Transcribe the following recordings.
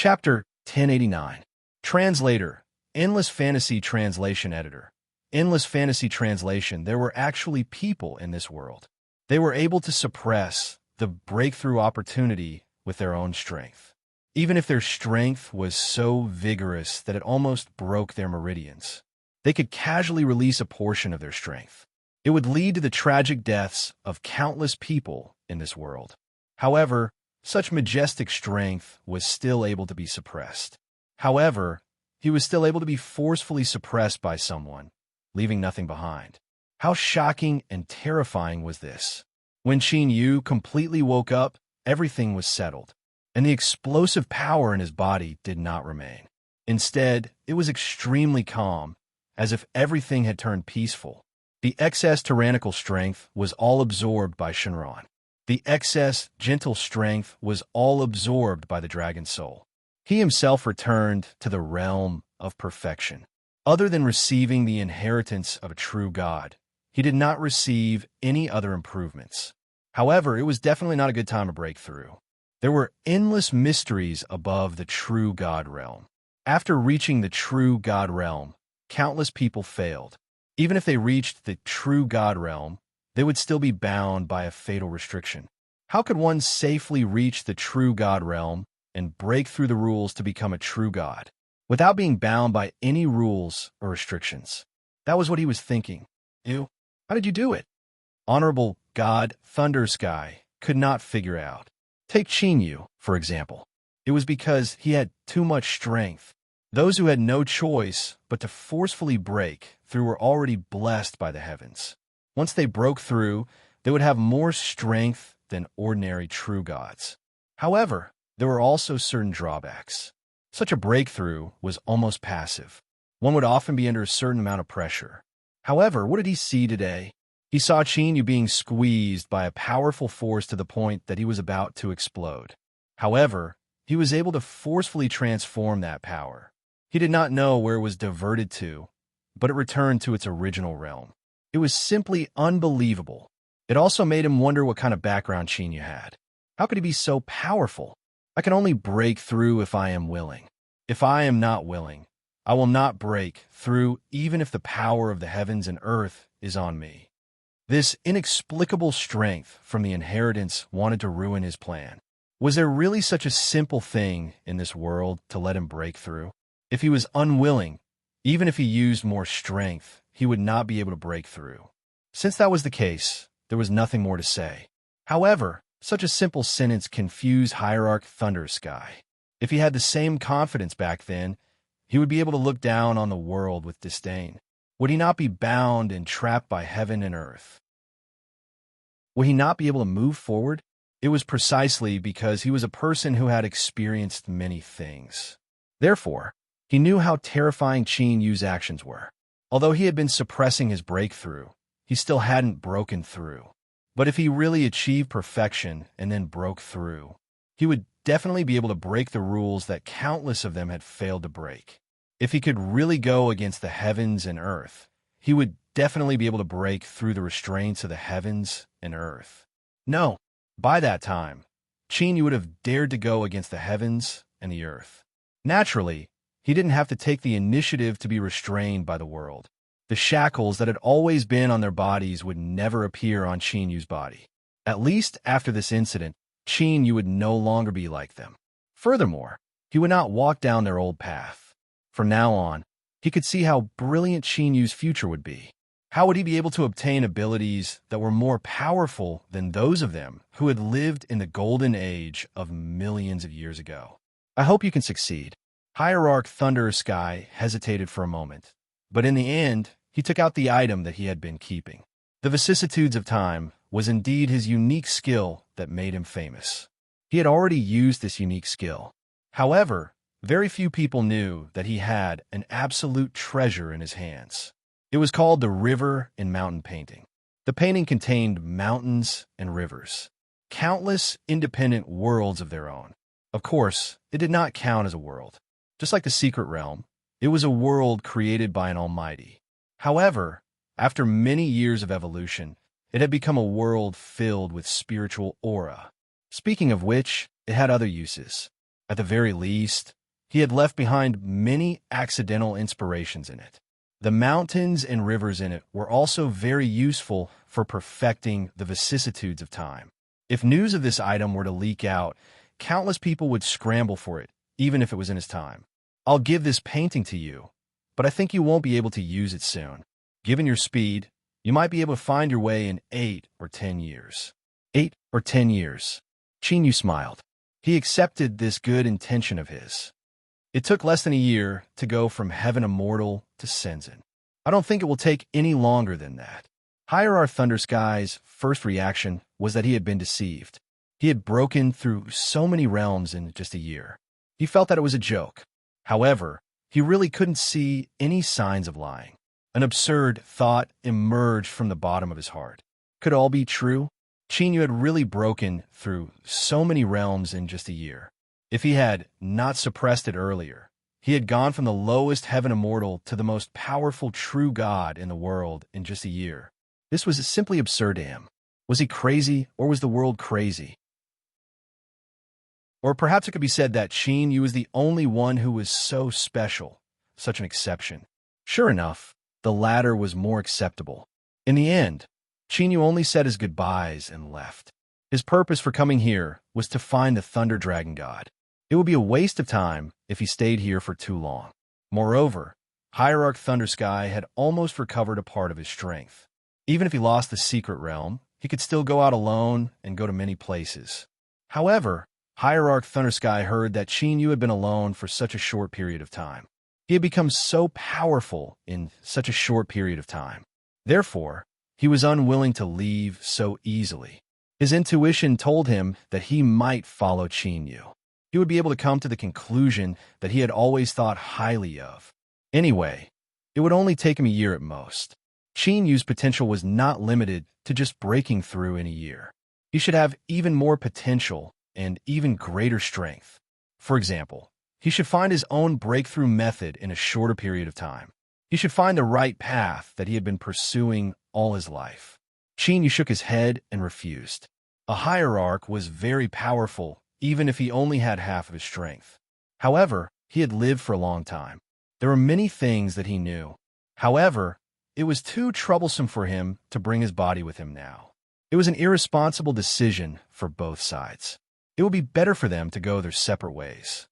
Chapter 1089. Translator, Endless Fantasy Translation Editor. Endless Fantasy Translation. There were actually people in this world. They were able to suppress the breakthrough opportunity with their own strength. Even if their strength was so vigorous that it almost broke their meridians, they could casually release a portion of their strength. It would lead to the tragic deaths of countless people in this world. However, such majestic strength was still able to be suppressed. However, he was still able to be forcefully suppressed by someone, leaving nothing behind. How shocking and terrifying was this? When Qin Yu completely woke up, everything was settled, and the explosive power in his body did not remain. Instead, it was extremely calm, as if everything had turned peaceful. The excess tyrannical strength was all absorbed by Shenron. The excess gentle strength was all absorbed by the dragon soul. He himself returned to the realm of perfection. Other than receiving the inheritance of a true god, he did not receive any other improvements. However, it was definitely not a good time to break through. There were endless mysteries above the true god realm. After reaching the true god realm, countless people failed. Even if they reached the true god realm, they would still be bound by a fatal restriction. How could one safely reach the true god realm and break through the rules to become a true god without being bound by any rules or restrictions? That was what he was thinking. Ew, how did you do it? Honorable God Thunder Sky could not figure out. Take Qin Yu, for example. It was because he had too much strength. Those who had no choice but to forcefully break through were already blessed by the heavens. Once they broke through, they would have more strength than ordinary true gods. However, there were also certain drawbacks. Such a breakthrough was almost passive. One would often be under a certain amount of pressure. However, what did he see today? He saw Qin Yu being squeezed by a powerful force to the point that he was about to explode. However, he was able to forcefully transform that power. He did not know where it was diverted to, but it returned to its original realm. It was simply unbelievable. It also made him wonder what kind of background Qin Yu had. How could he be so powerful? I can only break through if I am willing. If I am not willing, I will not break through even if the power of the heavens and earth is on me. This inexplicable strength from the inheritance wanted to ruin his plan. Was there really such a simple thing in this world to let him break through? If he was unwilling, even if he used more strength, he would not be able to break through. Since that was the case, there was nothing more to say. However, such a simple sentence confused Hierarch Thunder Sky. If he had the same confidence back then, he would be able to look down on the world with disdain. Would he not be bound and trapped by heaven and earth? Would he not be able to move forward? It was precisely because he was a person who had experienced many things. Therefore, he knew how terrifying Qin Yu's actions were. Although he had been suppressing his breakthrough, he still hadn't broken through. But if he really achieved perfection and then broke through, he would definitely be able to break the rules that countless of them had failed to break. If he could really go against the heavens and earth, he would definitely be able to break through the restraints of the heavens and earth. No, by that time, Qin Yu would have dared to go against the heavens and the earth. Naturally, he didn't have to take the initiative to be restrained by the world. The shackles that had always been on their bodies would never appear on Qin Yu's body. At least after this incident, Qin Yu would no longer be like them. Furthermore, he would not walk down their old path. From now on, he could see how brilliant Qin Yu's future would be. How would he be able to obtain abilities that were more powerful than those of them who had lived in the golden age of millions of years ago? I hope you can succeed. Hierarch Thunder Sky hesitated for a moment, but in the end, he took out the item that he had been keeping. The vicissitudes of time was indeed his unique skill that made him famous. He had already used this unique skill. However, very few people knew that he had an absolute treasure in his hands. It was called the River and Mountain Painting. The painting contained mountains and rivers, countless independent worlds of their own. Of course, it did not count as a world. Just like the secret realm, it was a world created by an almighty. However, after many years of evolution, it had become a world filled with spiritual aura. Speaking of which, it had other uses. At the very least, he had left behind many accidental inspirations in it. The mountains and rivers in it were also very useful for perfecting the vicissitudes of time. If news of this item were to leak out, countless people would scramble for it, even if it was in his time. I'll give this painting to you, but I think you won't be able to use it soon. Given your speed, you might be able to find your way in 8 or 10 years. 8 or 10 years. Chinyu smiled. He accepted this good intention of his. It took less than a year to go from heaven immortal to Senzen. I don't think it will take any longer than that. Hierarch Thundersky's first reaction was that he had been deceived. He had broken through so many realms in just a year. He felt that it was a joke. However, he really couldn't see any signs of lying. An absurd thought emerged from the bottom of his heart. Could it all be true? Chinyu had really broken through so many realms in just a year. If he had not suppressed it earlier, he had gone from the lowest heaven immortal to the most powerful true god in the world in just a year. This was simply absurd to him. Was he crazy, or was the world crazy? Or perhaps it could be said that Chinyu was the only one who was so special, such an exception. Sure enough, the latter was more acceptable. In the end, Chinyu only said his goodbyes and left. His purpose for coming here was to find the Thunder Dragon God. It would be a waste of time if he stayed here for too long. Moreover, Hierarch Thundersky had almost recovered a part of his strength. Even if he lost the secret realm, he could still go out alone and go to many places. However, Hierarch Thundersky heard that Chinyu had been alone for such a short period of time. He had become so powerful in such a short period of time. Therefore, he was unwilling to leave so easily. His intuition told him that he might follow Chinyu. He would be able to come to the conclusion that he had always thought highly of. Anyway, it would only take him a year at most. Chinyu's potential was not limited to just breaking through in a year. He should have even more potential and even greater strength. For example, he should find his own breakthrough method in a shorter period of time. He should find the right path that he had been pursuing all his life. Chinyu shook his head and refused. A hierarch was very powerful, even if he only had half of his strength. However, he had lived for a long time. There were many things that he knew. However, it was too troublesome for him to bring his body with him now. It was an irresponsible decision for both sides. It would be better for them to go their separate ways.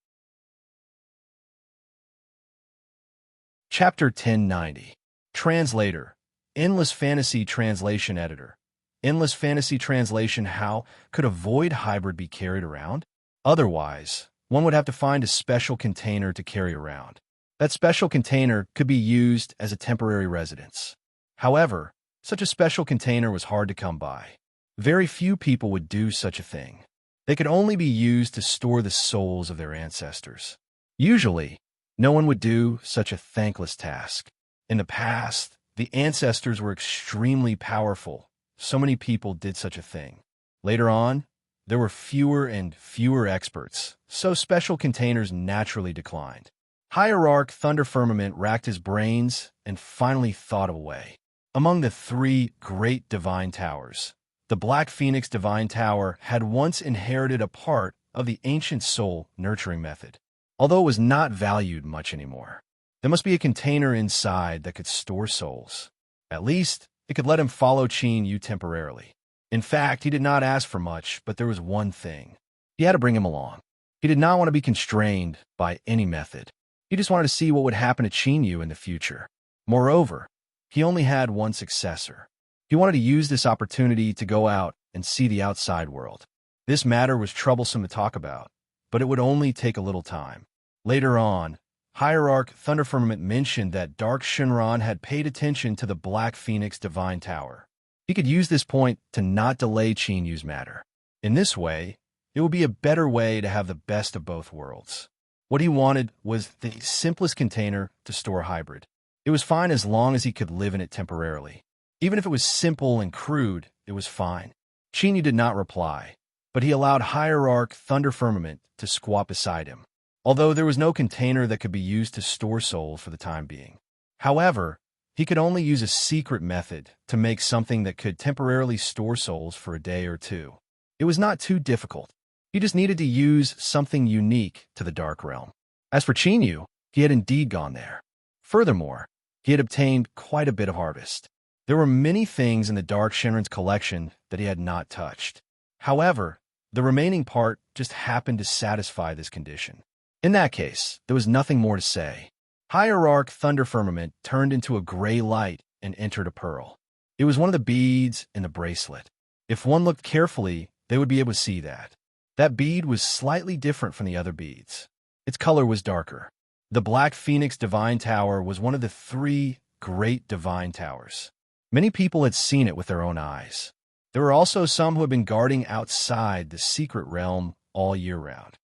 Chapter 1090. Translator. Endless Fantasy Translation Editor. Endless Fantasy Translation. How could a void hybrid be carried around? Otherwise, one would have to find a special container to carry around. That special container could be used as a temporary residence. However, such a special container was hard to come by. Very few people would do such a thing. They could only be used to store the souls of their ancestors. Usually, no one would do such a thankless task. In the past, the ancestors were extremely powerful. So many people did such a thing. Later on, there were fewer and fewer experts, so special containers naturally declined. Hierarch Thunder Firmament racked his brains and finally thought of a way. Among the 3 great divine towers, the Black Phoenix Divine Tower had once inherited a part of the ancient soul nurturing method, although it was not valued much anymore. There must be a container inside that could store souls. At least, it could let him follow Chinyu temporarily. In fact, he did not ask for much, but there was one thing. He had to bring him along. He did not want to be constrained by any method. He just wanted to see what would happen to Chinyu in the future. Moreover, he only had one successor. He wanted to use this opportunity to go out and see the outside world. This matter was troublesome to talk about, but it would only take a little time. Later on, Hierarch Thunder Firmament mentioned that Dark Shinran had paid attention to the Black Phoenix Divine Tower. He could use this point to not delay Chinyu's matter. In this way, it would be a better way to have the best of both worlds. What he wanted was the simplest container to store a hybrid. It was fine as long as he could live in it temporarily. Even if it was simple and crude, it was fine. Chinyu did not reply, but he allowed Hierarch Thunder Firmament to squat beside him, although there was no container that could be used to store souls for the time being. However, he could only use a secret method to make something that could temporarily store souls for a day or two. It was not too difficult. He just needed to use something unique to the Dark Realm. As for Chinyu, he had indeed gone there. Furthermore, he had obtained quite a bit of harvest. There were many things in the Dark Shinran's collection that he had not touched. However, the remaining part just happened to satisfy this condition. In that case, there was nothing more to say. Hierarch Thunder Firmament turned into a gray light and entered a pearl. It was one of the beads in the bracelet. If one looked carefully, they would be able to see that. That bead was slightly different from the other beads. Its color was darker. The Black Phoenix Divine Tower was one of the 3 great divine towers. Many people had seen it with their own eyes. There were also some who had been guarding outside the secret realm all year round.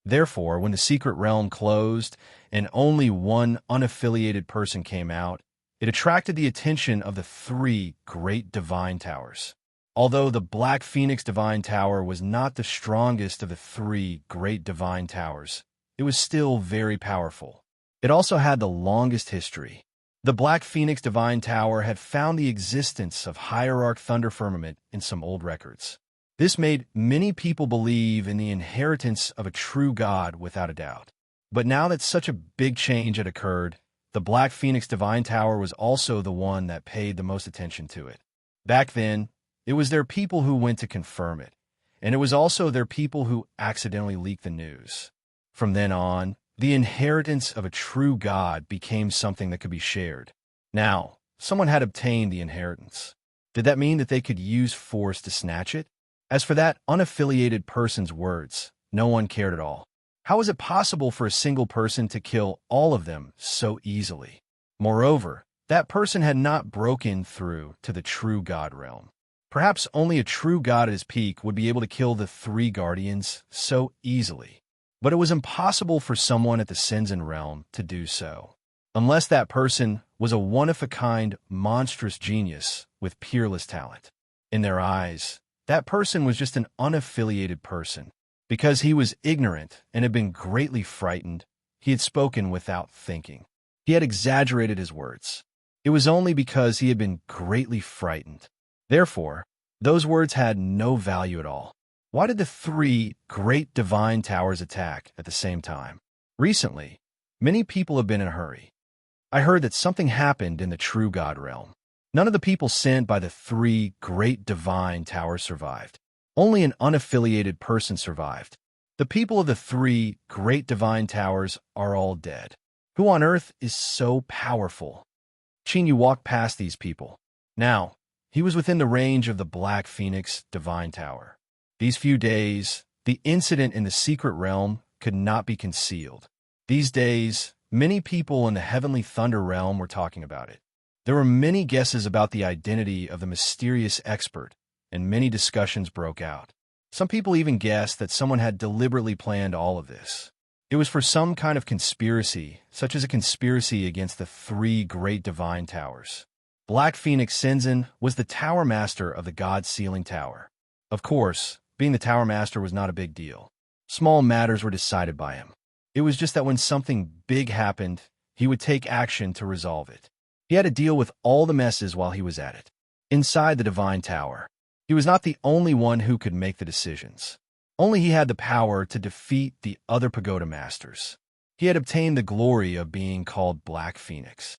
Therefore, when the secret realm closed and only one unaffiliated person came out, it attracted the attention of the 3 great divine towers. Although the Black Phoenix Divine Tower was not the strongest of the 3 great divine towers, it was still very powerful. It also had the longest history. The Black Phoenix Divine Tower had found the existence of Hierarch Thunder Firmament in some old records. This made many people believe in the inheritance of a true god without a doubt. But now that such a big change had occurred, the Black Phoenix Divine Tower was also the one that paid the most attention to it. Back then, it was their people who went to confirm it, and it was also their people who accidentally leaked the news. From then on, the inheritance of a true god became something that could be shared. Now, someone had obtained the inheritance. Did that mean that they could use force to snatch it? As for that unaffiliated person's words, no one cared at all. How was it possible for a single person to kill all of them so easily? Moreover, that person had not broken through to the true god realm. Perhaps only a true god at his peak would be able to kill the 3 guardians so easily. But it was impossible for someone at the Senzen realm to do so, unless that person was a one-of-a-kind monstrous genius with peerless talent. In their eyes, that person was just an unaffiliated person. Because he was ignorant and had been greatly frightened, he had spoken without thinking. He had exaggerated his words. It was only because he had been greatly frightened. Therefore, those words had no value at all. Why did the 3 great divine towers attack at the same time? Recently, many people have been in a hurry. I heard that something happened in the true god realm. None of the people sent by the 3 great divine towers survived. Only an unaffiliated person survived. The people of the 3 great divine towers are all dead. Who on earth is so powerful? Chinyu walked past these people. Now, he was within the range of the Black Phoenix Divine Tower. These few days, the incident in the secret realm could not be concealed. These days, many people in the Heavenly Thunder realm were talking about it. There were many guesses about the identity of the mysterious expert, and many discussions broke out. Some people even guessed that someone had deliberately planned all of this. It was for some kind of conspiracy, such as a conspiracy against the 3 great divine towers. Black Phoenix Senzen was the Tower Master of the God Sealing Tower. Of course, being the Tower Master was not a big deal. Small matters were decided by him. It was just that when something big happened, he would take action to resolve it. He had to deal with all the messes while he was at it. Inside the Divine Tower, he was not the only one who could make the decisions. Only he had the power to defeat the other Pagoda Masters. He had obtained the glory of being called Black Phoenix.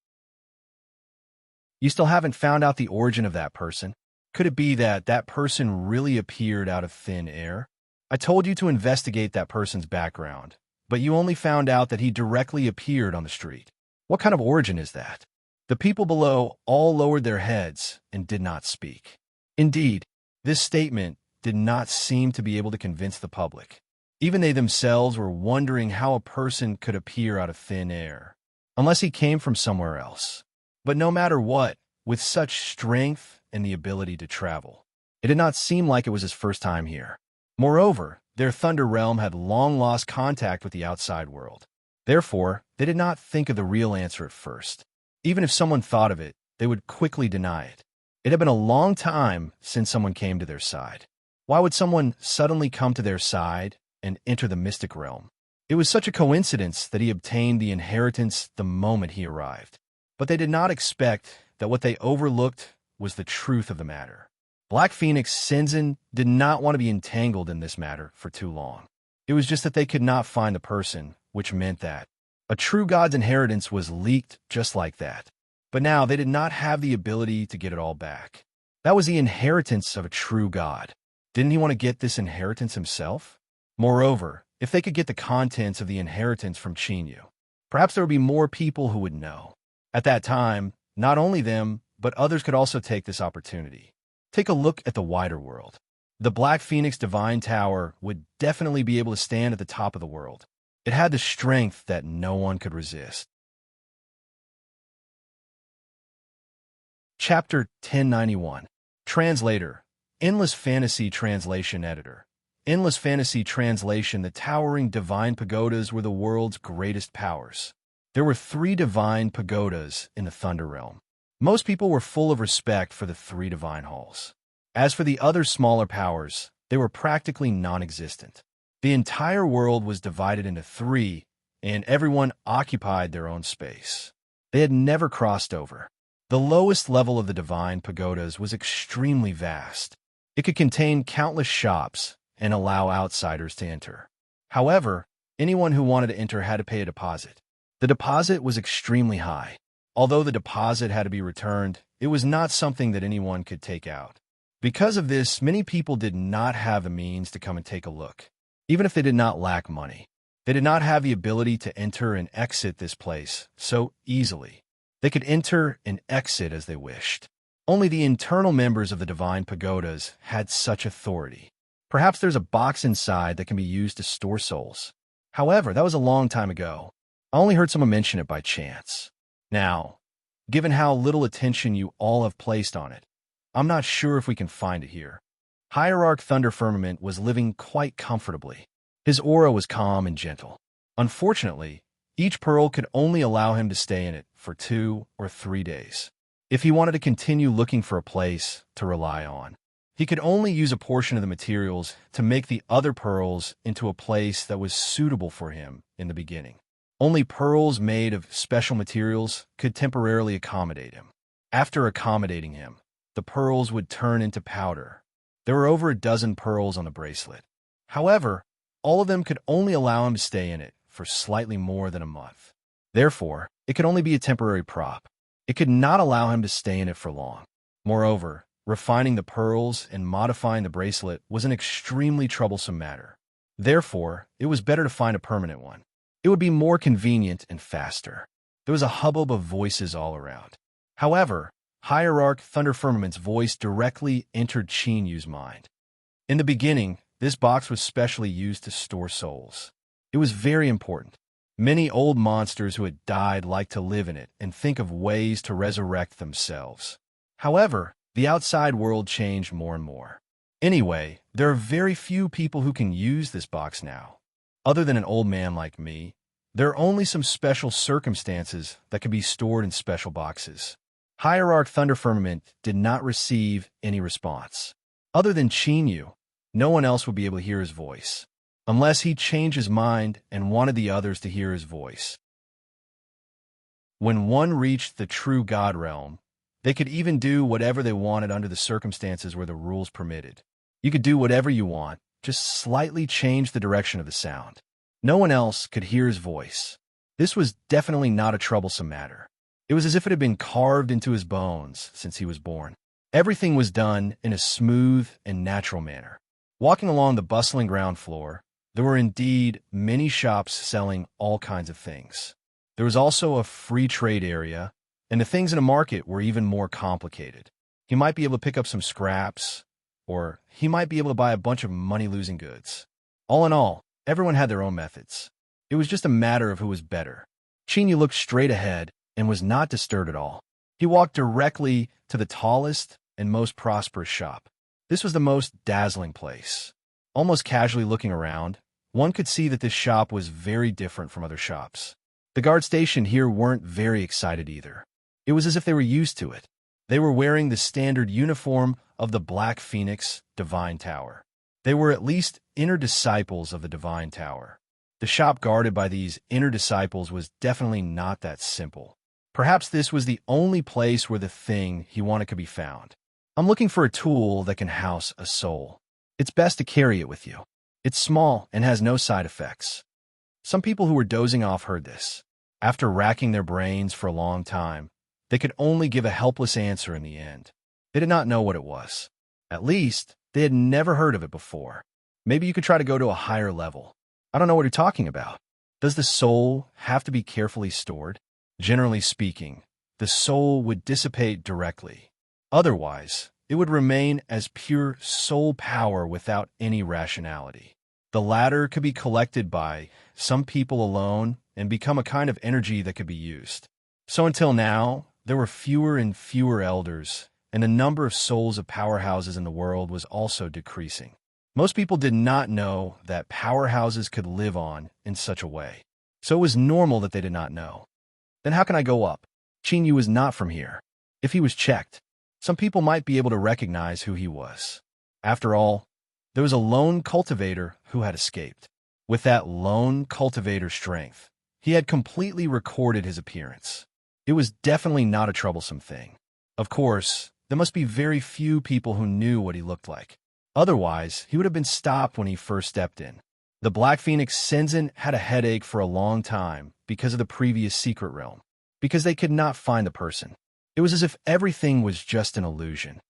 You still haven't found out the origin of that person? Could it be that that person really appeared out of thin air? I told you to investigate that person's background, but you only found out that he directly appeared on the street. What kind of origin is that? The people below all lowered their heads and did not speak. Indeed, this statement did not seem to be able to convince the public. Even they themselves were wondering how a person could appear out of thin air, unless he came from somewhere else. But no matter what, with such strength and the ability to travel, it did not seem like it was his first time here. Moreover, their Thunder Realm had long lost contact with the outside world. Therefore, they did not think of the real answer at first. Even if someone thought of it, they would quickly deny it. It had been a long time since someone came to their side. Why would someone suddenly come to their side and enter the mystic realm? It was such a coincidence that he obtained the inheritance the moment he arrived. But they did not expect that what they overlooked was the truth of the matter. Black Phoenix Sinzin did not want to be entangled in this matter for too long. It was just that they could not find the person, which meant that a true god's inheritance was leaked just like that. But now they did not have the ability to get it all back. That was the inheritance of a true god. Didn't he want to get this inheritance himself? Moreover, if they could get the contents of the inheritance from Chinyu, perhaps there would be more people who would know. At that time, not only them, but others could also take this opportunity. Take a look at the wider world. The Black Phoenix Divine Tower would definitely be able to stand at the top of the world. It had the strength that no one could resist. Chapter 1091. Translator. Endless Fantasy Translation Editor. Endless Fantasy Translation. The towering divine pagodas were the world's greatest powers. There were 3 divine pagodas in the Thunder Realm. Most people were full of respect for the 3 divine halls. As for the other smaller powers, they were practically non-existent. The entire world was divided into 3, and everyone occupied their own space. They had never crossed over. The lowest level of the divine pagodas was extremely vast. It could contain countless shops and allow outsiders to enter. However, anyone who wanted to enter had to pay a deposit. The deposit was extremely high. Although the deposit had to be returned, it was not something that anyone could take out. Because of this, many people did not have the means to come and take a look. Even if they did not lack money, they did not have the ability to enter and exit this place so easily. They could enter and exit as they wished. Only the internal members of the divine pagodas had such authority. Perhaps there's a box inside that can be used to store souls. However, that was a long time ago. I only heard someone mention it by chance. Now, given how little attention you all have placed on it, I'm not sure if we can find it here. Hierarch Thunder Firmament was living quite comfortably. His aura was calm and gentle. Unfortunately, each pearl could only allow him to stay in it for 2 or 3 days. If he wanted to continue looking for a place to rely on, he could only use a portion of the materials to make the other pearls into a place that was suitable for him in the beginning. Only pearls made of special materials could temporarily accommodate him. After accommodating him, the pearls would turn into powder. There were over a dozen pearls on the bracelet. However, all of them could only allow him to stay in it for slightly more than a month. Therefore, it could only be a temporary prop. It could not allow him to stay in it for long. Moreover, refining the pearls and modifying the bracelet was an extremely troublesome matter. Therefore, it was better to find a permanent one. It would be more convenient and faster. There was a hubbub of voices all around. However, Hierarch Thunder Firmament's voice directly entered Chinyu's mind. In the beginning, this box was specially used to store souls. It was very important. Many old monsters who had died liked to live in it and think of ways to resurrect themselves. However, the outside world changed more and more. Anyway, there are very few people who can use this box now. Other than an old man like me, there are only some special circumstances that can be stored in special boxes. Hierarch Thunder Firmament did not receive any response. Other than Chinyu, no one else would be able to hear his voice, unless he changed his mind and wanted the others to hear his voice. When one reached the true God realm, they could even do whatever they wanted under the circumstances where the rules permitted. You could do whatever you want, just slightly change the direction of the sound. No one else could hear his voice. This was definitely not a troublesome matter. It was as if it had been carved into his bones since he was born. Everything was done in a smooth and natural manner. Walking along the bustling ground floor, there were indeed many shops selling all kinds of things. There was also a free trade area, and the things in a market were even more complicated. He might be able to pick up some scraps, or he might be able to buy a bunch of money-losing goods. All in all, everyone had their own methods. It was just a matter of who was better. Chinyu looked straight ahead and was not disturbed at all. He walked directly to the tallest and most prosperous shop. This was the most dazzling place. Almost casually looking around, one could see that this shop was very different from other shops. The guard station here weren't very excited either. It was as if they were used to it. They were wearing the standard uniform of the Black Phoenix Divine Tower. They were at least inner disciples of the Divine Tower. The shop guarded by these inner disciples was definitely not that simple. Perhaps this was the only place where the thing he wanted could be found. I'm looking for a tool that can house a soul. It's best to carry it with you. It's small and has no side effects. Some people who were dozing off heard this. After racking their brains for a long time, they could only give a helpless answer in the end. They did not know what it was. At least, they had never heard of it before. Maybe you could try to go to a higher level. I don't know what you're talking about. Does the soul have to be carefully stored? Generally speaking, the soul would dissipate directly. Otherwise, it would remain as pure soul power without any rationality. The latter could be collected by some people alone and become a kind of energy that could be used. So until now, there were fewer and fewer elders, and the number of souls of powerhouses in the world was also decreasing. Most people did not know that powerhouses could live on in such a way. So it was normal that they did not know. Then how can I go up? Qin Yu is not from here. If he was checked, some people might be able to recognize who he was. After all, there was a lone cultivator who had escaped. With that lone cultivator strength, he had completely recorded his appearance. It was definitely not a troublesome thing. Of course, there must be very few people who knew what he looked like. Otherwise, he would have been stopped when he first stepped in. The Black Phoenix Senzin had a headache for a long time because of the previous secret realm, because they could not find the person. It was as if everything was just an illusion.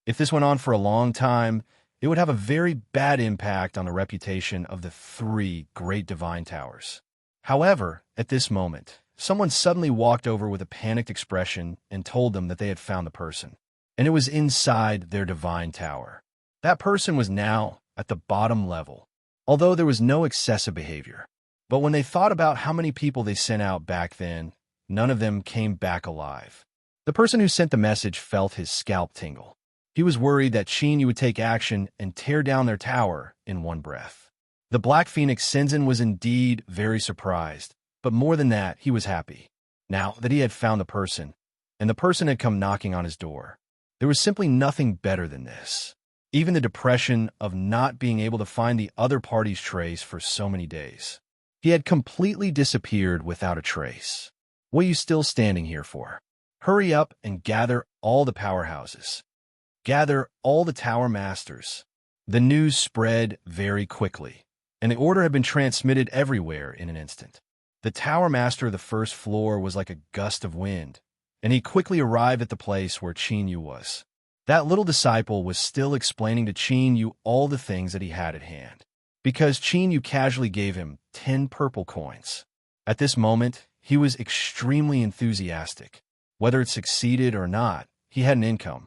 If this went on for a long time, it would have a very bad impact on the reputation of the three great divine towers. However, at this moment, someone suddenly walked over with a panicked expression and told them that they had found the person, and it was inside their divine tower. That person was now at the bottom level, although there was no excessive behavior. But when they thought about how many people they sent out back then, none of them came back alive. The person who sent the message felt his scalp tingle. He was worried that Qin Yu would take action and tear down their tower in one breath. The Black Phoenix Senzin was indeed very surprised, but more than that, he was happy. Now that he had found the person, and the person had come knocking on his door, there was simply nothing better than this. Even the depression of not being able to find the other party's trace for so many days. He had completely disappeared without a trace. What are you still standing here for? Hurry up and gather all the powerhouses. Gather all the tower masters. The news spread very quickly, and the order had been transmitted everywhere in an instant. The tower master of the first floor was like a gust of wind, and he quickly arrived at the place where Qin Yu was. That little disciple was still explaining to Qin Yu all the things that he had at hand, because Qin Yu casually gave him 10 purple coins. At this moment, he was extremely enthusiastic. Whether it succeeded or not, he had an income.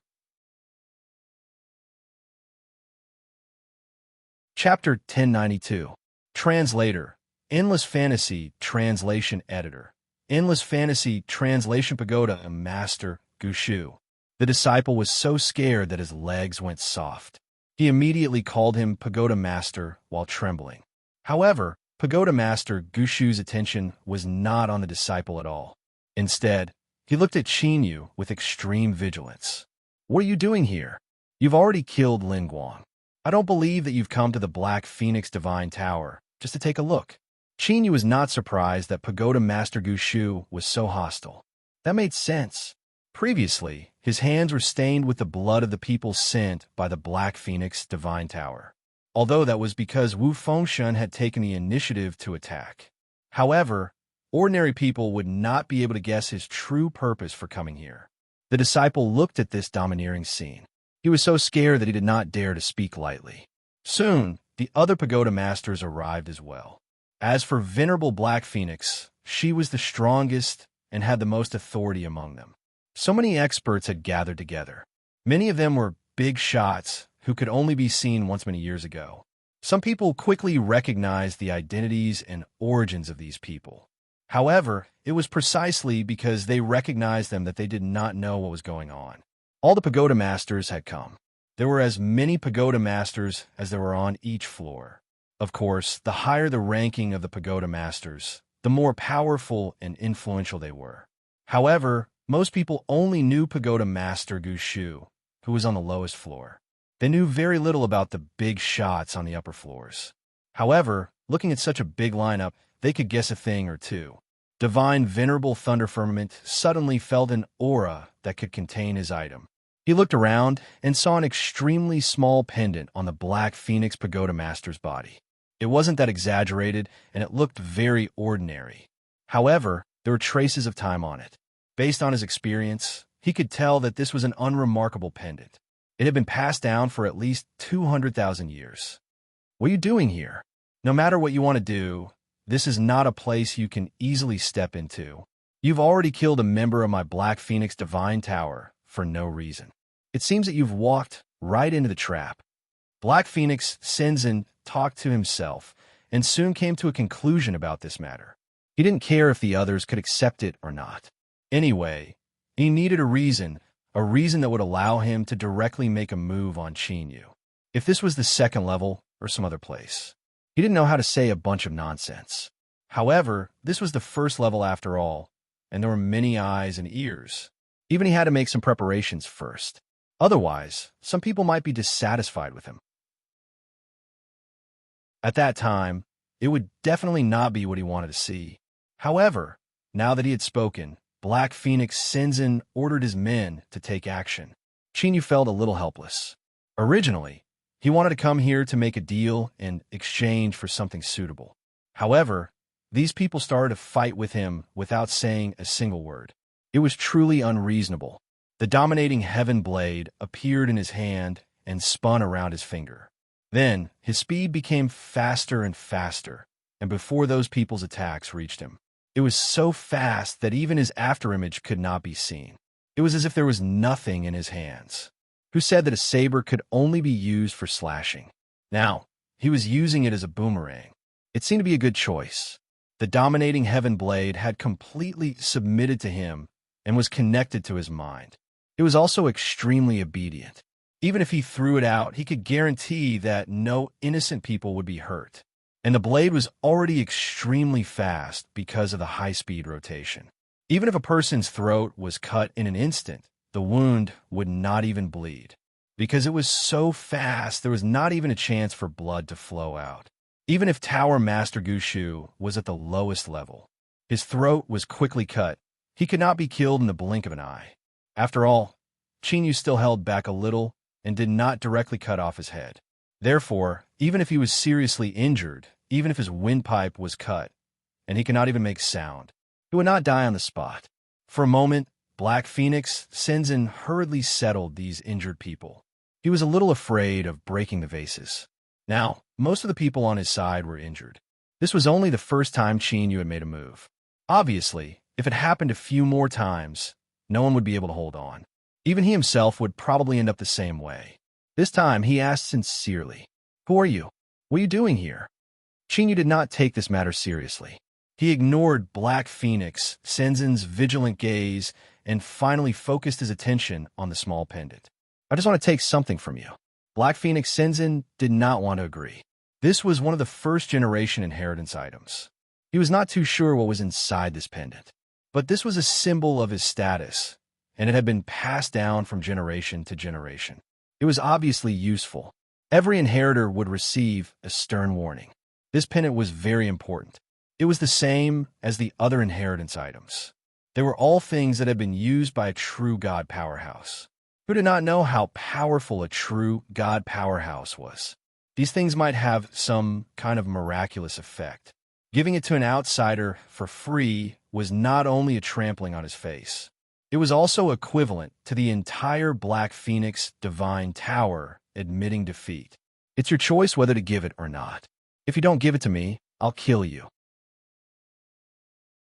Chapter 1092. Translator. Endless Fantasy Translation Editor. Endless Fantasy Translation Pagoda Master Gushu. The disciple was so scared that his legs went soft. He immediately called him Pagoda Master while trembling. However, Pagoda Master Gushu's attention was not on the disciple at all. Instead, he looked at Qin Yu with extreme vigilance. What are you doing here? You've already killed Lin Guang. I don't believe that you've come to the Black Phoenix Divine Tower just to take a look. Qin Yu was not surprised that Pagoda Master Gushu was so hostile. That made sense. Previously, his hands were stained with the blood of the people sent by the Black Phoenix Divine Tower, although that was because Wu Fengshen had taken the initiative to attack. However, ordinary people would not be able to guess his true purpose for coming here. The disciple looked at this domineering scene. He was so scared that he did not dare to speak lightly. Soon, the other pagoda masters arrived as well. As for Venerable Black Phoenix, she was the strongest and had the most authority among them. So many experts had gathered together. Many of them were big shots who could only be seen once many years ago. Some people quickly recognized the identities and origins of these people. However, it was precisely because they recognized them that they did not know what was going on. All the pagoda masters had come. There were as many pagoda masters as there were on each floor. Of course, the higher the ranking of the pagoda masters, the more powerful and influential they were. However, most people only knew Pagoda Master Gushu, who was on the lowest floor. They knew very little about the big shots on the upper floors. However, looking at such a big lineup, they could guess a thing or two. divine venerable thunder firmament, suddenly felt an aura that could contain his item. He looked around and saw an extremely small pendant on the Black Phoenix Pagoda Master's body. It wasn't that exaggerated, and it looked very ordinary. However, there were traces of time on it. Based on his experience, he could tell that this was an unremarkable pendant. It had been passed down for at least 200,000 years. What are you doing here? No matter what you want to do, this is not a place you can easily step into. You've already killed a member of my Black Phoenix Divine Tower for no reason. It seems that you've walked right into the trap. Black Phoenix Senzin talked to himself and soon came to a conclusion about this matter. He didn't care if the others could accept it or not. Anyway, he needed a reason that would allow him to directly make a move on Chinyu. If this was the second level or some other place, he didn't know how to say a bunch of nonsense. However, this was the first level after all, and there were many eyes and ears. Even he had to make some preparations first. Otherwise, some people might be dissatisfied with him. At that time, it would definitely not be what he wanted to see. However, now that he had spoken, Black Phoenix Senzin ordered his men to take action. Chinyu felt a little helpless. Originally, he wanted to come here to make a deal in exchange for something suitable. However, these people started to fight with him without saying a single word. It was truly unreasonable. The dominating heaven blade appeared in his hand and spun around his finger. Then, his speed became faster and faster, and before those people's attacks reached him, it was so fast that even his afterimage could not be seen. It was as if there was nothing in his hands. Who said that a saber could only be used for slashing? Now, he was using it as a boomerang. It seemed to be a good choice. The dominating heaven blade had completely submitted to him and was connected to his mind. It was also extremely obedient. Even if he threw it out, he could guarantee that no innocent people would be hurt. And the blade was already extremely fast because of the high-speed rotation. Even if a person's throat was cut in an instant, the wound would not even bleed. Because it was so fast, there was not even a chance for blood to flow out. Even if Tower Master Gushu was at the lowest level, his throat was quickly cut. He could not be killed in the blink of an eye. After all, Chinyu still held back a little and did not directly cut off his head. Therefore, even if he was seriously injured, even if his windpipe was cut, and he could not even make sound, he would not die on the spot. For a moment, Black Phoenix Senzin hurriedly settled these injured people. He was a little afraid of breaking the vases. Now, most of the people on his side were injured. This was only the first time Chinyu had made a move. Obviously, if it happened a few more times, no one would be able to hold on. Even he himself would probably end up the same way. This time, he asked sincerely, "Who are you? What are you doing here?" Chinyu did not take this matter seriously. He ignored Black Phoenix Senzin's vigilant gaze and finally focused his attention on the small pendant. "I just want to take something from you." Black Phoenix Senzin did not want to agree. This was one of the first-generation inheritance items. He was not too sure what was inside this pendant. But this was a symbol of his status, and it had been passed down from generation to generation. It was obviously useful. Every inheritor would receive a stern warning. This pendant was very important. It was the same as the other inheritance items. They were all things that had been used by a true god powerhouse. Who did not know how powerful a true god powerhouse was? These things might have some kind of miraculous effect. Giving it to an outsider for free was not only a trampling on his face. It was also equivalent to the entire Black Phoenix Divine Tower admitting defeat. It's your choice whether to give it or not. If you don't give it to me, I'll kill you.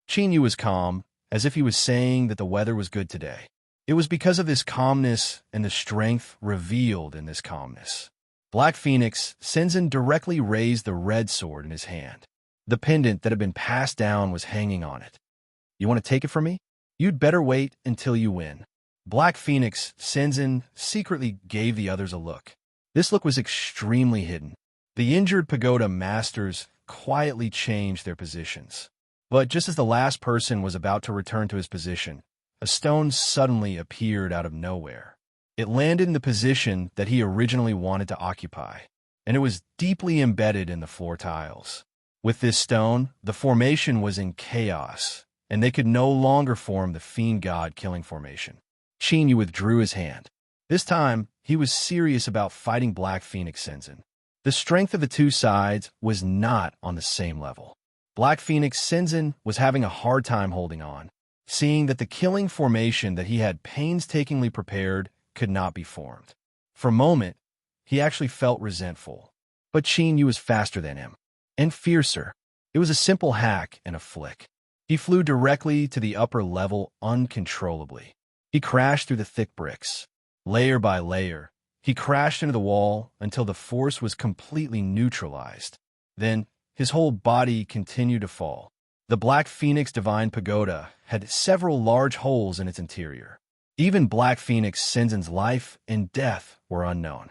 Chinyu was calm, as if he was saying that the weather was good today. It was because of this calmness and the strength revealed in this calmness. Black Phoenix Senzin directly raised the red sword in his hand. The pendant that had been passed down was hanging on it. "You want to take it from me? You'd better wait until you win." Black Phoenix Senzin secretly gave the others a look. This look was extremely hidden. The injured pagoda masters quietly changed their positions. But just as the last person was about to return to his position, a stone suddenly appeared out of nowhere. It landed in the position that he originally wanted to occupy, and it was deeply embedded in the floor tiles. With this stone, the formation was in chaos, and they could no longer form the fiend god killing formation. Qin Yu withdrew his hand. This time, he was serious about fighting Black Phoenix Senzin. The strength of the two sides was not on the same level. Black Phoenix Senzin was having a hard time holding on, seeing that the killing formation that he had painstakingly prepared could not be formed. For a moment, he actually felt resentful. But Qin Yu was faster than him, and fiercer. It was a simple hack and a flick. He flew directly to the upper level uncontrollably. He crashed through the thick bricks. Layer by layer, he crashed into the wall until the force was completely neutralized. Then, his whole body continued to fall. The Black Phoenix Divine Pagoda had several large holes in its interior. Even Black Phoenix Senzin's life and death were unknown.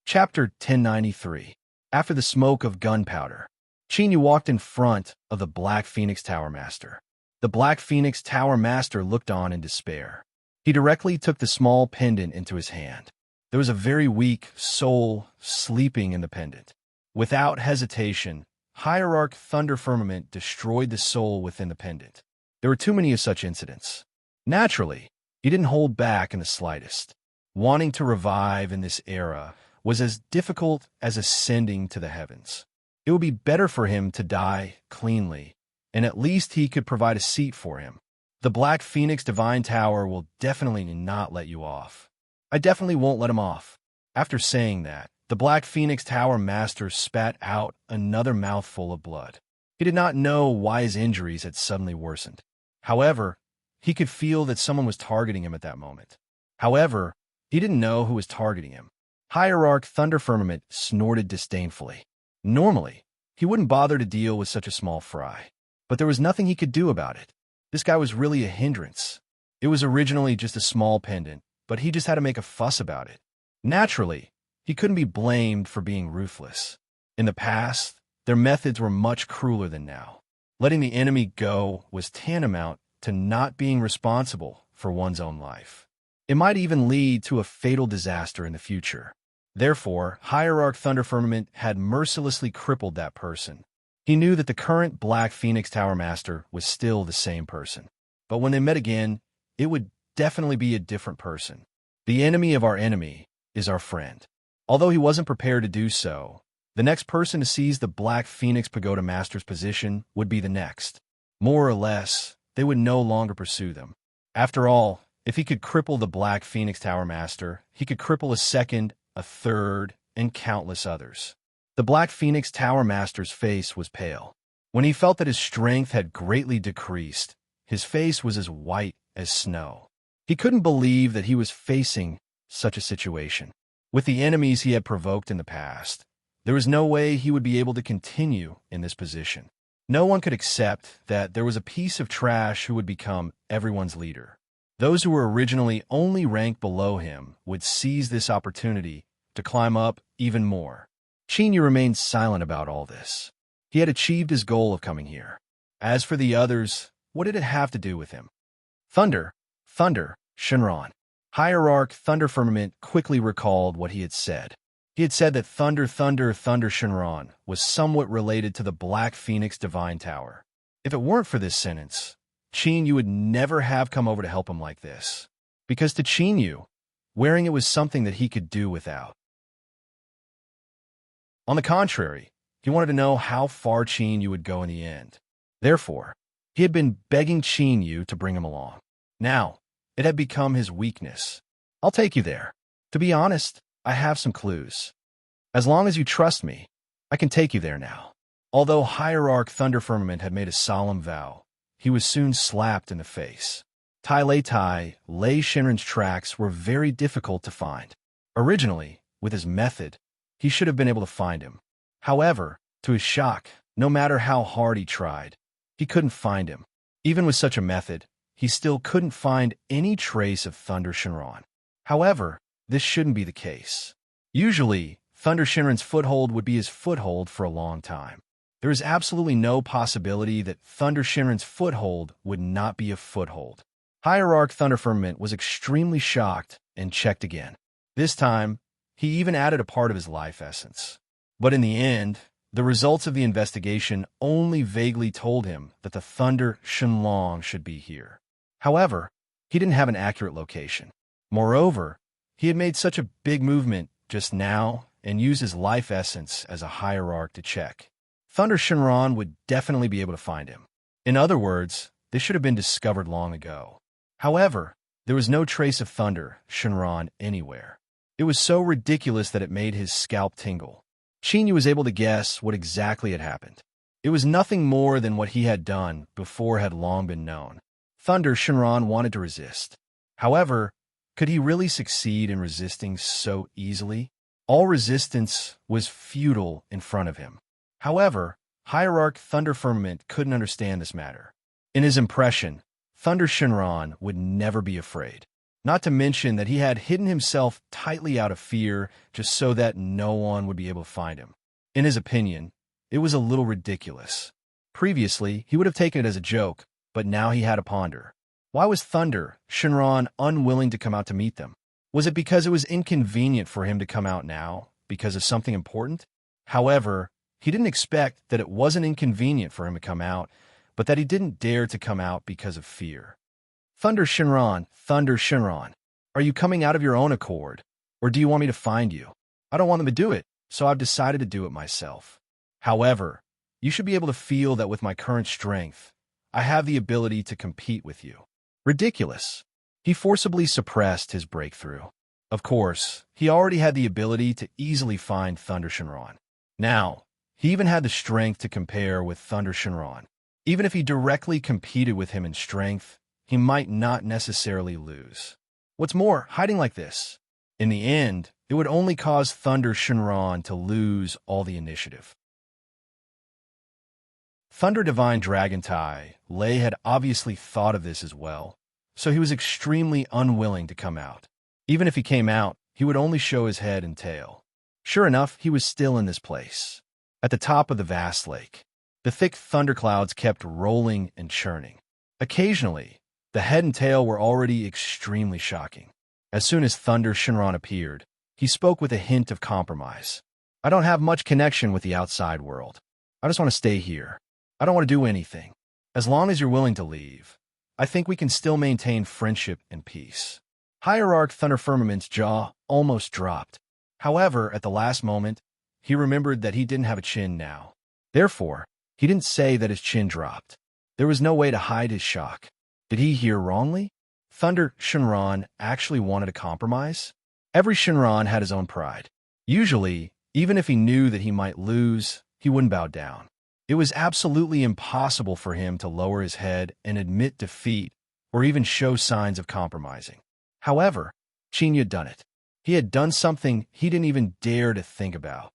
Chapter 1093. After the smoke of gunpowder, Qin Yu walked in front of the Black Phoenix Tower Master. The Black Phoenix Tower Master looked on in despair. He directly took the small pendant into his hand. There was a very weak soul sleeping in the pendant. Without hesitation, Hierarch Thunder Firmament destroyed the soul within the pendant. There were too many of such incidents. Naturally, he didn't hold back in the slightest. Wanting to revive in this era was as difficult as ascending to the heavens. It would be better for him to die cleanly, and at least he could provide a seat for him. The Black Phoenix Divine Tower will definitely not let you off. I definitely won't let him off. After saying that, the Black Phoenix Tower Master spat out another mouthful of blood. He did not know why his injuries had suddenly worsened. However, he could feel that someone was targeting him at that moment. However, he didn't know who was targeting him. Hierarch Thunder Firmament snorted disdainfully. Normally, he wouldn't bother to deal with such a small fry. But there was nothing he could do about it. This guy was really a hindrance. It was originally just a small pendant, but he just had to make a fuss about it. Naturally, he couldn't be blamed for being ruthless. In the past, their methods were much crueler than now. Letting the enemy go was tantamount to not being responsible for one's own life. It might even lead to a fatal disaster in the future. Therefore, Hierarch Thunder Firmament had mercilessly crippled that person. He knew that the current Black Phoenix Tower Master was still the same person. But when they met again, it would definitely be a different person. The enemy of our enemy is our friend. Although he wasn't prepared to do so, the next person to seize the Black Phoenix Pagoda Master's position would be the next. More or less, they would no longer pursue them. After all, if he could cripple the Black Phoenix Tower Master, he could cripple a second, a third, and countless others. The Black Phoenix Tower Master's face was pale. When he felt that his strength had greatly decreased, his face was as white as snow. He couldn't believe that he was facing such a situation. With the enemies he had provoked in the past, there was no way he would be able to continue in this position. No one could accept that there was a piece of trash who would become everyone's leader. Those who were originally only ranked below him would seize this opportunity to climb up even more. Qin Yu remained silent about all this. He had achieved his goal of coming here. As for the others, what did it have to do with him? Thunder, Shenron. Hierarch Thunder Firmament quickly recalled what he had said. He had said that Thunder Shenron was somewhat related to the Black Phoenix Divine Tower. If it weren't for this sentence, Qin Yu would never have come over to help him like this. Because to Qin Yu, wearing it was something that he could do without. On the contrary, he wanted to know how far Qin Yu would go in the end. Therefore, he had been begging Qin Yu to bring him along. Now, it had become his weakness. I'll take you there. To be honest, I have some clues. As long as you trust me, I can take you there now. Although Hierarch Thunder Firmament had made a solemn vow, he was soon slapped in the face. Lei Shenron's tracks were very difficult to find. Originally, with his method, he should have been able to find him. However, to his shock, no matter how hard he tried, he couldn't find him. Even with such a method, he still couldn't find any trace of Thunder Shenron. However, this shouldn't be the case. Usually, Thunder Shenron's foothold would be his foothold for a long time. There is absolutely no possibility that Thunder Shenron's foothold would not be a foothold. Hierarch Thunder Firmament was extremely shocked and checked again. This time, he even added a part of his life essence. But in the end, The results of the investigation only vaguely told him that the Thunder Shenlong should be here. However, he didn't have an accurate location. Moreover, he had made such a big movement just now and used his life essence as a hierarch to check. Thunder Shenron would definitely be able to find him. In other words, this should have been discovered long ago. However, there was no trace of Thunder Shenron anywhere. It was so ridiculous that it made his scalp tingle. Qin was able to guess what exactly had happened. It was nothing more than what he had done before had long been known. Thunder Shenron wanted to resist. However, could he really succeed in resisting so easily? All resistance was futile in front of him. However, Hierarch Thunder Firmament couldn't understand this matter. In his impression, Thunder Shenron would never be afraid. Not to mention that he had hidden himself tightly out of fear just so that no one would be able to find him. In his opinion, it was a little ridiculous. Previously, he would have taken it as a joke, but now he had to ponder. Why was Thunder Shenron unwilling to come out to meet them? Was it because it was inconvenient for him to come out now, because of something important? However, he didn't expect that it wasn't inconvenient for him to come out, but that he didn't dare to come out because of fear. Thunder Shenron, are you coming out of your own accord, or do you want me to find you? I don't want them to do it, so I've decided to do it myself. However, you should be able to feel that with my current strength, I have the ability to compete with you. Ridiculous. He forcibly suppressed his breakthrough. Of course, he already had the ability to easily find Thunder Shenron. Now, he even had the strength to compare with Thunder Shenron. Even if he directly competed with him in strength, he might not necessarily lose. What's more, hiding like this, in the end, it would only cause Thunder Shenron to lose all the initiative. Thunder Divine Dragontai, Lei had obviously thought of this as well, so he was extremely unwilling to come out. Even if he came out, he would only show his head and tail. Sure enough, he was still in this place, at the top of the vast lake. The thick thunderclouds kept rolling and churning. Occasionally, the head and tail were already extremely shocking. As soon as Thunder Shenron appeared, he spoke with a hint of compromise. I don't have much connection with the outside world. I just want to stay here. I don't want to do anything. As long as you're willing to leave, I think we can still maintain friendship and peace. Hierarch Thunder Firmament's jaw almost dropped. However, at the last moment, he remembered that he didn't have a chin now. Therefore, he didn't say that his chin dropped. There was no way to hide his shock. Did he hear wrongly? Thunder Shenron actually wanted a compromise? Every Shenron had his own pride. Usually, even if he knew that he might lose, he wouldn't bow down. It was absolutely impossible for him to lower his head and admit defeat or even show signs of compromising. However, Qin had done it. He had done something he didn't even dare to think about.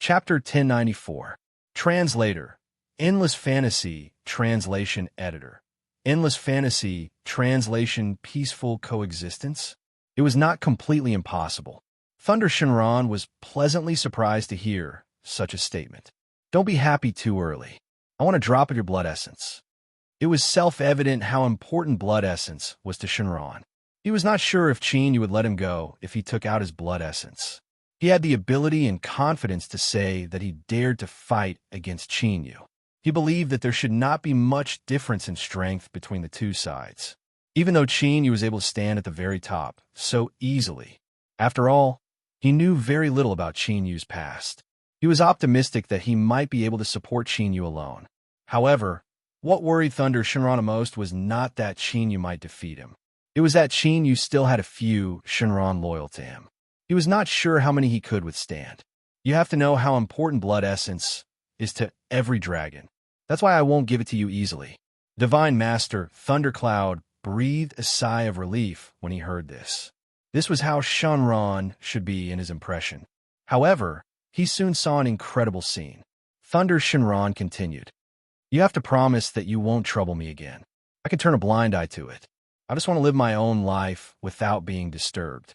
Chapter 1094. Translator. Endless Fantasy Translation Editor. Endless Fantasy Translation Peaceful Coexistence? It was not completely impossible. Thunder Shenron was pleasantly surprised to hear such a statement. Don't be happy too early. I want a drop of your blood essence. It was self-evident how important blood essence was to Shenron. He was not sure if Qin would let him go if he took out his blood essence. He had the ability and confidence to say that he dared to fight against Qin. He believed that there should not be much difference in strength between the two sides. Even though Qin was able to stand at the very top so easily. After all, he knew very little about Qin Yu's past. He was optimistic that he might be able to support Qin Yu alone. However, what worried Thunder Shenron most was not that Qin Yu might defeat him. It was that Qin Yu still had a few Shenron loyal to him. He was not sure how many he could withstand. You have to know how important blood essence is to every dragon. That's why I won't give it to you easily. Divine Master Thundercloud breathed a sigh of relief when he heard this. This was how Shenron should be in his impression. However, he soon saw an incredible scene. Thunder Shenron continued. You have to promise that you won't trouble me again. I can turn a blind eye to it. I just want to live my own life without being disturbed.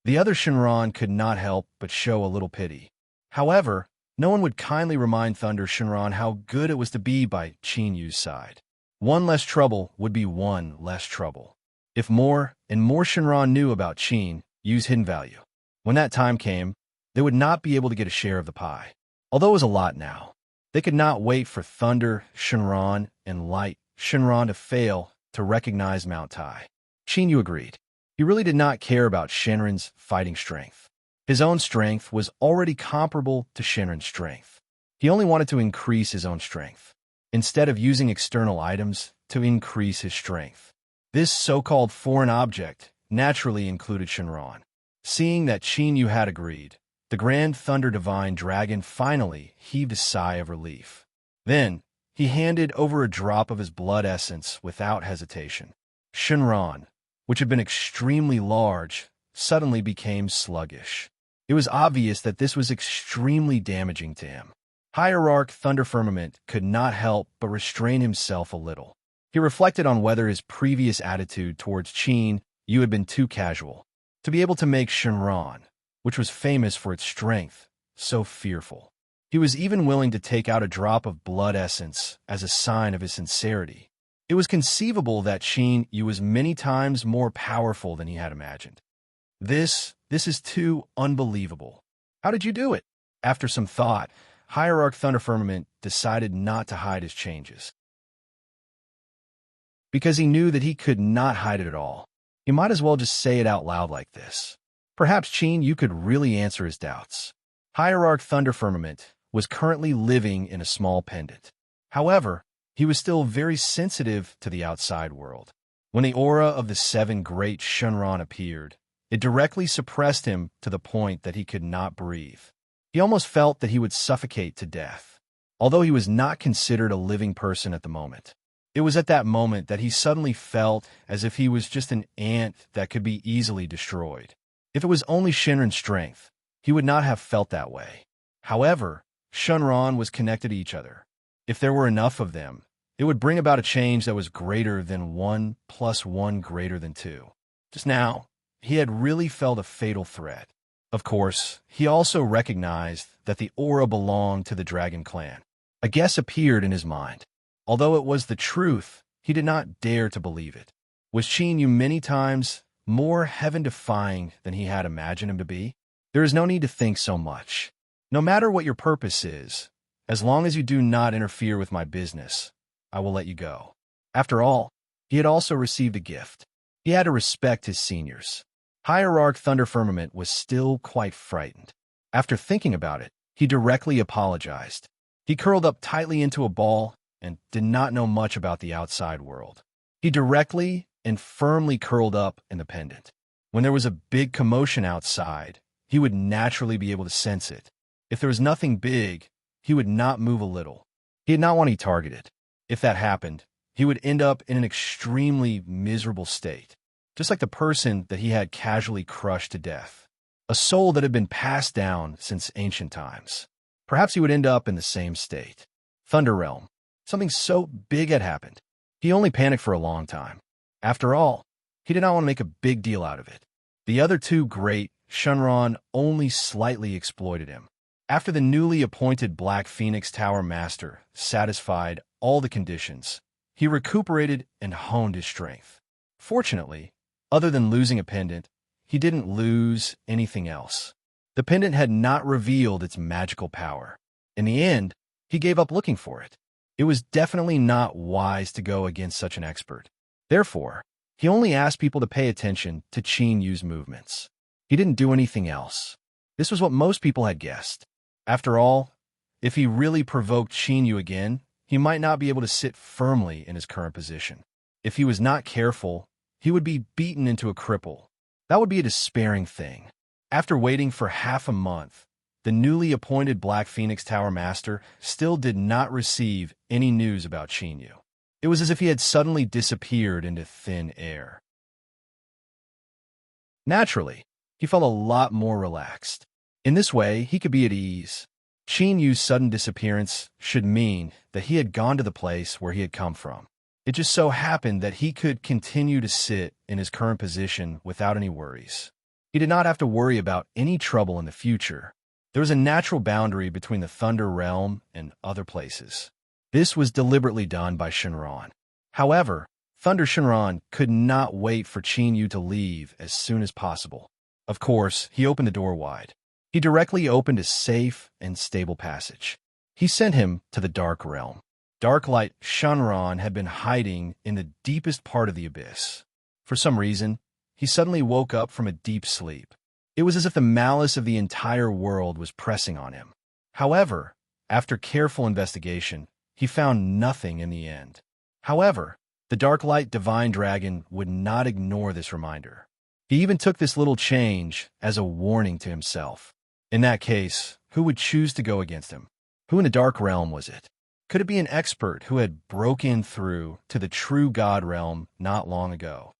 The other Shenron could not help but show a little pity. However, no one would kindly remind Thunder Shenron how good it was to be by Qin Yu's side. One less trouble would be one less trouble. If more and more Shenron knew about Qin Yu's hidden value, When that time came, they would not be able to get a share of the pie. Although it was a lot now, they could not wait for Thunder Shenron and Light Shenron to fail to recognize Mount Tai. Yu agreed. He really did not care about Shenron's fighting strength. His own strength was already comparable to Shenron's strength. He only wanted to increase his own strength, instead of using external items to increase his strength. This so-called foreign object naturally included Shenron. Seeing that Yu had agreed, the Grand Thunder Divine Dragon finally heaved a sigh of relief. Then, he handed over a drop of his blood essence without hesitation. Shenron, which had been extremely large, suddenly became sluggish. It was obvious that this was extremely damaging to him. Hierarch Thunder Firmament could not help but restrain himself a little. He reflected on whether his previous attitude towards Yu had been too casual. To be able to make Shenron, which was famous for its strength, so fearful. He was even willing to take out a drop of blood essence as a sign of his sincerity. It was conceivable that Yu was many times more powerful than he had imagined. This is too unbelievable. How did you do it? After some thought, Hierarch Thunder Firmament decided not to hide his changes. Because he knew that he could not hide it at all. He might as well just say it out loud like this. Perhaps Yu could really answer his doubts. Hierarch Thunder Firmament was currently living in a small pendant. However, he was still very sensitive to the outside world. When the aura of the 7 great Shenron appeared, it directly suppressed him to the point that he could not breathe. He almost felt that he would suffocate to death, although he was not considered a living person at the moment. It was at that moment that he suddenly felt as if he was just an ant that could be easily destroyed. If it was only Shenron's strength, he would not have felt that way. However, Shenron was connected to each other. If there were enough of them, it would bring about a change that was greater than 1 + 1 greater than 2. Just now, he had really felt a fatal threat. Of course, he also recognized that the aura belonged to the Dragon Clan. A guess appeared in his mind. Although it was the truth, he did not dare to believe it. Was Yu many times more heaven-defying than he had imagined him to be? There is no need to think so much. No matter what your purpose is, as long as you do not interfere with my business, I will let you go. After all, he had also received a gift. He had to respect his seniors. Hierarch Thunder Firmament was still quite frightened. After thinking about it, he directly apologized. He curled up tightly into a ball and did not know much about the outside world. He directly and firmly curled up in the pendant. When there was a big commotion outside, he would naturally be able to sense it. If there was nothing big, he would not move a little. He did not want to be targeted. If that happened, he would end up in an extremely miserable state, just like the person that he had casually crushed to death. A soul that had been passed down since ancient times. Perhaps he would end up in the same state. Thunder Realm. Something so big had happened. He only panicked for a long time. After all, he did not want to make a big deal out of it. The other 2 great Shenron only slightly exploited him. After the newly appointed Black Phoenix Tower Master satisfied all the conditions, he recuperated and honed his strength. Fortunately, other than losing a pendant, he didn't lose anything else. The pendant had not revealed its magical power. In the end, he gave up looking for it. It was definitely not wise to go against such an expert. Therefore, he only asked people to pay attention to Yu's movements. He didn't do anything else. This was what most people had guessed. After all, if he really provoked Yu again, he might not be able to sit firmly in his current position. If he was not careful, he would be beaten into a cripple. That would be a despairing thing. After waiting for half a month, the newly appointed Black Phoenix Tower Master still did not receive any news about Yu. It was as if he had suddenly disappeared into thin air. Naturally, he felt a lot more relaxed. In this way, he could be at ease. Yu's sudden disappearance should mean that he had gone to the place where he had come from. It just so happened that he could continue to sit in his current position without any worries. He did not have to worry about any trouble in the future. There was a natural boundary between the Thunder Realm and other places. This was deliberately done by Shenron. However, Thunder Shenron could not wait for Yu to leave as soon as possible. Of course, he opened the door wide. He directly opened a safe and stable passage. He sent him to the dark realm. Dark light Shenron had been hiding in the deepest part of the abyss. For some reason, he suddenly woke up from a deep sleep. It was as if the malice of the entire world was pressing on him. However, after careful investigation, he found nothing in the end. However, the Dark Light Divine Dragon would not ignore this reminder. He even took this little change as a warning to himself. In that case, who would choose to go against him? Who in the Dark Realm was it? Could it be an expert who had broken through to the true God realm not long ago?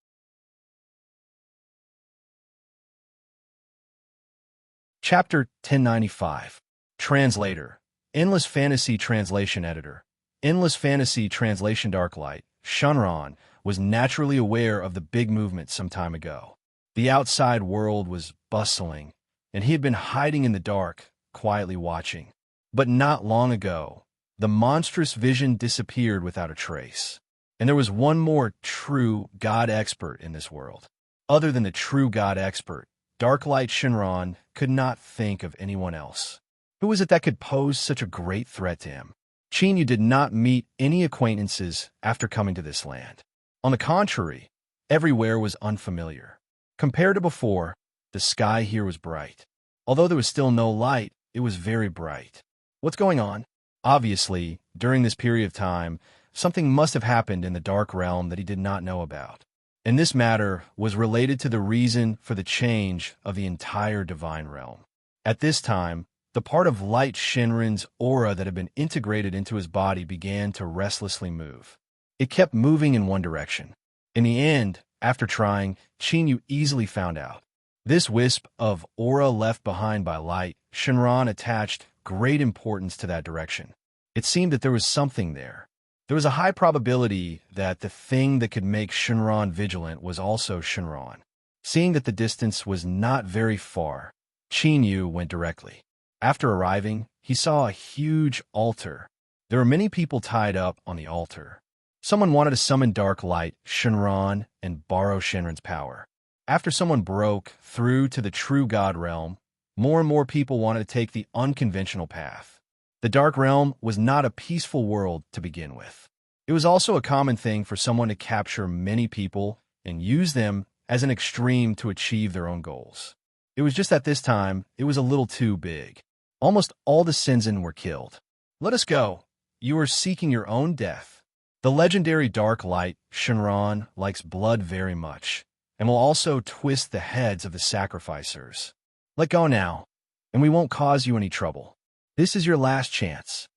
Chapter 1095. Translator. Endless Fantasy Translation Editor. Endless Fantasy Translation Darklight. Shenron was naturally aware of the big movement some time ago. The outside world was bustling, and he had been hiding in the dark, quietly watching. But not long ago, the monstrous vision disappeared without a trace. And there was one more true God expert in this world. Other than the true God expert, Darklight Shenron could not think of anyone else. Who was it that could pose such a great threat to him? Chinyu did not meet any acquaintances after coming to this land. On the contrary, everywhere was unfamiliar. Compared to before, the sky here was bright. Although there was still no light, it was very bright. What's going on? Obviously, during this period of time, something must have happened in the Dark Realm that he did not know about. And this matter was related to the reason for the change of the entire Divine Realm. At this time, the part of Light Shenron's aura that had been integrated into his body began to restlessly move. It kept moving in one direction. In the end, after trying, Chinyu easily found out. This wisp of aura left behind by Light Shenron attached great importance to that direction. It seemed that there was something there. There was a high probability that the thing that could make Shenron vigilant was also Shenron. Seeing that the distance was not very far, Chinyu went directly. After arriving, he saw a huge altar. There were many people tied up on the altar. Someone wanted to summon Dark Light Shenron and borrow Shenron's power. After someone broke through to the true God realm, more and more people wanted to take the unconventional path. The Dark Realm was not a peaceful world to begin with. It was also a common thing for someone to capture many people and use them as an extreme to achieve their own goals. It was just at this time, it was a little too big. Almost all the Shenzhen were killed. Let us go. You are seeking your own death. The legendary Dark Light Shenron likes blood very much, and will also twist the heads of the sacrificers. Let go now, and we won't cause you any trouble. This is your last chance.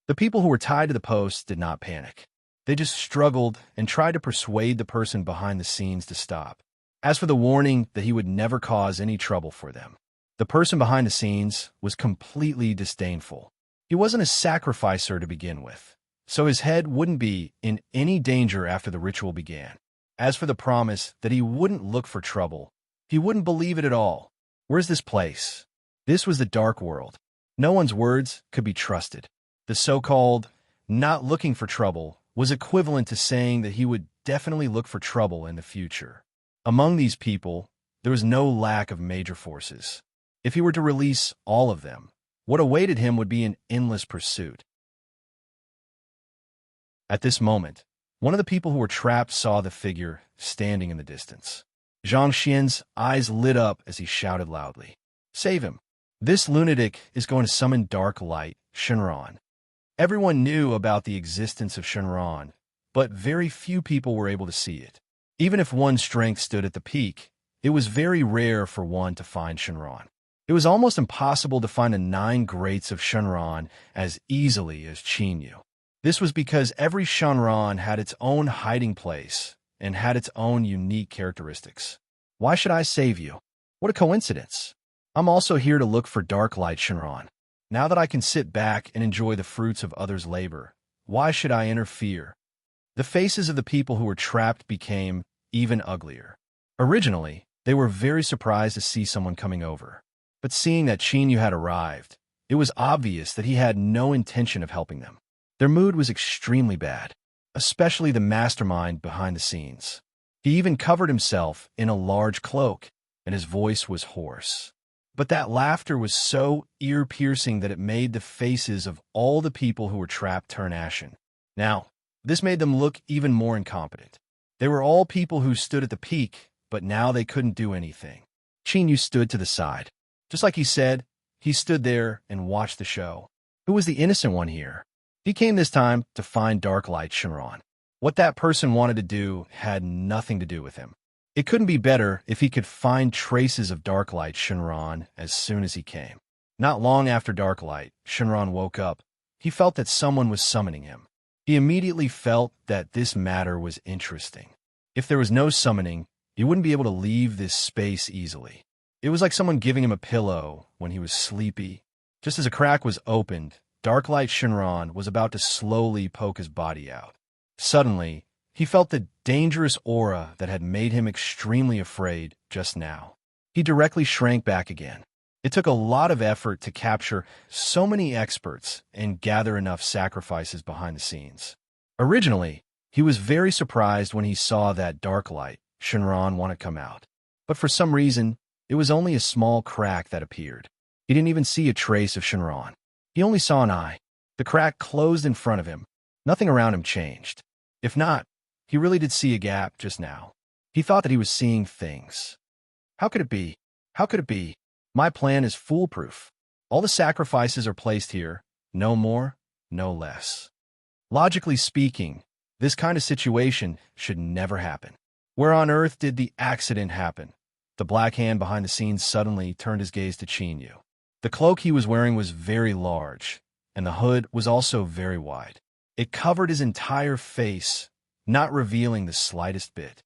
The people who were tied to the posts did not panic. They just struggled and tried to persuade the person behind the scenes to stop. As for the warning that he would never cause any trouble for them, the person behind the scenes was completely disdainful. He wasn't a sacrificer to begin with, so his head wouldn't be in any danger after the ritual began. As for the promise that he wouldn't look for trouble, he wouldn't believe it at all. Where's this place? This was the dark world. No one's words could be trusted. The so-called not looking for trouble was equivalent to saying that he would definitely look for trouble in the future. Among these people, there was no lack of major forces. If he were to release all of them, what awaited him would be an endless pursuit. At this moment, one of the people who were trapped saw the figure standing in the distance. Zhang Xian's eyes lit up as he shouted loudly, "Save him! This lunatic is going to summon Dark Light Shenron." Everyone knew about the existence of Shenron, but very few people were able to see it. Even if one's strength stood at the peak, it was very rare for one to find Shenron. It was almost impossible to find the 9 greats of Shenron as easily as Chinyu. This was because every Shenron had its own hiding place and had its own unique characteristics. Why should I save you? What a coincidence. I'm also here to look for Dark Light Shenron. Now that I can sit back and enjoy the fruits of others' labor, why should I interfere? The faces of the people who were trapped became even uglier. Originally, they were very surprised to see someone coming over. But seeing that Chinyu had arrived, it was obvious that he had no intention of helping them. Their mood was extremely bad, especially the mastermind behind the scenes. He even covered himself in a large cloak. and his voice was hoarse. But that laughter was so ear-piercing that it made the faces of all the people who were trapped turn ashen. Now, this made them look even more incompetent. They were all people who stood at the peak, but now they couldn't do anything. Chinyu stood to the side. Just like he said, he stood there and watched the show. Who was the innocent one here? He came this time to find Dark Light Shinran. What that person wanted to do had nothing to do with him. It couldn't be better if he could find traces of Dark Light Shinran as soon as he came. Not long after Dark Light Shinran woke up, he felt that someone was summoning him. He immediately felt that this matter was interesting. If there was no summoning, he wouldn't be able to leave this space easily. It was like someone giving him a pillow when he was sleepy. Just as a crack was opened, Dark Light Shinran was about to slowly poke his body out. Suddenly, he felt the dangerous aura that had made him extremely afraid just now. He directly shrank back again. It took a lot of effort to capture so many experts and gather enough sacrifices behind the scenes. Originally, he was very surprised when he saw that Dark Light Shinran wanted to come out. But for some reason, it was only a small crack that appeared. He didn't even see a trace of Shinran. He only saw an eye. The crack closed in front of him. Nothing around him changed. If not, he really did see a gap just now. He thought that he was seeing things. How could it be? How could it be? My plan is foolproof. All the sacrifices are placed here, no more, no less. Logically speaking, this kind of situation should never happen. Where on earth did the accident happen? The black hand behind the scenes suddenly turned his gaze to Chinyu. The cloak he was wearing was very large, and the hood was also very wide. It covered his entire face, not revealing the slightest bit.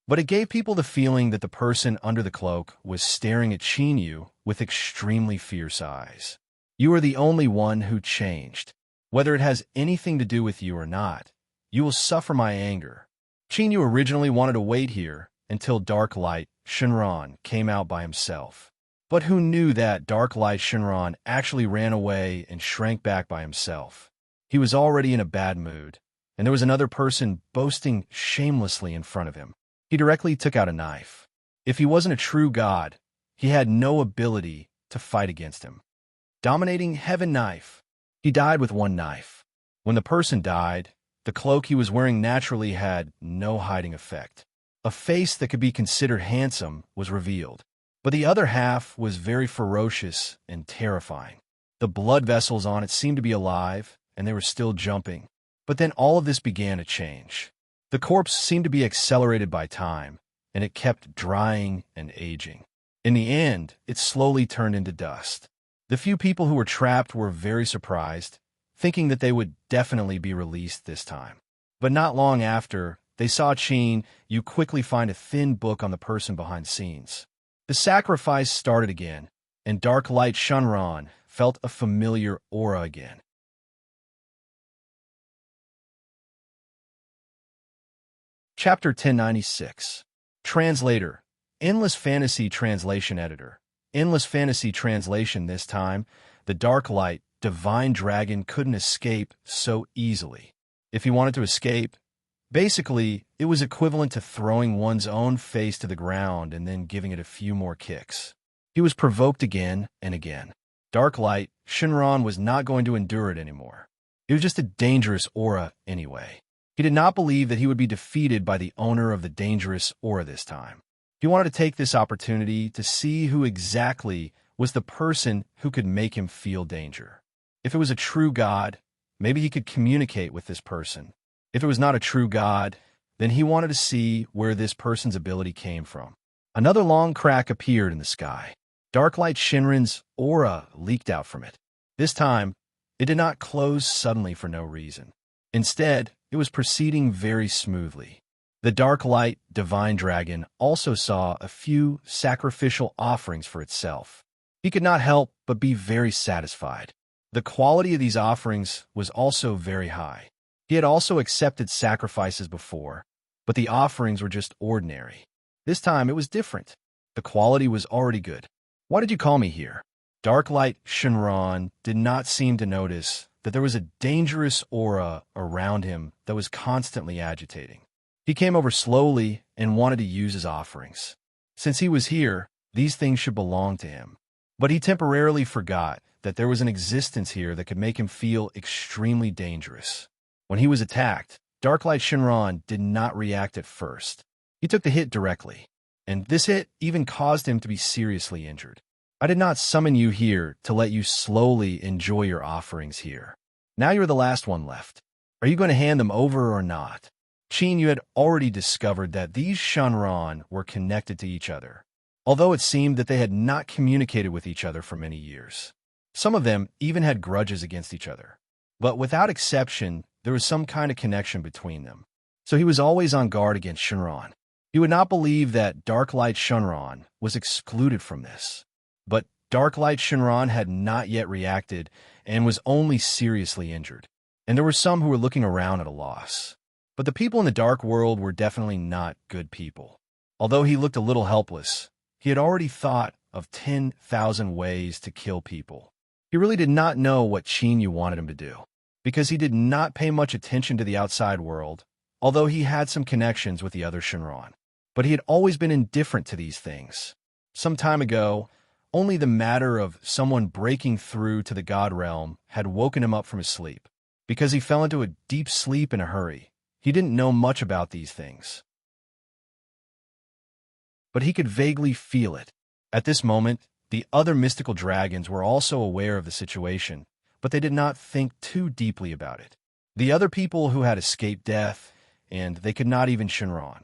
But it gave people the feeling that the person under the cloak was staring at Chinyu with extremely fierce eyes. You are the only one who changed. Whether it has anything to do with you or not, you will suffer my anger. Chinyu originally wanted to wait here until Dark Light Shinran came out by himself. But who knew that Dark Light Shinran actually ran away and shrank back by himself? He was already in a bad mood, and there was another person boasting shamelessly in front of him. He directly took out a knife. If he wasn't a true god, he had no ability to fight against him. Dominating Heaven Knife. He died with one knife. When the person died, the cloak he was wearing naturally had no hiding effect. A face that could be considered handsome was revealed, but the other half was very ferocious and terrifying. The blood vessels on it seemed to be alive, and they were still jumping. But then all of this began to change. The corpse seemed to be accelerated by time, and it kept drying and aging. In the end, it slowly turned into dust. The few people who were trapped were very surprised, thinking that they would definitely be released this time. But not long after, they saw you quickly find a thin book on the person behind the scenes. The sacrifice started again, and Dark Light Shinran felt a familiar aura again. Chapter 1096. Translator. Endless Fantasy Translation Editor. Endless Fantasy Translation. This time, the Dark Light Divine Dragon couldn't escape so easily. If he wanted to escape, basically, it was equivalent to throwing one's own face to the ground and then giving it a few more kicks. He was provoked again and again. Dark Light Shinran was not going to endure it anymore. It was just a dangerous aura anyway. He did not believe that he would be defeated by the owner of the dangerous aura this time. He wanted to take this opportunity to see who exactly was the person who could make him feel danger. If it was a true god, maybe he could communicate with this person. If it was not a true god, then he wanted to see where this person's ability came from. Another long crack appeared in the sky. Dark Light Shinran's aura leaked out from it. This time, it did not close suddenly for no reason. Instead, it was proceeding very smoothly. The Dark Light Divine Dragon also saw a few sacrificial offerings for itself. He could not help but be very satisfied. The quality of these offerings was also very high. He had also accepted sacrifices before, but the offerings were just ordinary. This time it was different. The quality was already good. Why did you call me here? Dark Light Shinran did not seem to notice that there was a dangerous aura around him that was constantly agitating. He came over slowly and wanted to use his offerings. Since he was here, these things should belong to him. But he temporarily forgot that there was an existence here that could make him feel extremely dangerous. When he was attacked, Darklight Shinran did not react at first. He took the hit directly, and this hit even caused him to be seriously injured. I did not summon you here to let you slowly enjoy your offerings here. Now you're the last one left. Are you going to hand them over or not? Qin Yu had already discovered that these Shinran were connected to each other, although it seemed that they had not communicated with each other for many years. Some of them even had grudges against each other. But without exception, there was some kind of connection between them. So he was always on guard against Shinran. He would not believe that Darklight Shinran was excluded from this. But Darklight Shinran had not yet reacted and was only seriously injured. And there were some who were looking around at a loss. But the people in the dark world were definitely not good people. Although he looked a little helpless, he had already thought of 10,000 ways to kill people. He really did not know what Qin Yu wanted him to do, because he did not pay much attention to the outside world, although he had some connections with the other Shinran. But he had always been indifferent to these things. Some time ago, only the matter of someone breaking through to the God realm had woken him up from his sleep. Because he fell into a deep sleep in a hurry, he didn't know much about these things. But he could vaguely feel it. At this moment, the other mystical dragons were also aware of the situation, but they did not think too deeply about it. The other people who had escaped death, and they could not even Shinran.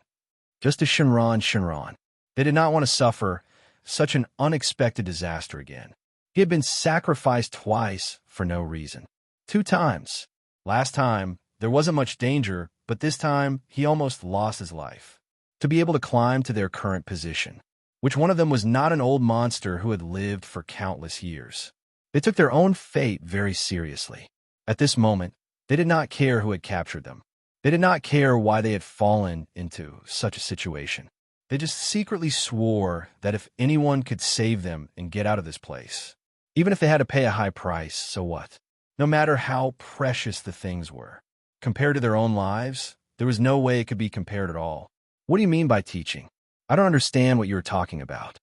Just a Shinran. They did not want to suffer such an unexpected disaster again. He had been sacrificed twice for no reason. 2 times. Last time, there wasn't much danger, but this time, he almost lost his life. To be able to climb to their current position, which one of them was not an old monster who had lived for countless years. They took their own fate very seriously. At this moment, they did not care who had captured them. They did not care why they had fallen into such a situation. They just secretly swore that if anyone could save them and get out of this place, even if they had to pay a high price, so what? No matter how precious the things were. Compared to their own lives, there was no way it could be compared at all. What do you mean by teaching? I don't understand what you were talking about.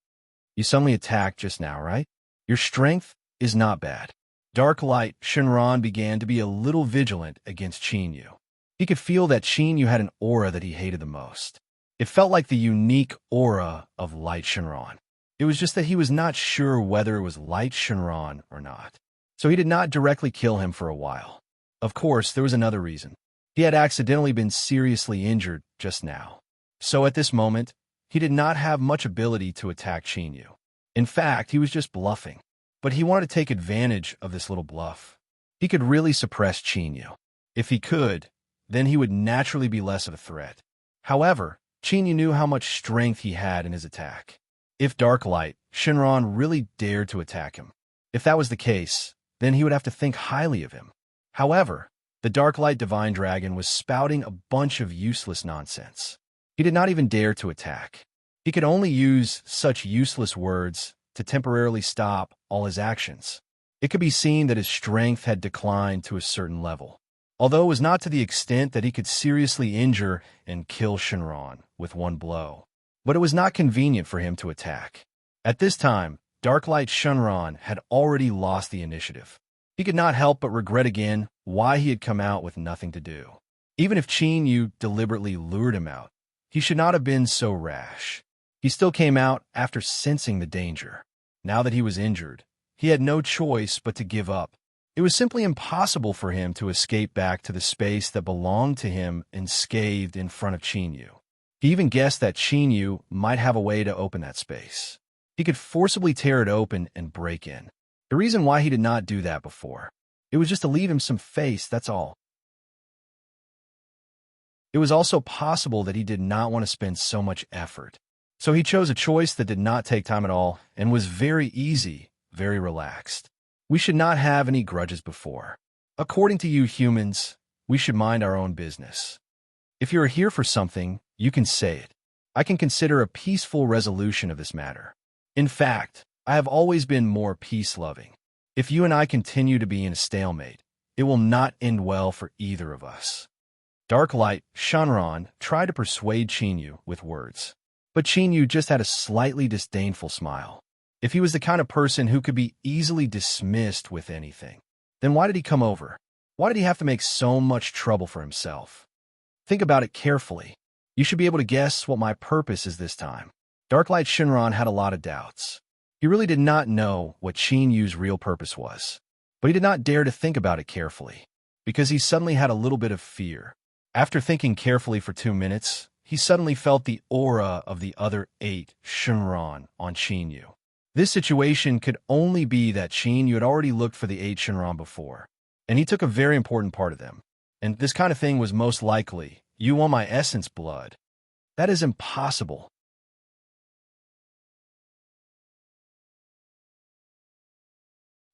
You suddenly attacked just now, right? Your strength is not bad. Darklight Shinran began to be a little vigilant against Qin Yu. He could feel that Qin Yu had an aura that he hated the most. It felt like the unique aura of Light Shinran. It was just that he was not sure whether it was Light Shinran or not. So he did not directly kill him for a while. Of course, there was another reason. He had accidentally been seriously injured just now. So at this moment, he did not have much ability to attack Qin Yu. In fact, he was just bluffing. But he wanted to take advantage of this little bluff. He could really suppress Qin Yu. If he could, then he would naturally be less of a threat. However, Qin Yu knew how much strength he had in his attack. If Darklight Shinran really dared to attack him, if that was the case, then he would have to think highly of him. However, the Darklight Divine Dragon was spouting a bunch of useless nonsense. He did not even dare to attack. He could only use such useless words to temporarily stop all his actions. It could be seen that his strength had declined to a certain level, although it was not to the extent that he could seriously injure and kill Shinran with one blow. But it was not convenient for him to attack. At this time, Darklight Shinran had already lost the initiative. He could not help but regret again why he had come out with nothing to do. Even if Qin Yu deliberately lured him out, he should not have been so rash. He still came out after sensing the danger. Now that he was injured, he had no choice but to give up. It was simply impossible for him to escape back to the space that belonged to him unscathed in front of Qin Yu. He even guessed that Qin Yu might have a way to open that space. He could forcibly tear it open and break in. The reason why he did not do that before, it was just to leave him some face, that's all. It was also possible that he did not want to spend so much effort. So he chose a choice that did not take time at all and was very easy, very relaxed. We should not have any grudges before. According to you humans, we should mind our own business. If you are here for something, you can say it. I can consider a peaceful resolution of this matter. In fact, I have always been more peace-loving. If you and I continue to be in a stalemate, it will not end well for either of us. Dark Light, Shenron, tried to persuade Qinyu with words. But Qinyu just had a slightly disdainful smile. If he was the kind of person who could be easily dismissed with anything, then why did he come over? Why did he have to make so much trouble for himself? Think about it carefully. You should be able to guess what my purpose is this time. Darklight Shenron had a lot of doubts. He really did not know what Qinyu's real purpose was. But he did not dare to think about it carefully, because he suddenly had a little bit of fear. After thinking carefully for 2 minutes, he suddenly felt the aura of the other 8 Shenron on Qinyu. This situation could only be that Qinyu had already looked for the 8 Shenron before, and he took a very important part of them. And this kind of thing was most likely, "You want my essence blood." That is impossible.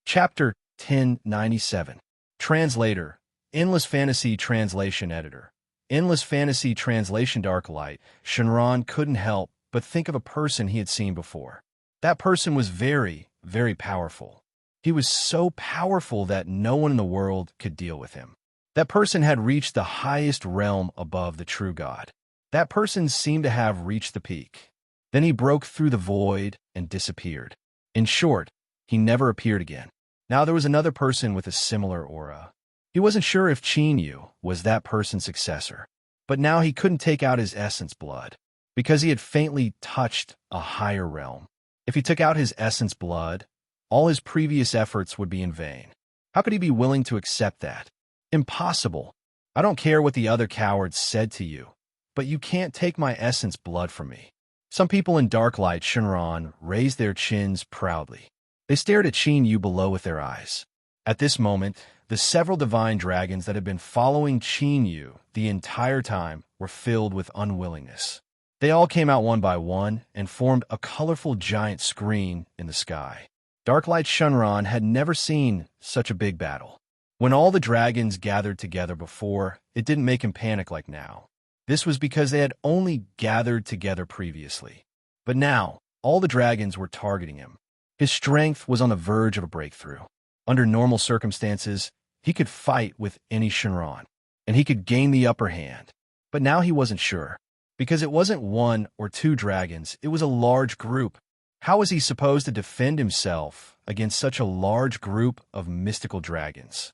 Chapter 1097. Translator, Endless Fantasy Translation Editor. Endless Fantasy Translation. Darklight Shenron couldn't help but think of a person he had seen before. That person was very, very powerful. He was so powerful that no one in the world could deal with him. That person had reached the highest realm above the true God. That person seemed to have reached the peak. Then he broke through the void and disappeared. In short, he never appeared again. Now there was another person with a similar aura. He wasn't sure if Qinyu was that person's successor, but now he couldn't take out his essence blood, because he had faintly touched a higher realm. If he took out his essence blood, all his previous efforts would be in vain. How could he be willing to accept that? Impossible. I don't care what the other cowards said to you, but you can't take my essence blood from me. Some people in Darklight Shenron raised their chins proudly. They stared at Qinyu below with their eyes. At this moment, the several divine dragons that had been following Qinyu the entire time were filled with unwillingness. They all came out one by one and formed a colorful giant screen in the sky. Darklight Shenron had never seen such a big battle. When all the dragons gathered together before, it didn't make him panic like now. This was because they had only gathered together previously. But now, all the dragons were targeting him. His strength was on the verge of a breakthrough. Under normal circumstances, he could fight with any Shenron, and he could gain the upper hand. But now he wasn't sure, because it wasn't 1 or 2 dragons, it was a large group. How was he supposed to defend himself against such a large group of mystical dragons?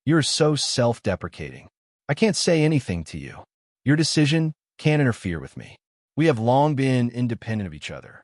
You're so self-deprecating. I can't say anything to you. Your decision can't interfere with me. We have long been independent of each other.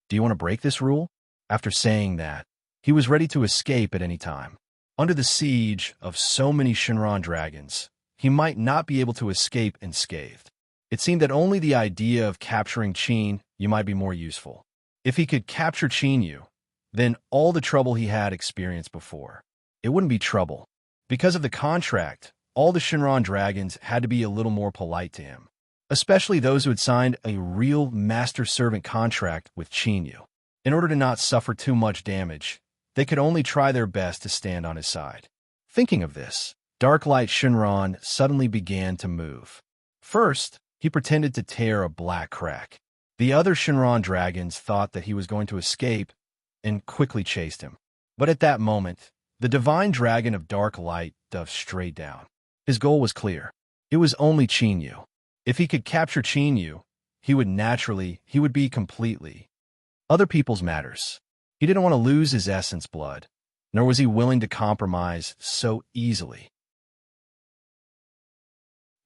Do you want to break this rule? After saying that, he was ready to escape at any time. Under the siege of so many Shenron dragons, he might not be able to escape unscathed. It seemed that only the idea of capturing Qinyu might be more useful. If he could capture Qinyu, then all the trouble he had experienced before, it wouldn't be trouble. Because of the contract, all the Shenron dragons had to be a little more polite to him, especially those who had signed a real master-servant contract with Qinyu. In order to not suffer too much damage, they could only try their best to stand on his side. Thinking of this, Darklight Shenron suddenly began to move. First, he pretended to tear a black crack. The other Shenron dragons thought that he was going to escape and quickly chased him. But at that moment, the divine dragon of dark light dove straight down. His goal was clear. It was only Qinyu. If he could capture Qinyu, he would be completely other people's matters. He didn't want to lose his essence blood, nor was he willing to compromise so easily.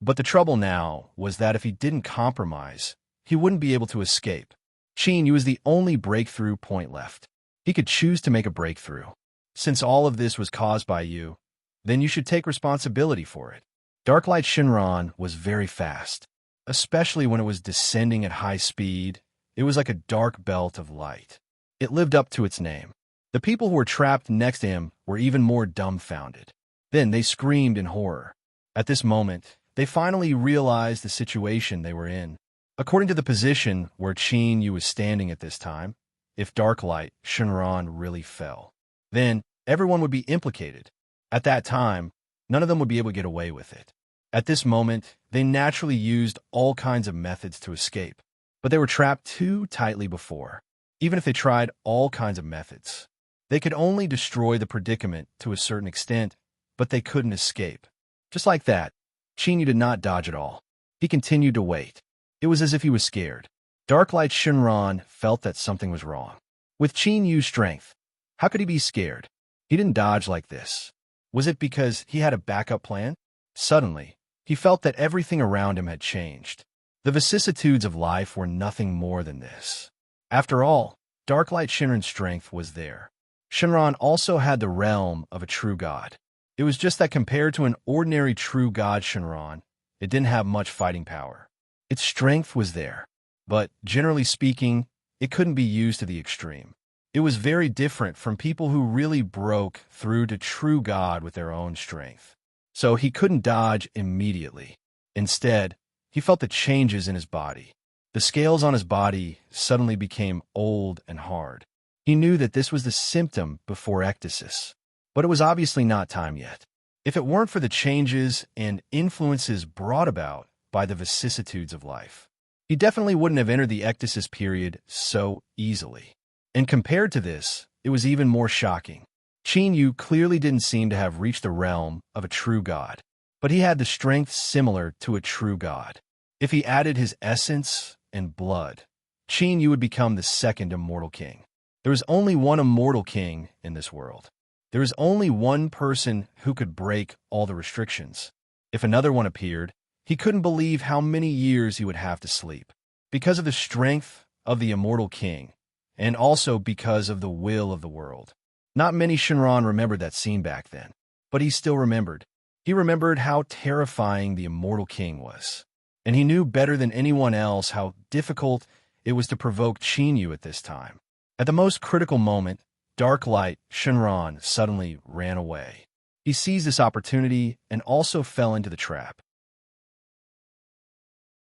But the trouble now was that if he didn't compromise, he wouldn't be able to escape. Qinyu was the only breakthrough point left. He could choose to make a breakthrough. Since all of this was caused by you, then you should take responsibility for it. Darklight Shenron was very fast, especially when it was descending at high speed. It was like a dark belt of light. It lived up to its name. The people who were trapped next to him were even more dumbfounded. Then they screamed in horror. At this moment, they finally realized the situation they were in. According to the position where Qinyu was standing at this time, if Darklight Shenron really fell, then everyone would be implicated. At that time, none of them would be able to get away with it. At this moment, they naturally used all kinds of methods to escape, but they were trapped too tightly before. Even if they tried all kinds of methods, they could only destroy the predicament to a certain extent, but they couldn't escape. Just like that, Qingyu did not dodge at all. He continued to wait. It was as if he was scared. Dark Light Shinran felt that something was wrong. With Qinyu's strength, how could he be scared? He didn't dodge like this. Was it because he had a backup plan? Suddenly, he felt that everything around him had changed. The vicissitudes of life were nothing more than this. After all, Dark Light Shinran's strength was there. Shinran also had the realm of a true god. It was just that compared to an ordinary true god Shinran, it didn't have much fighting power. Its strength was there, but generally speaking, it couldn't be used to the extreme. It was very different from people who really broke through to true god with their own strength. So he couldn't dodge immediately. Instead, he felt the changes in his body. The scales on his body suddenly became old and hard. He knew that this was the symptom before ectasis, but it was obviously not time yet. If it weren't for the changes and influences brought about by the vicissitudes of life, he definitely wouldn't have entered the ectasis period so easily. And compared to this, it was even more shocking. Qingyu clearly didn't seem to have reached the realm of a true god, but he had the strength similar to a true god. If he added his essence and blood, Qingyu would become the second immortal king. There is only one immortal king in this world. There is only one person who could break all the restrictions. If another one appeared, he couldn't believe how many years he would have to sleep. Because of the strength of the immortal king, and also because of the will of the world. Not many Shinran remembered that scene back then, but he still remembered. He remembered how terrifying the immortal king was. And he knew better than anyone else how difficult it was to provoke Qingyu at this time. At the most critical moment, Dark Light Shinran suddenly ran away. He seized this opportunity and also fell into the trap.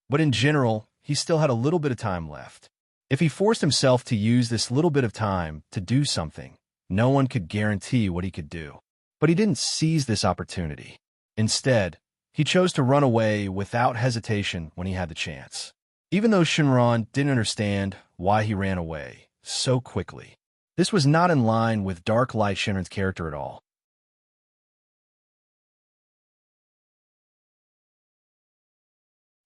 But in general, he still had a little bit of time left. If he forced himself to use this little bit of time to do something, no one could guarantee what he could do. But he didn't seize this opportunity. Instead, he chose to run away without hesitation when he had the chance. Even though Shinran didn't understand why he ran away so quickly, this was not in line with Dark Light Shinran's character at all.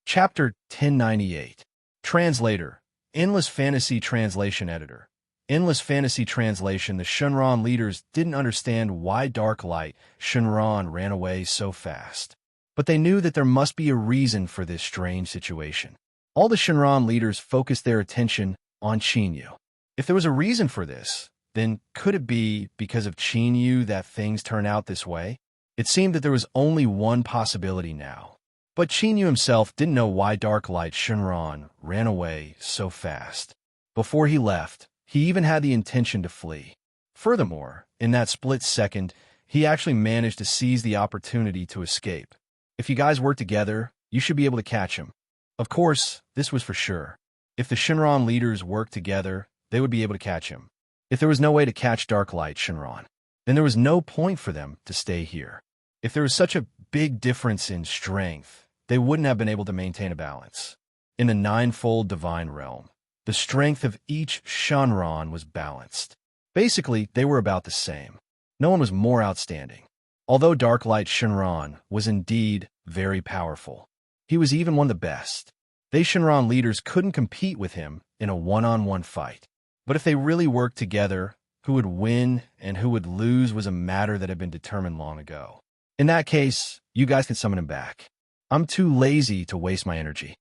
Chapter 1098. Translator. Endless Fantasy Translation Editor. Endless Fantasy Translation. The Shinran leaders didn't understand why Dark Light Shinran ran away so fast. But they knew that there must be a reason for this strange situation. All the Shinran leaders focused their attention on Qingyu. If there was a reason for this, then could it be because of Qingyu that things turned out this way? It seemed that there was only one possibility now. But Qingyu himself didn't know why Dark Light Shinran ran away so fast. Before he left, he even had the intention to flee. Furthermore, in that split second, he actually managed to seize the opportunity to escape. If you guys work together, you should be able to catch him. Of course, this was for sure. If the Shinran leaders worked together, they would be able to catch him. If there was no way to catch Dark Light Shinran, then there was no point for them to stay here. If there was such a big difference in strength, they wouldn't have been able to maintain a balance. In the ninefold divine realm, the strength of each Shinran was balanced. Basically, they were about the same. No one was more outstanding. Although Dark Light Shinran was indeed very powerful, he was even one of the best. They Shinran leaders couldn't compete with him in a one-on-one fight. But if they really worked together, who would win and who would lose was a matter that had been determined long ago. In that case, you guys can summon him back. I'm too lazy to waste my energy.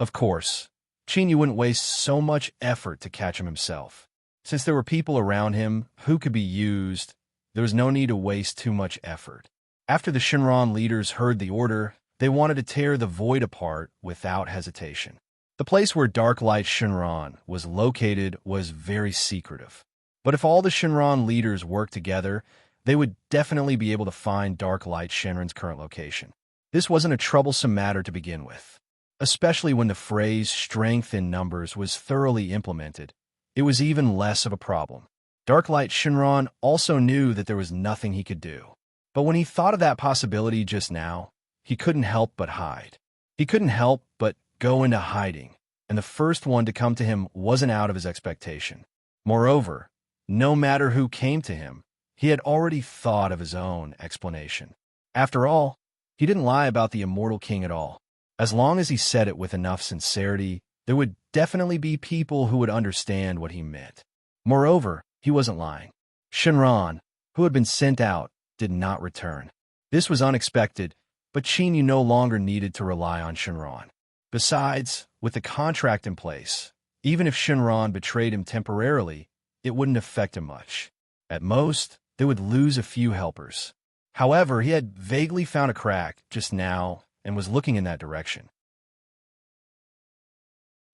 Of course, Qingyu wouldn't waste so much effort to catch him himself. Since there were people around him who could be used, there was no need to waste too much effort. After the Shinran leaders heard the order, they wanted to tear the void apart without hesitation. The place where Dark Light Shinran was located was very secretive. But if all the Shinran leaders worked together, they would definitely be able to find Dark Light Shinran's current location. This wasn't a troublesome matter to begin with. Especially when the phrase strength in numbers was thoroughly implemented, it was even less of a problem. Dark Light Shinran also knew that there was nothing he could do. But when he thought of that possibility just now, he couldn't help but hide. He couldn't help but go into hiding, and the first one to come to him wasn't out of his expectation. Moreover, no matter who came to him, he had already thought of his own explanation. After all, He didn't lie about the immortal king at all. As long as he said it with enough sincerity, there would definitely be people who would understand what he meant. Moreover, he wasn't lying. Shenron, who had been sent out, did not return. This was unexpected, but Qin Yu no longer needed to rely on Shenron. Besides, with the contract in place, even if Shenron betrayed him temporarily, it wouldn't affect him much. At most, they would lose a few helpers. However, he had vaguely found a crack just now and was looking in that direction.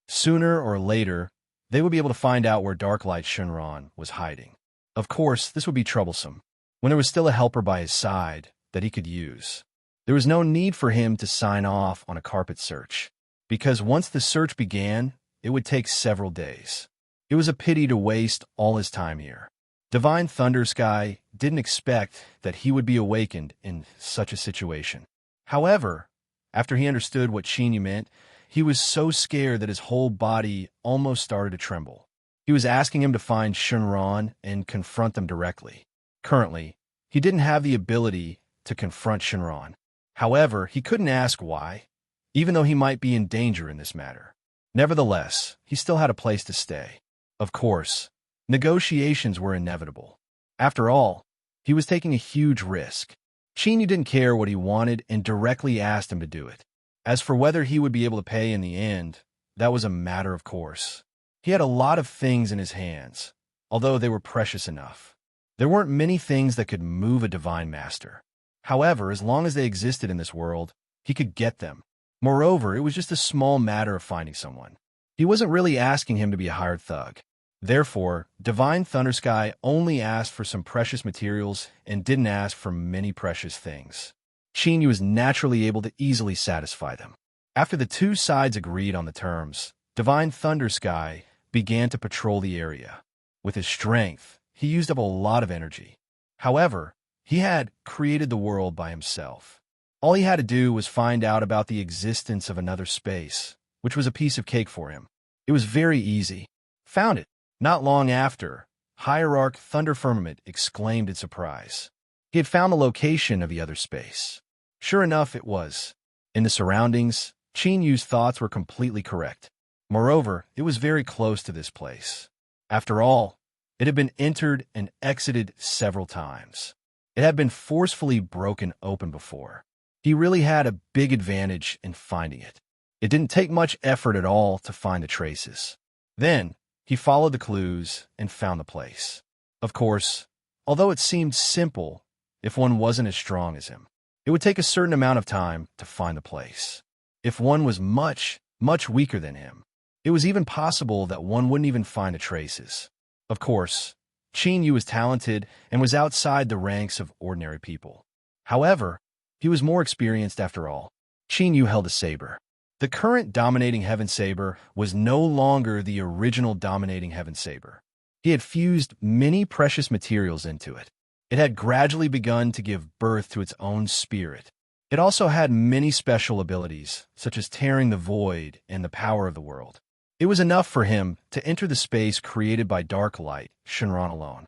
Sooner or later, they would be able to find out where Darklight Shenron was hiding. Of course, this would be troublesome, when there was still a helper by his side that he could use. There was no need for him to sign off on a carpet search, because once the search began, it would take several days. It was a pity to waste all his time here. Divine Thundersky didn't expect that he would be awakened in such a situation. However, after he understood what Qin Yu meant, he was so scared that his whole body almost started to tremble. He was asking him to find Shenron and confront them directly. Currently, he didn't have the ability to confront Shenron. However, he couldn't ask why, even though he might be in danger in this matter. Nevertheless, he still had a place to stay. Of course, negotiations were inevitable. After all, he was taking a huge risk. Qin Yu didn't care what he wanted and directly asked him to do it. As for whether he would be able to pay in the end, that was a matter of course. He had a lot of things in his hands, although they were precious enough. There weren't many things that could move a divine master. However, as long as they existed in this world, he could get them. Moreover, it was just a small matter of finding someone. He wasn't really asking him to be a hired thug. Therefore, Divine Thundersky only asked for some precious materials and didn't ask for many precious things. Qin Yu was naturally able to easily satisfy them. After the two sides agreed on the terms, Divine Thundersky began to patrol the area. With his strength, he used up a lot of energy. However, he had created the world by himself. All he had to do was find out about the existence of another space, which was a piece of cake for him. It was very easy. Found it. Not long after, Hierarch Thunder Firmament exclaimed in surprise. He had found the location of the other space. Sure enough, it was. In the surroundings, Qin Yu's thoughts were completely correct. Moreover, it was very close to this place. After all, it had been entered and exited several times. It had been forcefully broken open before. He really had a big advantage in finding it. It didn't take much effort at all to find the traces. Then, he followed the clues and found the place. Of course, although it seemed simple, if one wasn't as strong as him, it would take a certain amount of time to find the place. If one was much, much weaker than him, it was even possible that one wouldn't even find the traces. Of course, Qin Yu was talented and was outside the ranks of ordinary people. However, he was more experienced after all. Qin Yu held a saber. The current dominating heaven saber was no longer the original dominating heaven saber. He had fused many precious materials into it. It had gradually begun to give birth to its own spirit. It also had many special abilities, such as tearing the void and the power of the world. It was enough for him to enter the space created by dark light, Shenron alone.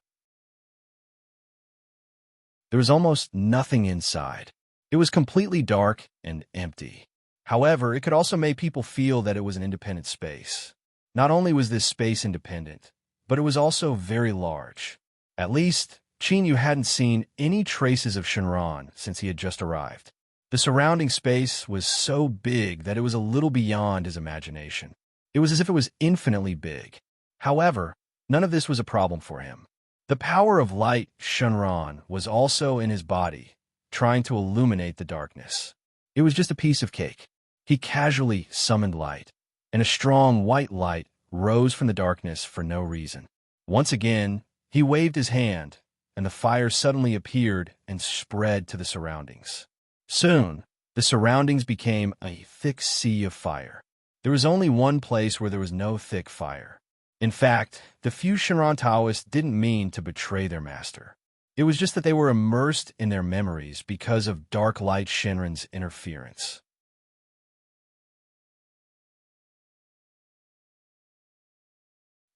There was almost nothing inside. It was completely dark and empty. However, it could also make people feel that it was an independent space. Not only was this space independent, but it was also very large. At least, Qin Yu hadn't seen any traces of Shenron since he had just arrived. The surrounding space was so big that it was a little beyond his imagination. It was as if it was infinitely big. However, none of this was a problem for him. The power of light, Shenron, was also in his body, trying to illuminate the darkness. It was just a piece of cake. He casually summoned light, and a strong white light rose from the darkness for no reason. Once again, he waved his hand, and the fire suddenly appeared and spread to the surroundings. Soon, the surroundings became a thick sea of fire. There was only one place where there was no thick fire. In fact, the few Shenron Taoists didn't mean to betray their master. It was just that they were immersed in their memories because of Dark Light Shenron's interference.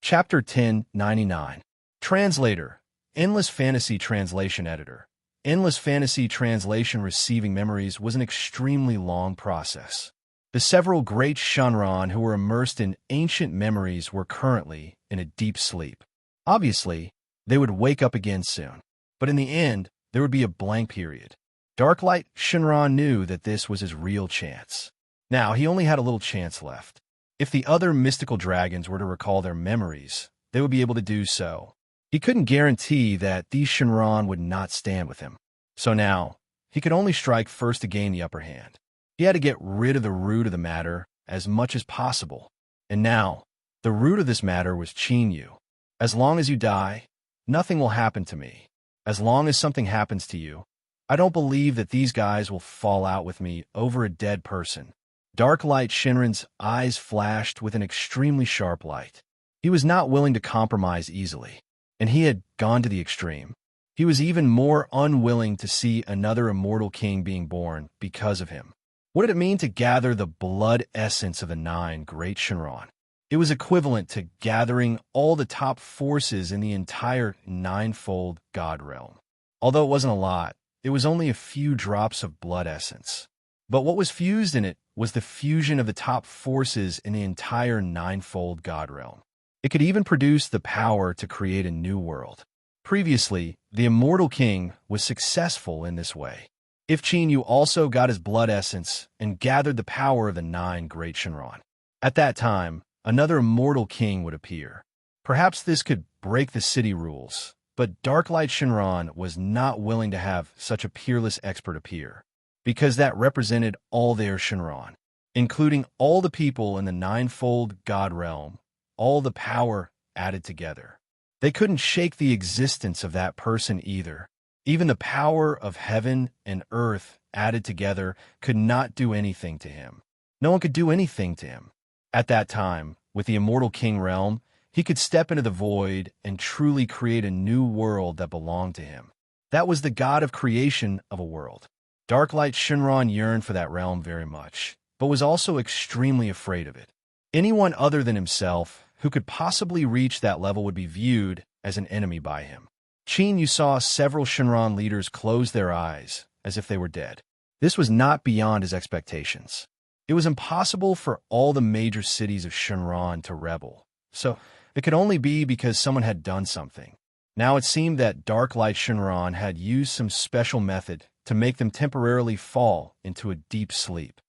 Chapter 1099. Translator, Endless Fantasy Translation Editor, Endless fantasy translation receiving memories was an extremely long process. The several great Shenron who were immersed in ancient memories were currently in a deep sleep. Obviously, they would wake up again soon. But in the end, there would be a blank period. Darklight Shenron knew that this was his real chance. Now, he only had a little chance left. If the other mystical dragons were to recall their memories, they would be able to do so. He couldn't guarantee that these Shenron would not stand with him. So now, he could only strike first to gain the upper hand. He had to get rid of the root of the matter as much as possible. And now, the root of this matter was Chinyu. As long as you die, nothing will happen to me. As long as something happens to you, I don't believe that these guys will fall out with me over a dead person. Darklight Shinran's eyes flashed with an extremely sharp light. He was not willing to compromise easily, and he had gone to the extreme. He was even more unwilling to see another immortal king being born because of him. What did it mean to gather the blood essence of the 9 great Shenron? It was equivalent to gathering all the top forces in the entire ninefold God realm. Although it wasn't a lot, it was only a few drops of blood essence. But what was fused in it was the fusion of the top forces in the entire ninefold God realm. It could even produce the power to create a new world. Previously, the immortal king was successful in this way. If Chinyu also got his blood essence and gathered the power of the 9 great Shenron, at that time, another immortal king would appear. Perhaps this could break the city rules, but Darklight Shenron was not willing to have such a peerless expert appear, because that represented all their Shenron, including all the people in the ninefold God realm, all the power added together. They couldn't shake the existence of that person either. Even the power of heaven and earth added together could not do anything to him. No one could do anything to him. At that time, with the immortal king realm, he could step into the void and truly create a new world that belonged to him. That was the god of creation of a world. Darklight Shenron yearned for that realm very much, but was also extremely afraid of it. Anyone other than himself who could possibly reach that level would be viewed as an enemy by him. Chinyu saw several Shenron leaders close their eyes as if they were dead. This was not beyond his expectations. It was impossible for all the major cities of Shenron to rebel, so it could only be because someone had done something. Now it seemed that Darklight Shenron had used some special method to make them temporarily fall into a deep sleep.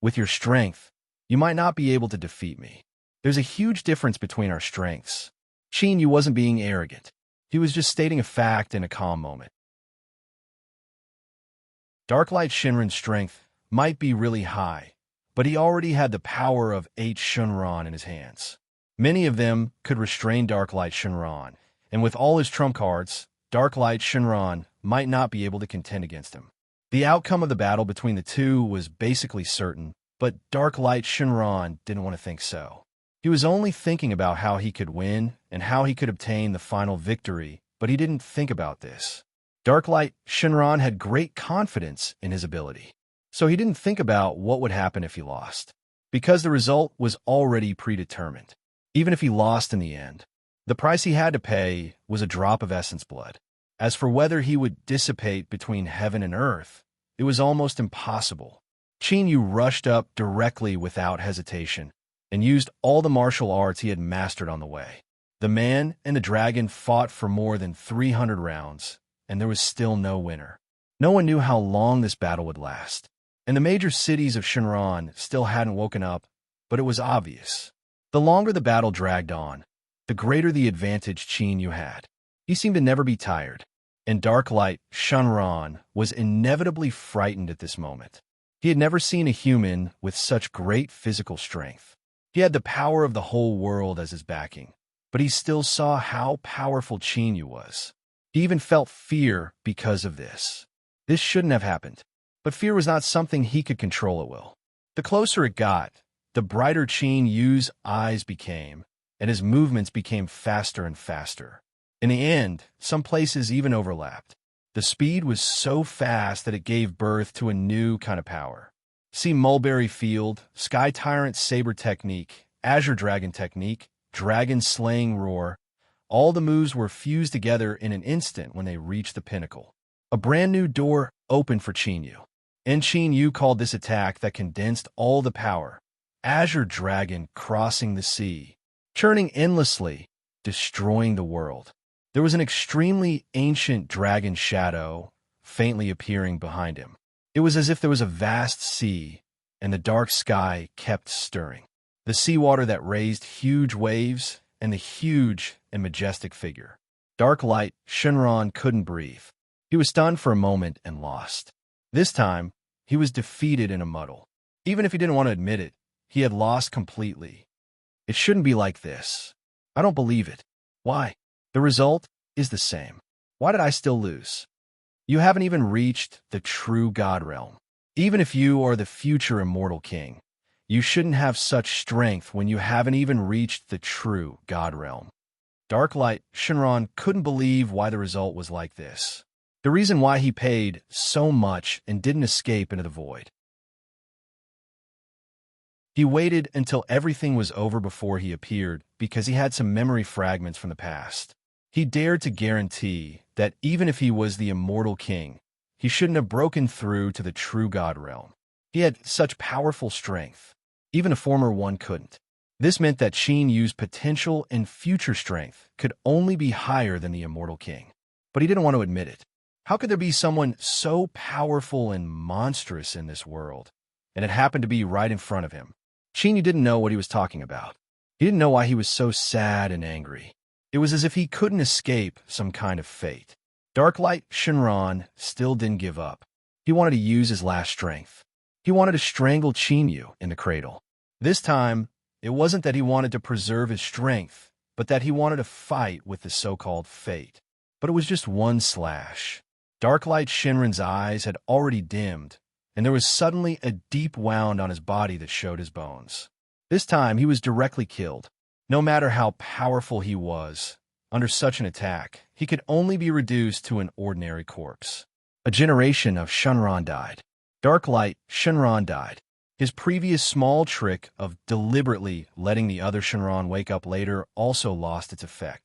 With your strength, you might not be able to defeat me. There's a huge difference between our strengths. Chinyu wasn't being arrogant. He was just stating a fact in a calm moment. Darklight Shinran's strength might be really high, but he already had the power of 8 Shenron in his hands. Many of them could restrain Darklight Shenron, and with all his trump cards, Darklight Shenron might not be able to contend against him. The outcome of the battle between the two was basically certain, but Darklight Shenron didn't want to think so. He was only thinking about how he could win and how he could obtain the final victory, but he didn't think about this. Darklight Shenron had great confidence in his ability, so he didn't think about what would happen if he lost, because the result was already predetermined. Even if he lost in the end, the price he had to pay was a drop of essence blood. As for whether he would dissipate between heaven and earth, it was almost impossible. Chinyu rushed up directly without hesitation and used all the martial arts he had mastered on the way. The man and the dragon fought for more than 300 rounds, and there was still no winner. No one knew how long this battle would last, and the major cities of Shenron still hadn't woken up, but it was obvious. The longer the battle dragged on, the greater the advantage Chinyu had. He seemed to never be tired, and Darklight Shenron was inevitably frightened at this moment. He had never seen a human with such great physical strength. He had the power of the whole world as his backing, but he still saw how powerful Chinyu was. He even felt fear because of this. This shouldn't have happened, but fear was not something he could control at will. The closer it got, the brighter Chinyu's eyes became, and his movements became faster and faster. In the end, some places even overlapped. The speed was so fast that it gave birth to a new kind of power. See Mulberry Field, Sky Tyrant Saber Technique, Azure Dragon Technique, Dragon Slaying Roar. All the moves were fused together in an instant when they reached the pinnacle. A brand new door opened for Chinyu. And Chinyu called this attack that condensed all the power. Azure Dragon crossing the sea, churning endlessly, destroying the world. There was an extremely ancient dragon shadow faintly appearing behind him. It was as if there was a vast sea, and the dark sky kept stirring. The seawater that raised huge waves, and the huge and majestic figure. Dark light, Shenron couldn't breathe. He was stunned for a moment and lost. This time, he was defeated in a muddle. Even if he didn't want to admit it, he had lost completely. It shouldn't be like this. I don't believe it. Why? The result is the same. Why did I still lose? You haven't even reached the true God realm. Even if you are the future immortal king, you shouldn't have such strength when you haven't even reached the true God realm. Dark Light Shenron couldn't believe why the result was like this. The reason why he paid so much and didn't escape into the void. He waited until everything was over before he appeared because he had some memory fragments from the past. He dared to guarantee that even if he was the immortal king, he shouldn't have broken through to the true God realm. He had such powerful strength. Even a former one couldn't. This meant that Chinyu's potential and future strength could only be higher than the immortal king. But he didn't want to admit it. How could there be someone so powerful and monstrous in this world? And it happened to be right in front of him. Chinyu didn't know what he was talking about. He didn't know why he was so sad and angry. It was as if he couldn't escape some kind of fate. Dark Light Shenron still didn't give up. He wanted to use his last strength. He wanted to strangle Chinyu in the cradle. This time, it wasn't that he wanted to preserve his strength, but that he wanted to fight with the so-called fate. But it was just one slash. Dark Light Shenron's eyes had already dimmed, and there was suddenly a deep wound on his body that showed his bones. This time, he was directly killed. No matter how powerful he was, under such an attack, he could only be reduced to an ordinary corpse. A generation of Shenron died. Dark Light Shenron died. His previous small trick of deliberately letting the other Shenron wake up later also lost its effect.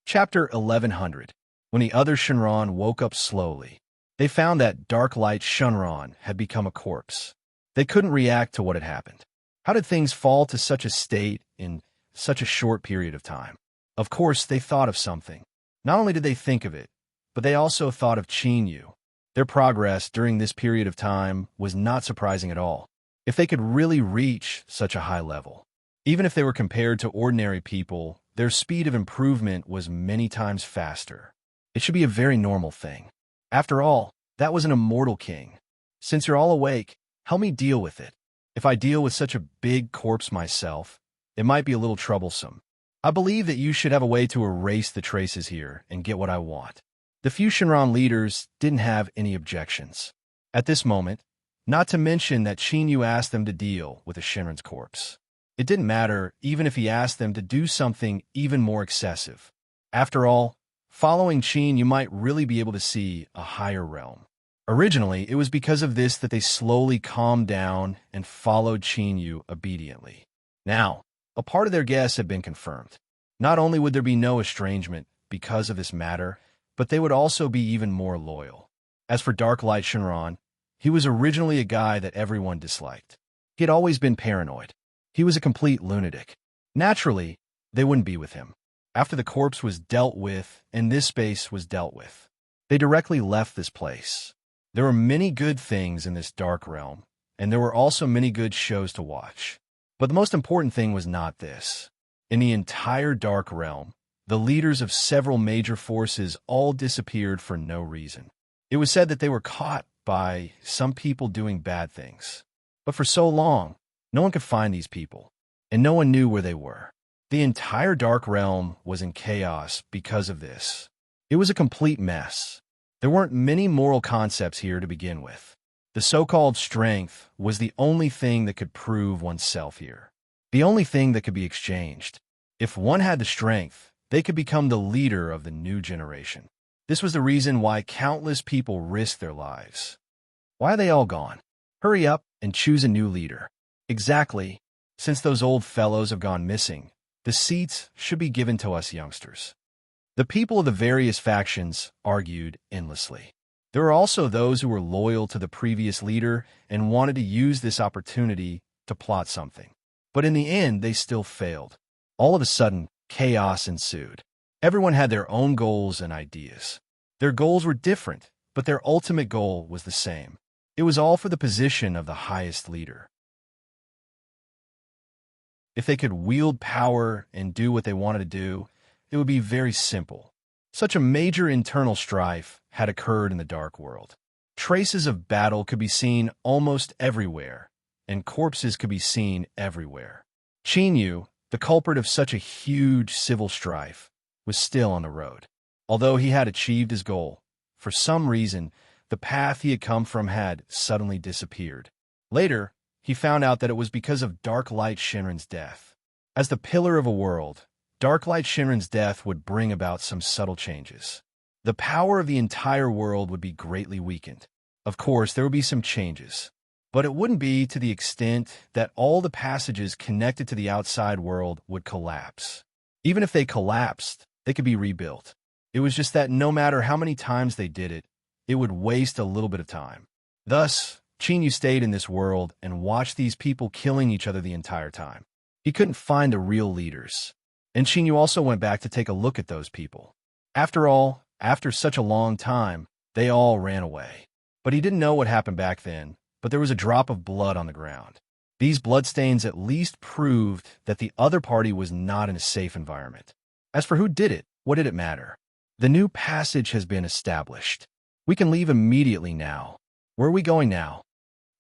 Chapter 1100. When the other Shenron woke up slowly, they found that Dark Light Shenron had become a corpse. They couldn't react to what had happened. How did things fall to such a state in such a short period of time? Of course, they thought of something. Not only did they think of it, but they also thought of Chinyu. Their progress during this period of time was not surprising at all. If they could really reach such a high level, even if they were compared to ordinary people, their speed of improvement was many times faster. It should be a very normal thing. After all, that was an immortal king. Since you're all awake, help me deal with it. If I deal with such a big corpse myself, it might be a little troublesome. I believe that you should have a way to erase the traces here and get what I want. The few Shenron leaders didn't have any objections. At this moment, not to mention that Chinyu asked them to deal with a Shenron's corpse. It didn't matter even if he asked them to do something even more excessive. After all, following Chin, you might really be able to see a higher realm. Originally, it was because of this that they slowly calmed down and followed Chinyu obediently. Now, a part of their guess had been confirmed. Not only would there be no estrangement because of this matter, but they would also be even more loyal. As for Dark Light Shenron, he was originally a guy that everyone disliked. He had always been paranoid. He was a complete lunatic. Naturally, they wouldn't be with him. After the corpse was dealt with and this space was dealt with, they directly left this place. There were many good things in this dark realm, and there were also many good shows to watch. But the most important thing was not this. In the entire dark realm, the leaders of several major forces all disappeared for no reason. It was said that they were caught by some people doing bad things. But for so long, no one could find these people, and no one knew where they were. The entire dark realm was in chaos because of this. It was a complete mess. There weren't many moral concepts here to begin with. The so-called strength was the only thing that could prove oneself here. The only thing that could be exchanged. If one had the strength, they could become the leader of the new generation. This was the reason why countless people risked their lives. Why are they all gone? Hurry up and choose a new leader. Exactly. Since those old fellows have gone missing, The seats should be given to us youngsters. The people of the various factions argued endlessly. There were also those who were loyal to the previous leader and wanted to use this opportunity to plot something. But in the end, they still failed. All of a sudden, chaos ensued. Everyone had their own goals and ideas. Their goals were different, but their ultimate goal was the same. It was all for the position of the highest leader. If they could wield power and do what they wanted to do, it would be very simple. Such a major internal strife had occurred in the Dark World. Traces of battle could be seen almost everywhere, and corpses could be seen everywhere. Chinyu, the culprit of such a huge civil strife, was still on the road. Although he had achieved his goal, for some reason, the path he had come from had suddenly disappeared. Later, he found out that it was because of Dark Light Shinran's death. As the pillar of a world, Dark Light Shinran's death would bring about some subtle changes. The power of the entire world would be greatly weakened. Of course, there would be some changes, but it wouldn't be to the extent that all the passages connected to the outside world would collapse. Even if they collapsed, they could be rebuilt. It was just that no matter how many times they did it, it would waste a little bit of time. Thus, Chinyu stayed in this world and watched these people killing each other the entire time. He couldn't find the real leaders. And Chinyu also went back to take a look at those people. After all, after such a long time, they all ran away. But he didn't know what happened back then, but there was a drop of blood on the ground. These bloodstains at least proved that the other party was not in a safe environment. As for who did it, what did it matter? The new passage has been established. We can leave immediately now. Where are we going now?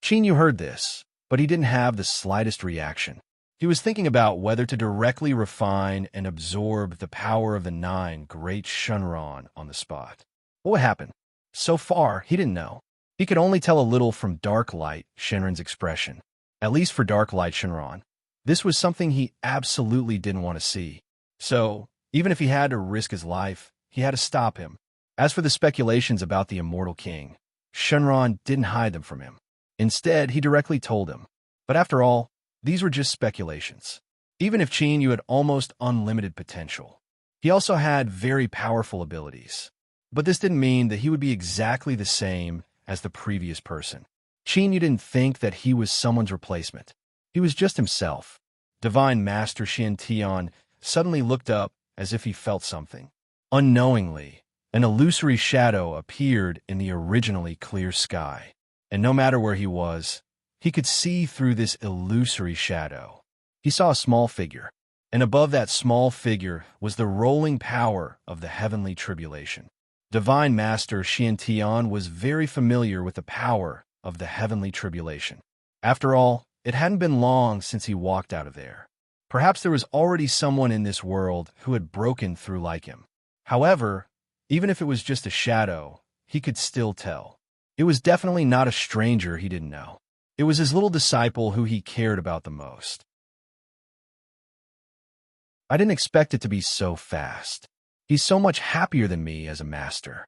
Chinyu heard this, but he didn't have the slightest reaction. He was thinking about whether to directly refine and absorb the power of the 9 great Shenron on the spot. What would happen? So far, he didn't know. He could only tell a little from Dark Light Shenron's expression. At least for Dark Light Shenron. This was something he absolutely didn't want to see. So, even if he had to risk his life, he had to stop him. As for the speculations about the Immortal King, Shenron didn't hide them from him. Instead, he directly told him. But after all, these were just speculations. Even if Chinyu had almost unlimited potential, he also had very powerful abilities. But this didn't mean that he would be exactly the same as the previous person. Chinyu didn't think that he was someone's replacement. He was just himself. Divine Master Xian Tian suddenly looked up as if he felt something. Unknowingly, an illusory shadow appeared in the originally clear sky. And no matter where he was, he could see through this illusory shadow. He saw a small figure, and above that small figure was the rolling power of the heavenly tribulation. Divine Master Xian Tian was very familiar with the power of the heavenly tribulation. After all, it hadn't been long since he walked out of there. Perhaps there was already someone in this world who had broken through like him. However, even if it was just a shadow, he could still tell. It was definitely not a stranger he didn't know. It was his little disciple who he cared about the most. I didn't expect it to be so fast. He's so much happier than me as a master.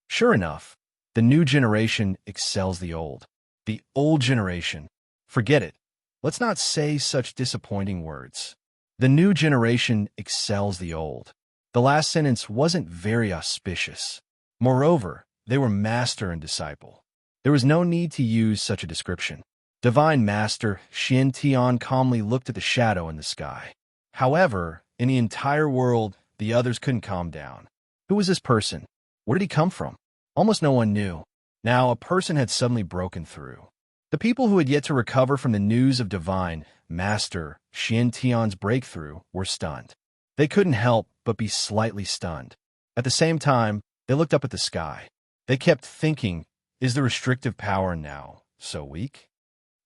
Sure enough, the new generation excels the old. The old generation. Forget it. Let's not say such disappointing words. The new generation excels the old. The last sentence wasn't very auspicious. Moreover, they were master and disciple. There was no need to use such a description. Divine Master Xian Tian calmly looked at the shadow in the sky. However, in the entire world, the others couldn't calm down. Who was this person? Where did he come from? Almost no one knew. Now, a person had suddenly broken through. The people who had yet to recover from the news of Divine Master Xian Tian's breakthrough were stunned. They couldn't help but be slightly stunned. At the same time, they looked up at the sky. They kept thinking, is the restrictive power now so weak?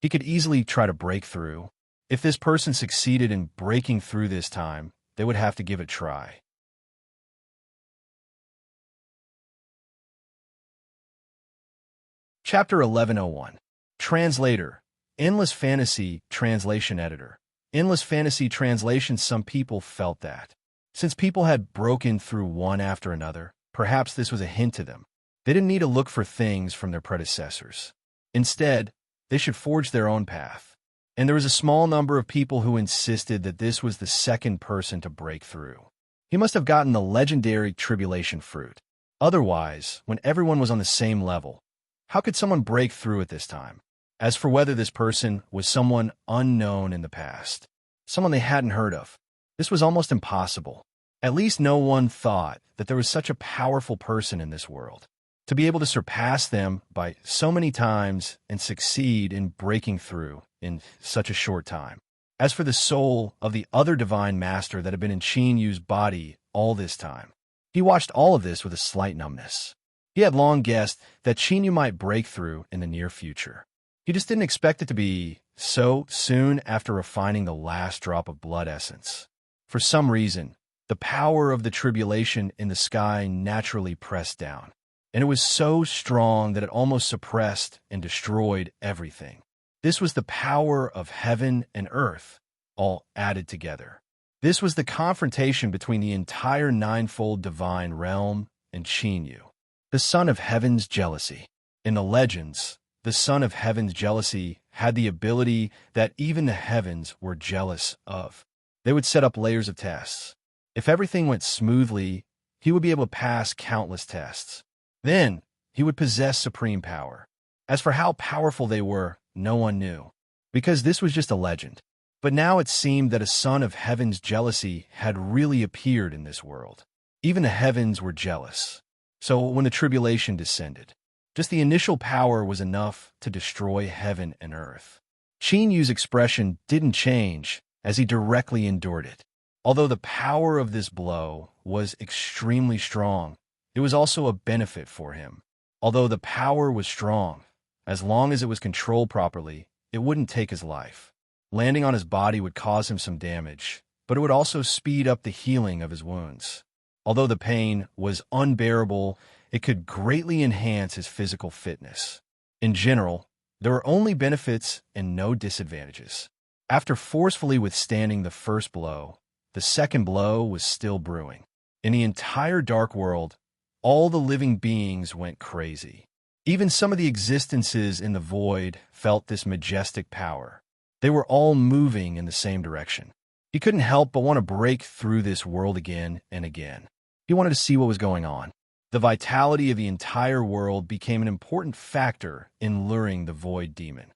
He could easily try to break through. If this person succeeded in breaking through this time, they would have to give it a try. Chapter 1101. Translator. Endless Fantasy Translation Editor. Endless Fantasy Translation. Some people felt that, since people had broken through one after another, perhaps this was a hint to them. They didn't need to look for things from their predecessors. Instead, they should forge their own path. and there was a small number of people who insisted that this was the second person to break through. He must have gotten the legendary tribulation fruit. Otherwise, when everyone was on the same level, how could someone break through at this time? As for whether this person was someone unknown in the past, someone they hadn't heard of, this was almost impossible. At least no one thought that there was such a powerful person in this world. To be able to surpass them by so many times and succeed in breaking through in such a short time. As for the soul of the other divine master that had been in Qin Yu's body all this time, he watched all of this with a slight numbness. He had long guessed that Qin Yu might break through in the near future. He just didn't expect it to be so soon after refining the last drop of blood essence. For some reason, the power of the tribulation in the sky naturally pressed down, and it was so strong that it almost suppressed and destroyed everything. This was the power of heaven and earth, all added together. This was the confrontation between the entire ninefold divine realm and Qin Yu, the son of heaven's jealousy. In the legends, the son of heaven's jealousy had the ability that even the heavens were jealous of. They would set up layers of tests. If everything went smoothly, he would be able to pass countless tests. Then, he would possess supreme power. As for how powerful they were, no one knew, because this was just a legend. But now it seemed that a son of heaven's jealousy had really appeared in this world. Even the heavens were jealous. So when the tribulation descended, just the initial power was enough to destroy heaven and earth. Qin Yu's expression didn't change as he directly endured it. Although the power of this blow was extremely strong, it was also a benefit for him. Although the power was strong, as long as it was controlled properly, it wouldn't take his life. Landing on his body would cause him some damage, but it would also speed up the healing of his wounds. Although the pain was unbearable, it could greatly enhance his physical fitness. In general, there were only benefits and no disadvantages. After forcefully withstanding the first blow, the second blow was still brewing. In the entire dark world, all the living beings went crazy. Even some of the existences in the void felt this majestic power. They were all moving in the same direction. He couldn't help but want to break through this world again and again. He wanted to see what was going on. The vitality of the entire world became an important factor in luring the void demon.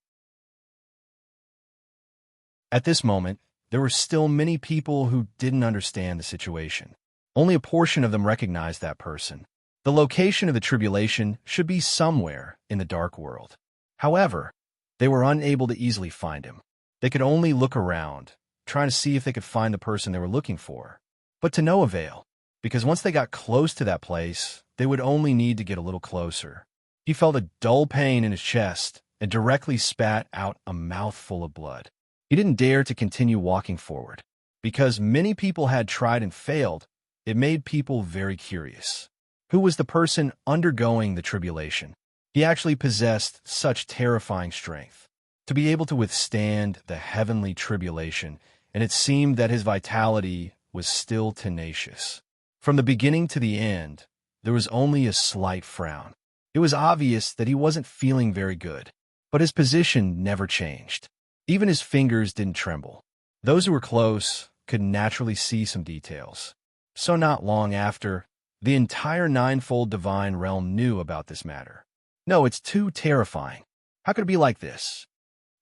At this moment, there were still many people who didn't understand the situation. Only a portion of them recognized that person. The location of the tribulation should be somewhere in the dark world. However, they were unable to easily find him. They could only look around, trying to see if they could find the person they were looking for. But to no avail, because once they got close to that place, they would only need to get a little closer. He felt a dull pain in his chest and directly spat out a mouthful of blood. He didn't dare to continue walking forward. Because many people had tried and failed, it made people very curious. Who was the person undergoing the tribulation? He actually possessed such terrifying strength to be able to withstand the heavenly tribulation, and it seemed that his vitality was still tenacious. From the beginning to the end, there was only a slight frown. It was obvious that he wasn't feeling very good, but his position never changed. Even his fingers didn't tremble. Those who were close could naturally see some details. So not long after, the entire ninefold divine realm knew about this matter. No, it's too terrifying. How could it be like this?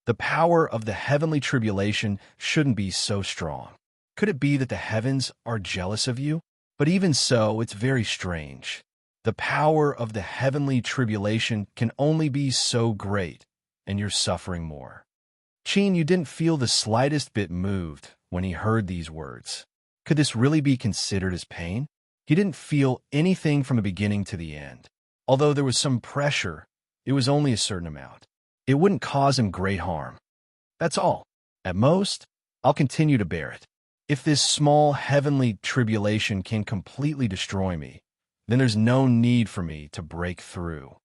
The power of the heavenly tribulation shouldn't be so strong. Could it be that the heavens are jealous of you? But even so, it's very strange. The power of the heavenly tribulation can only be so great, and you're suffering more. Qin Yu didn't feel the slightest bit moved when he heard these words. Could this really be considered as pain? He didn't feel anything from the beginning to the end. Although there was some pressure, it was only a certain amount. It wouldn't cause him great harm. That's all. At most, I'll continue to bear it. If this small heavenly tribulation can completely destroy me, then there's no need for me to break through.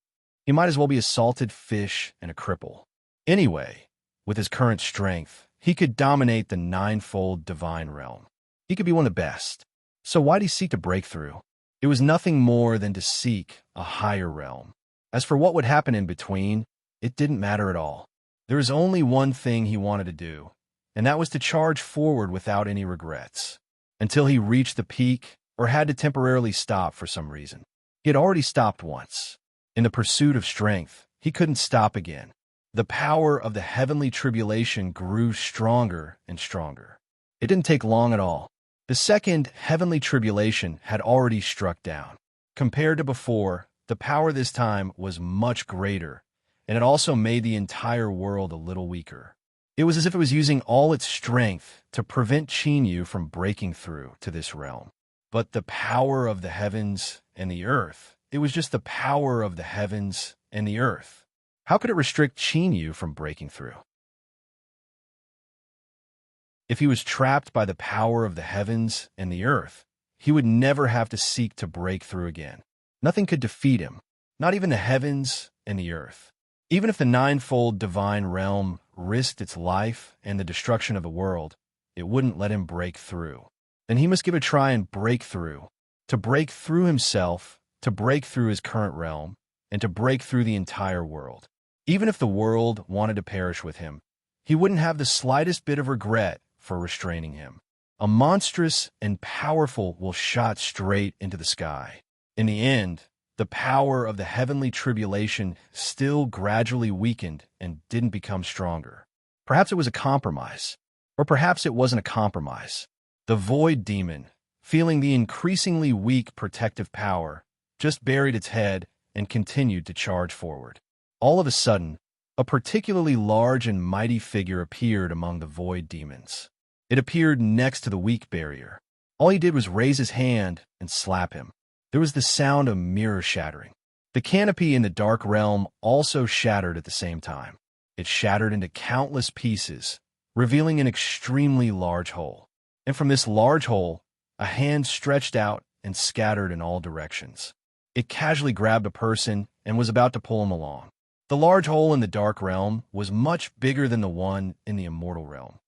He might as well be a salted fish and a cripple. Anyway, with his current strength, he could dominate the ninefold divine realm. He could be one of the best. So why'd he seek to break through? It was nothing more than to seek a higher realm. As for what would happen in between, it didn't matter at all. There was only one thing he wanted to do, and that was to charge forward without any regrets, until he reached the peak or had to temporarily stop for some reason. He had already stopped once. In the pursuit of strength, he couldn't stop again. The power of the heavenly tribulation grew stronger and stronger. It didn't take long at all. The second heavenly tribulation had already struck down. Compared to before, the power this time was much greater, and it also made the entire world a little weaker. It was as if it was using all its strength to prevent Chinyu from breaking through to this realm. But the power of the heavens and the earth, it was just the power of the heavens and the earth. How could it restrict Chinyu from breaking through? If he was trapped by the power of the heavens and the earth, he would never have to seek to break through again. Nothing could defeat him, not even the heavens and the earth. Even if the ninefold divine realm risked its life and the destruction of the world, it wouldn't let him break through. Then he must give a try and break through. To break through himself, to break through his current realm, and to break through the entire world. Even if the world wanted to perish with him, he wouldn't have the slightest bit of regret for restraining him. A monstrous and powerful will shot straight into the sky. In the end, the power of the heavenly tribulation still gradually weakened and didn't become stronger. Perhaps it was a compromise, or perhaps it wasn't a compromise. The void demon, feeling the increasingly weak protective power, just buried its head and continued to charge forward. All of a sudden, a particularly large and mighty figure appeared among the void demons. It appeared next to the weak barrier. All he did was raise his hand and slap him. There was the sound of mirror shattering. The canopy in the dark realm also shattered at the same time. It shattered into countless pieces, revealing an extremely large hole. And from this large hole, a hand stretched out and scattered in all directions. It casually grabbed a person and was about to pull him along. The large hole in the dark realm was much bigger than the one in the immortal realm.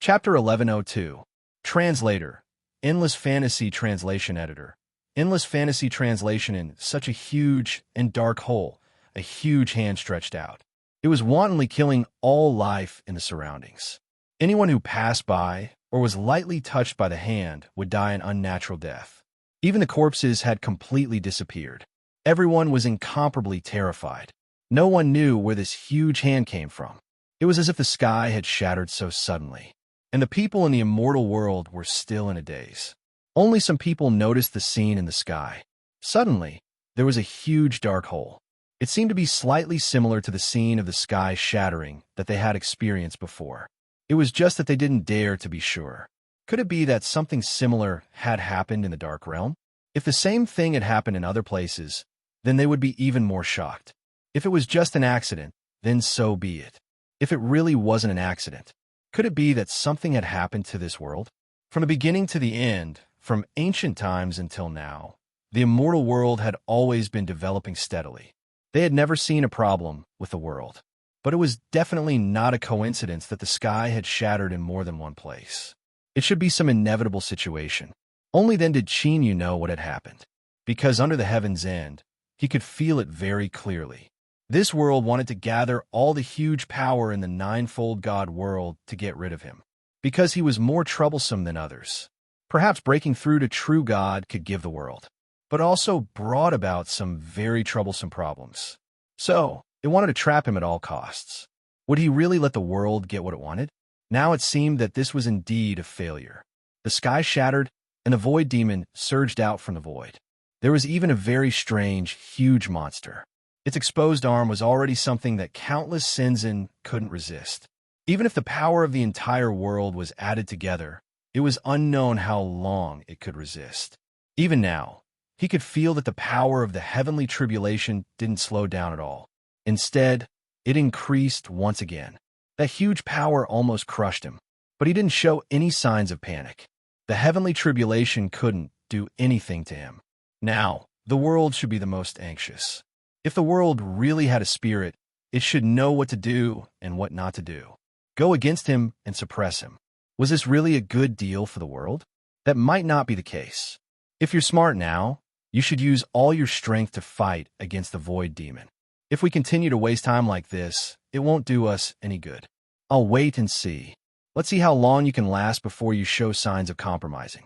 Chapter 1102. Translator. Endless Fantasy Translation Editor. Endless Fantasy Translation. In such a huge and dark hole, a huge hand stretched out. It was wantonly killing all life in the surroundings. Anyone who passed by or was lightly touched by the hand would die an unnatural death. Even the corpses had completely disappeared. Everyone was incomparably terrified. No one knew where this huge hand came from. It was as if the sky had shattered so suddenly, and the people in the immortal world were still in a daze. Only some people noticed the scene in the sky. Suddenly, there was a huge dark hole. It seemed to be slightly similar to the scene of the sky shattering that they had experienced before. It was just that they didn't dare to be sure. Could it be that something similar had happened in the dark realm? If the same thing had happened in other places, then they would be even more shocked. If it was just an accident, then so be it. If it really wasn't an accident, could it be that something had happened to this world? From the beginning to the end, from ancient times until now, the immortal world had always been developing steadily. They had never seen a problem with the world. But it was definitely not a coincidence that the sky had shattered in more than one place. It should be some inevitable situation. Only then did Chinyu know what had happened. Because under the heaven's end, he could feel it very clearly. This world wanted to gather all the huge power in the ninefold God world to get rid of him. Because he was more troublesome than others. Perhaps breaking through to true God could give the world, but also brought about some very troublesome problems. So, it wanted to trap him at all costs. Would he really let the world get what it wanted? Now it seemed that this was indeed a failure. The sky shattered, and the void demon surged out from the void. There was even a very strange, huge monster. Its exposed arm was already something that countless Senzen couldn't resist. Even if the power of the entire world was added together, it was unknown how long it could resist. Even now, he could feel that the power of the heavenly tribulation didn't slow down at all. Instead, it increased once again. That huge power almost crushed him, but he didn't show any signs of panic. The heavenly tribulation couldn't do anything to him. Now, the world should be the most anxious. If the world really had a spirit, it should know what to do and what not to do. Go against him and suppress him. Was this really a good deal for the world? That might not be the case. If you're smart now, You should use all your strength to fight against the void demon. If we continue to waste time like this, it won't do us any good. I'll wait and see. Let's see how long you can last before you show signs of compromising.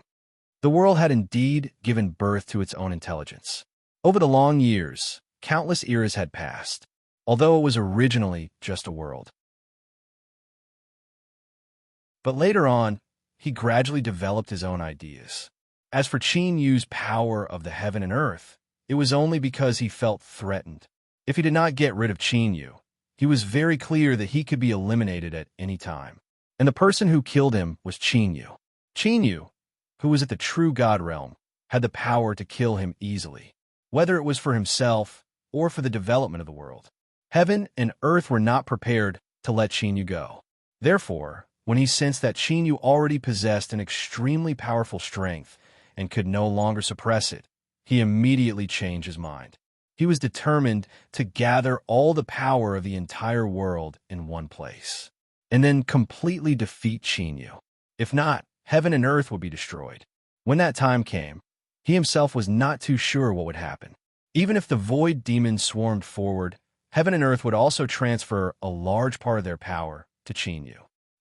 The world had indeed given birth to its own intelligence. Over the long years, countless eras had passed, although it was originally just a world. But later on, he gradually developed his own ideas. As for Qin Yu's power of the heaven and earth, it was only because he felt threatened. If he did not get rid of Qin Yu, he was very clear that he could be eliminated at any time. And the person who killed him was Qin Yu. Qin Yu, who was at the true God realm, had the power to kill him easily, whether it was for himself or for the development of the world. Heaven and earth were not prepared to let Qin Yu go. Therefore, when he sensed that Qin Yu already possessed an extremely powerful strength and could no longer suppress it, he immediately changed his mind. He was determined to gather all the power of the entire world in one place, and then completely defeat Qin Yu. If not, heaven and earth would be destroyed. When that time came, he himself was not too sure what would happen. Even if the void demons swarmed forward, heaven and earth would also transfer a large part of their power to Qin Yu.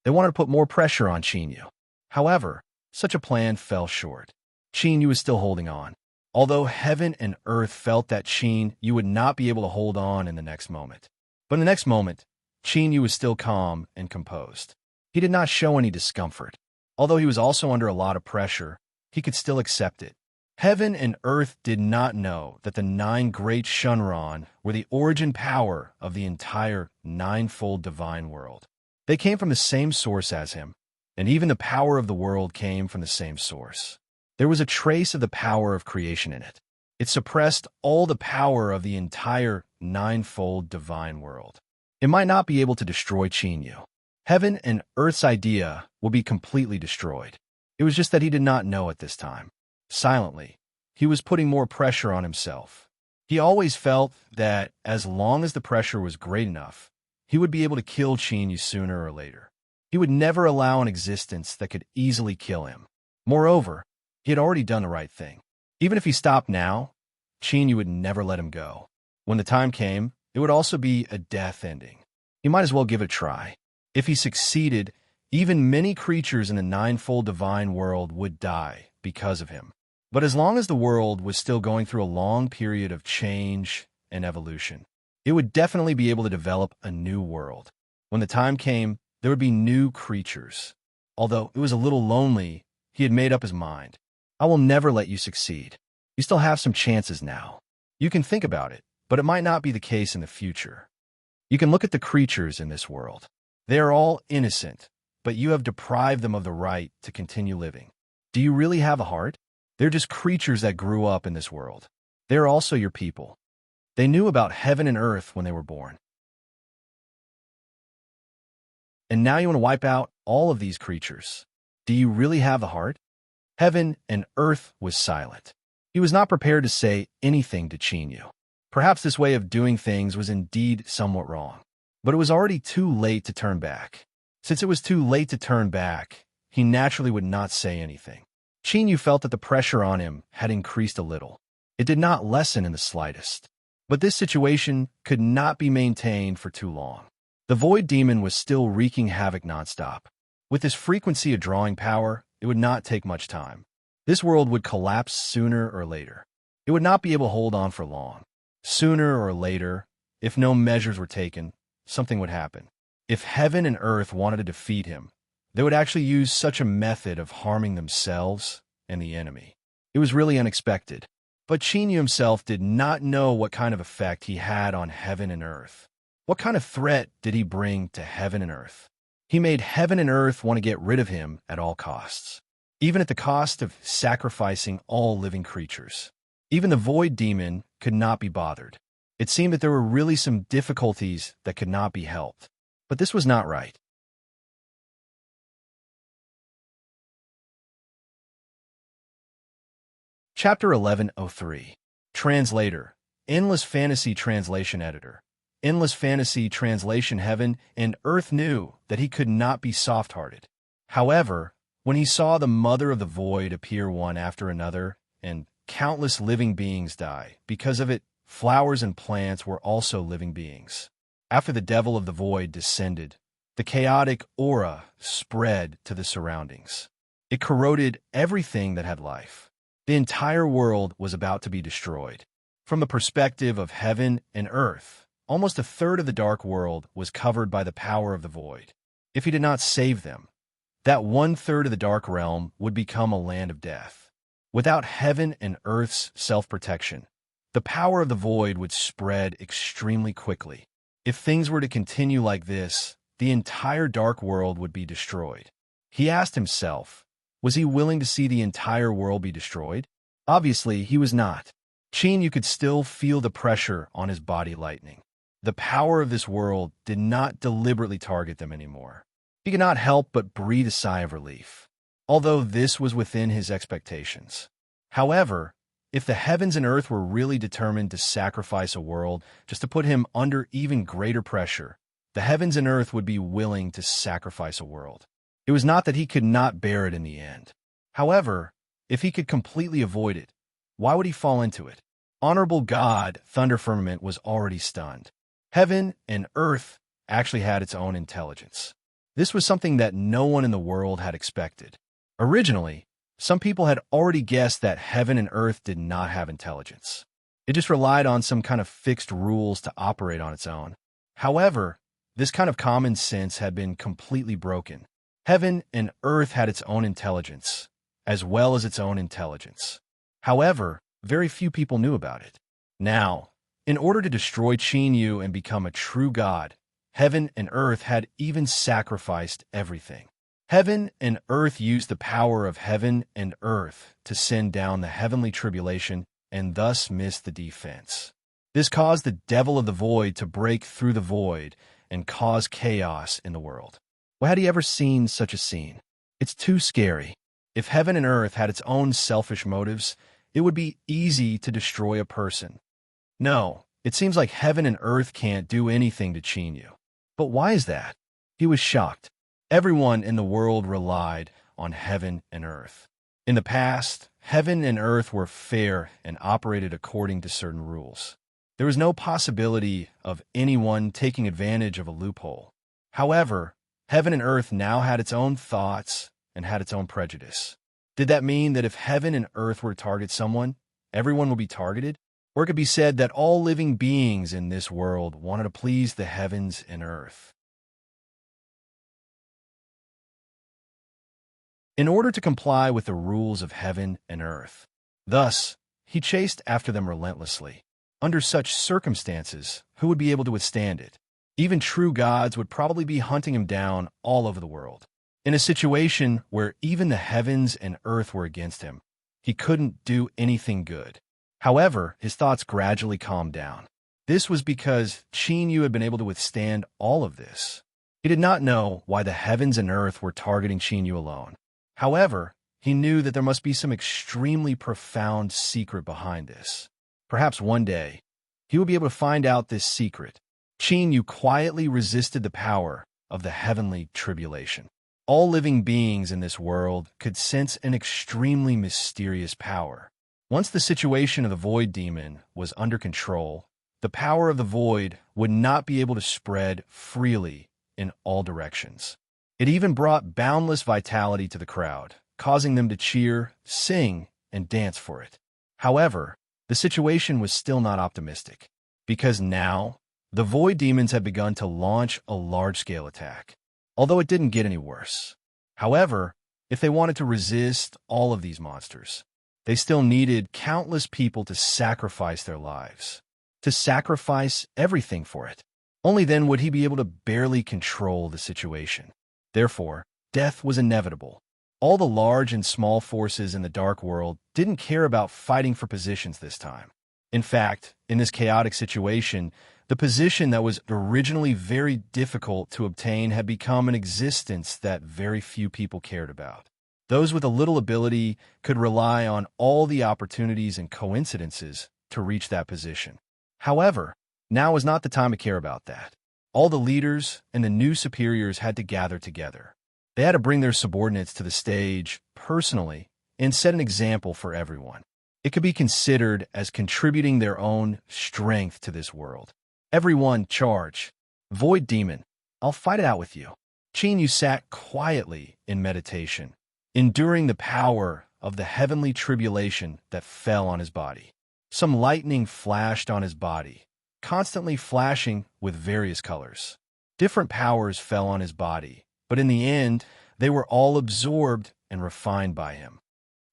They wanted to put more pressure on Qin Yu. However, such a plan fell short. Qin Yu was still holding on. Although heaven and earth felt that Qin Yu would not be able to hold on in the next moment. But in the next moment, Qin Yu was still calm and composed. He did not show any discomfort. Although he was also under a lot of pressure, he could still accept it. Heaven and earth did not know that the 9 great Shunran were the origin power of the entire ninefold divine world. They came from the same source as him, and even the power of the world came from the same source. There was a trace of the power of creation in it. It suppressed all the power of the entire ninefold divine world. It might not be able to destroy Qin Yu. Heaven and earth's idea will be completely destroyed. It was just that he did not know at this time. Silently, he was putting more pressure on himself. He always felt that as long as the pressure was great enough, he would be able to kill Qin Yu sooner or later. He would never allow an existence that could easily kill him. Moreover, he had already done the right thing. Even if he stopped now, Qin Yu would never let him go. When the time came, it would also be a death ending. He might as well give it a try. If he succeeded, even many creatures in the ninefold divine world would die because of him. But as long as the world was still going through a long period of change and evolution, it would definitely be able to develop a new world. When the time came, there would be new creatures. Although it was a little lonely, he had made up his mind. I will never let you succeed. You still have some chances now. You can think about it, but it might not be the case in the future. You can look at the creatures in this world. They are all innocent, but you have deprived them of the right to continue living. Do you really have a heart? They're just creatures that grew up in this world. They are also your people. They knew about heaven and earth when they were born. And now you want to wipe out all of these creatures. Do you really have the heart? Heaven and earth was silent. He was not prepared to say anything to Qin Yu. Perhaps this way of doing things was indeed somewhat wrong. But it was already too late to turn back. Since it was too late to turn back, he naturally would not say anything. Qin Yu felt that the pressure on him had increased a little. It did not lessen in the slightest. But this situation could not be maintained for too long. The void demon was still wreaking havoc nonstop. With his frequency of drawing power, it would not take much time. This world would collapse sooner or later. It would not be able to hold on for long. Sooner or later, if no measures were taken, something would happen. If heaven and earth wanted to defeat him, they would actually use such a method of harming themselves and the enemy. It was really unexpected. But Qin Yu himself did not know what kind of effect he had on heaven and earth. What kind of threat did he bring to heaven and earth? He made heaven and earth want to get rid of him at all costs, even at the cost of sacrificing all living creatures. Even the void demon could not be bothered. It seemed that there were really some difficulties that could not be helped. But this was not right. Chapter 1103. Translator. Endless Fantasy Translation Editor. Endless Fantasy Translation. Heaven and earth knew that he could not be soft-hearted. However, when he saw the Mother of the Void appear one after another and countless living beings die. Because of it, flowers and plants were also living beings. After the devil of the void descended, the chaotic aura spread to the surroundings. It corroded everything that had life. The entire world was about to be destroyed. From the perspective of heaven and earth, almost a third of the dark world was covered by the power of the void. If he did not save them, that one-third of the dark realm would become a land of death. Without heaven and earth's self-protection, the power of the void would spread extremely quickly. If things were to continue like this, the entire dark world would be destroyed. He asked himself, was he willing to see the entire world be destroyed? Obviously, he was not. You could still feel the pressure on his body lightening. The power of this world did not deliberately target them anymore. He could not help but breathe a sigh of relief, although this was within his expectations. However, if the heavens and earth were really determined to sacrifice a world just to put him under even greater pressure, the heavens and earth would be willing to sacrifice a world. It was not that he could not bear it in the end. However, if he could completely avoid it, why would he fall into it? Honorable God, Thunder Firmament was already stunned. Heaven and earth actually had its own intelligence. This was something that no one in the world had expected. Originally, some people had already guessed that heaven and earth did not have intelligence. It just relied on some kind of fixed rules to operate on its own. However, this kind of common sense had been completely broken. Heaven and earth had its own intelligence, as well as its own intelligence. However, very few people knew about it. Now, in order to destroy Yu and become a true god, heaven and earth had even sacrificed everything. Heaven and earth used the power of heaven and earth to send down the heavenly tribulation and thus miss the defense. This caused the devil of the void to break through the void and cause chaos in the world. Well, had he ever seen such a scene? It's too scary. If heaven and earth had its own selfish motives, it would be easy to destroy a person. No, it seems like heaven and earth can't do anything to Yu. But why is that? He was shocked. Everyone in the world relied on heaven and earth. In the past, heaven and earth were fair and operated according to certain rules. There was no possibility of anyone taking advantage of a loophole. However, heaven and earth now had its own thoughts and had its own prejudice. Did that mean that if heaven and earth were to target someone, everyone would be targeted? Or it could be said that all living beings in this world wanted to please the heavens and earth. In order to comply with the rules of heaven and earth. Thus, he chased after them relentlessly. Under such circumstances, who would be able to withstand it? Even true gods would probably be hunting him down all over the world. In a situation where even the heavens and earth were against him, he couldn't do anything good. However, his thoughts gradually calmed down. This was because Yu had been able to withstand all of this. He did not know why the heavens and earth were targeting Yu alone. However, he knew that there must be some extremely profound secret behind this. Perhaps one day, he would be able to find out this secret. Yu quietly resisted the power of the heavenly tribulation. All living beings in this world could sense an extremely mysterious power. Once the situation of the Void Demon was under control, the power of the Void would not be able to spread freely in all directions. It even brought boundless vitality to the crowd, causing them to cheer, sing, and dance for it. However, the situation was still not optimistic, because now, the Void Demons had begun to launch a large-scale attack, although it didn't get any worse. However, if they wanted to resist all of these monsters, they still needed countless people to sacrifice their lives, to sacrifice everything for it. Only then would he be able to barely control the situation. Therefore, death was inevitable. All the large and small forces in the dark world didn't care about fighting for positions this time. In fact, in this chaotic situation, the position that was originally very difficult to obtain had become an existence that very few people cared about. Those with a little ability could rely on all the opportunities and coincidences to reach that position. However, now was not the time to care about that. All the leaders and the new superiors had to gather together. They had to bring their subordinates to the stage personally and set an example for everyone. It could be considered as contributing their own strength to this world. Everyone, charge. Void demon, I'll fight it out with you. Chinyu sat quietly in meditation, enduring the power of the heavenly tribulation that fell on his body. Some lightning flashed on his body, constantly flashing with various colors. Different powers fell on his body, but in the end, they were all absorbed and refined by him.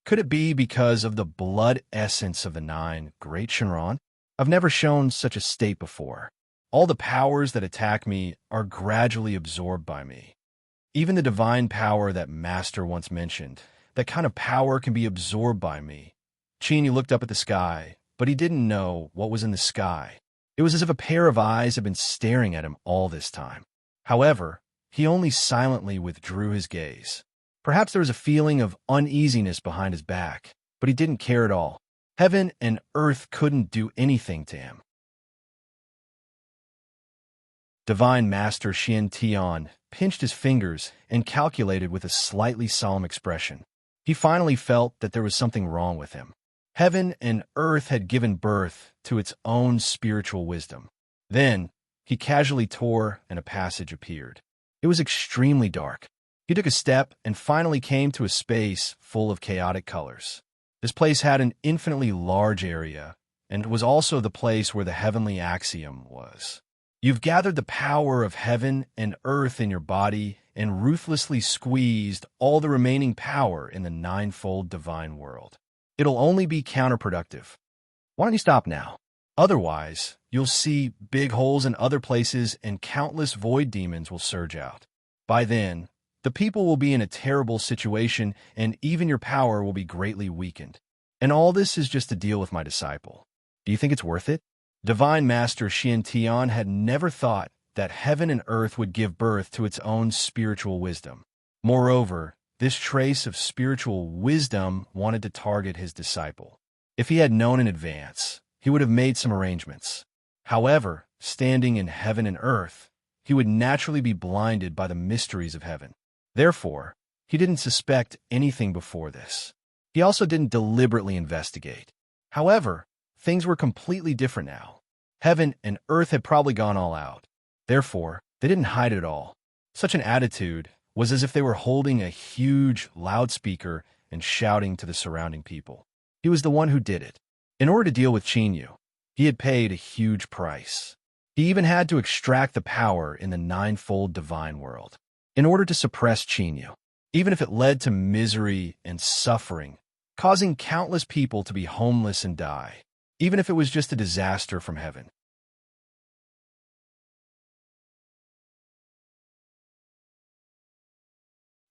Could it be because of the blood essence of the nine great Shinran? I've never shown such a state before. All the powers that attack me are gradually absorbed by me. Even the divine power that Master once mentioned, that kind of power can be absorbed by me. Chinyu looked up at the sky, but he didn't know what was in the sky. It was as if a pair of eyes had been staring at him all this time. However, he only silently withdrew his gaze. Perhaps there was a feeling of uneasiness behind his back, but he didn't care at all. Heaven and earth couldn't do anything to him. Divine Master Xian Tian pinched his fingers and calculated with a slightly solemn expression. He finally felt that there was something wrong with him. Heaven and earth had given birth to its own spiritual wisdom. Then, he casually tore and a passage appeared. It was extremely dark. He took a step and finally came to a space full of chaotic colors. This place had an infinitely large area, and was also the place where the heavenly axiom was. You've gathered the power of heaven and earth in your body and ruthlessly squeezed all the remaining power in the ninefold divine world. It'll only be counterproductive. Why don't you stop now? Otherwise, you'll see big holes in other places and countless void demons will surge out. By then, the people will be in a terrible situation and even your power will be greatly weakened. And all this is just to deal with my disciple. Do you think it's worth it? Divine Master Xian Tian had never thought that heaven and earth would give birth to its own spiritual wisdom. Moreover, this trace of spiritual wisdom wanted to target his disciple. If he had known in advance, he would have made some arrangements. However, standing in heaven and earth, he would naturally be blinded by the mysteries of heaven. Therefore, he didn't suspect anything before this. He also didn't deliberately investigate. However, things were completely different now. Heaven and earth had probably gone all out. Therefore, they didn't hide it all. Such an attitude was as if they were holding a huge loudspeaker and shouting to the surrounding people. He was the one who did it. In order to deal with Chinyu, he had paid a huge price. He even had to extract the power in the ninefold divine world in order to suppress Chinyu, even if it led to misery and suffering, causing countless people to be homeless and die, even if it was just a disaster from heaven.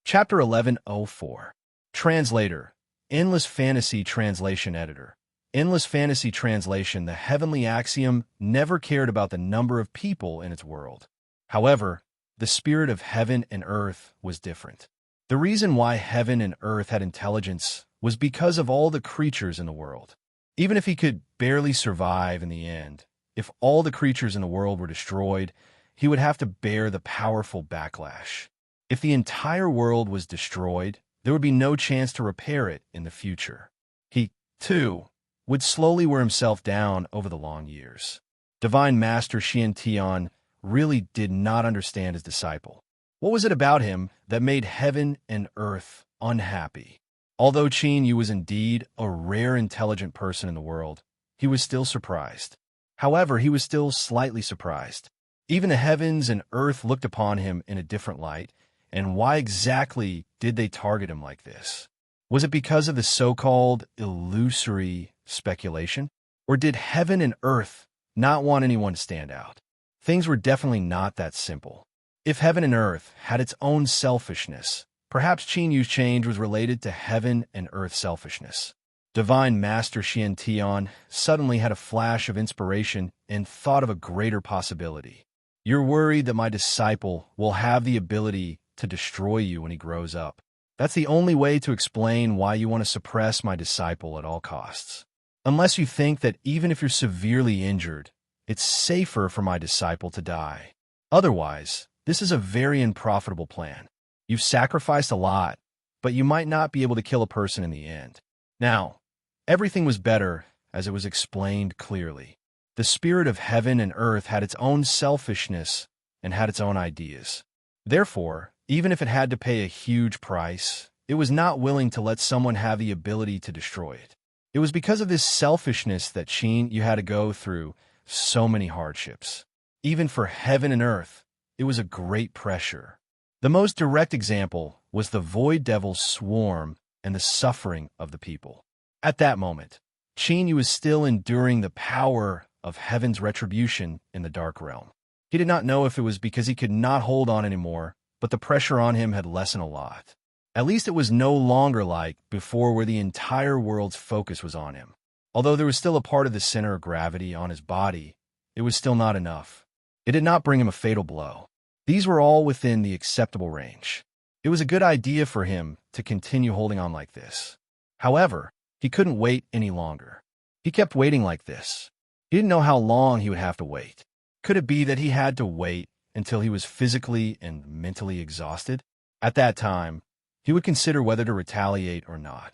Chapter 1104. Translator, Endless Fantasy Translation Editor. Endless Fantasy Translation. The heavenly axiom never cared about the number of people in its world. However, the spirit of heaven and earth was different. The reason why heaven and earth had intelligence was because of all the creatures in the world. Even if he could barely survive in the end, if all the creatures in the world were destroyed, he would have to bear the powerful backlash. If the entire world was destroyed, there would be no chance to repair it in the future. He, too, would slowly wear himself down over the long years. Divine Master Xian Tian really did not understand his disciple. What was it about him that made heaven and earth unhappy? Although Chinyu was indeed a rare intelligent person in the world, he was still surprised. However, he was still slightly surprised. Even the heavens and earth looked upon him in a different light, and why exactly did they target him like this? Was it because of the so-called illusory speculation? Or did heaven and earth not want anyone to stand out? Things were definitely not that simple. If heaven and earth had its own selfishness, perhaps Chinyu's change was related to heaven and earth selfishness. Divine Master Xian Tian suddenly had a flash of inspiration and thought of a greater possibility. You're worried that my disciple will have the ability to destroy you when he grows up. That's the only way to explain why you want to suppress my disciple at all costs. Unless you think that even if you're severely injured, it's safer for my disciple to die. Otherwise, this is a very unprofitable plan. You've sacrificed a lot, but you might not be able to kill a person in the end. Now, Everything was better, as it was explained clearly. The spirit of heaven and earth had its own selfishness and had its own ideas. Therefore, even if it had to pay a huge price, it was not willing to let someone have the ability to destroy it. It was because of this selfishness that you had to go through so many hardships. Even for heaven and earth, it was a great pressure. The most direct example was the void devil's swarm and the suffering of the people. At that moment, Yu was still enduring the power of heaven's retribution in the dark realm. He did not know if it was because he could not hold on anymore, but the pressure on him had lessened a lot. At least it was no longer like before where the entire world's focus was on him. Although there was still a part of the center of gravity on his body, it was still not enough. It did not bring him a fatal blow. These were all within the acceptable range. It was a good idea for him to continue holding on like this. However, he couldn't wait any longer. He kept waiting like this. He didn't know how long he would have to wait. Could it be that he had to wait until he was physically and mentally exhausted? At that time, he would consider whether to retaliate or not.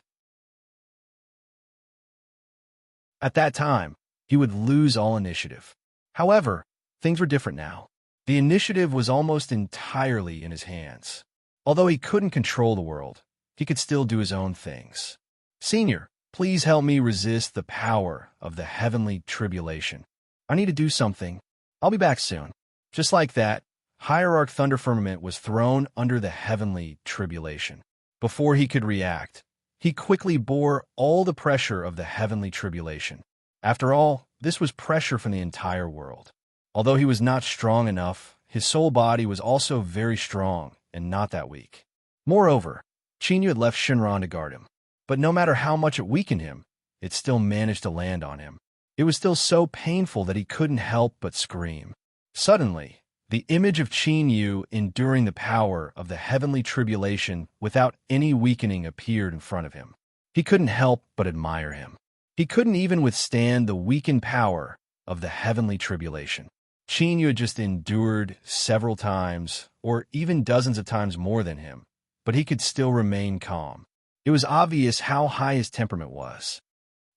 At that time, he would lose all initiative. However, things were different now. The initiative was almost entirely in his hands. Although he couldn't control the world, he could still do his own things. Senior, please help me resist the power of the heavenly tribulation. I need to do something. I'll be back soon. Just like that, Hierarch Thunder Firmament was thrown under the heavenly tribulation. Before he could react, he quickly bore all the pressure of the heavenly tribulation. After all, this was pressure from the entire world. Although he was not strong enough, his soul body was also very strong and not that weak. Moreover, Yu had left Shinran to guard him. But no matter how much it weakened him, it still managed to land on him. It was still so painful that he couldn't help but scream. Suddenly, the image of Yu enduring the power of the heavenly tribulation without any weakening appeared in front of him. He couldn't help but admire him. He couldn't even withstand the weakened power of the heavenly tribulation. Yu had just endured several times, or even dozens of times more than him, but he could still remain calm. It was obvious how high his temperament was.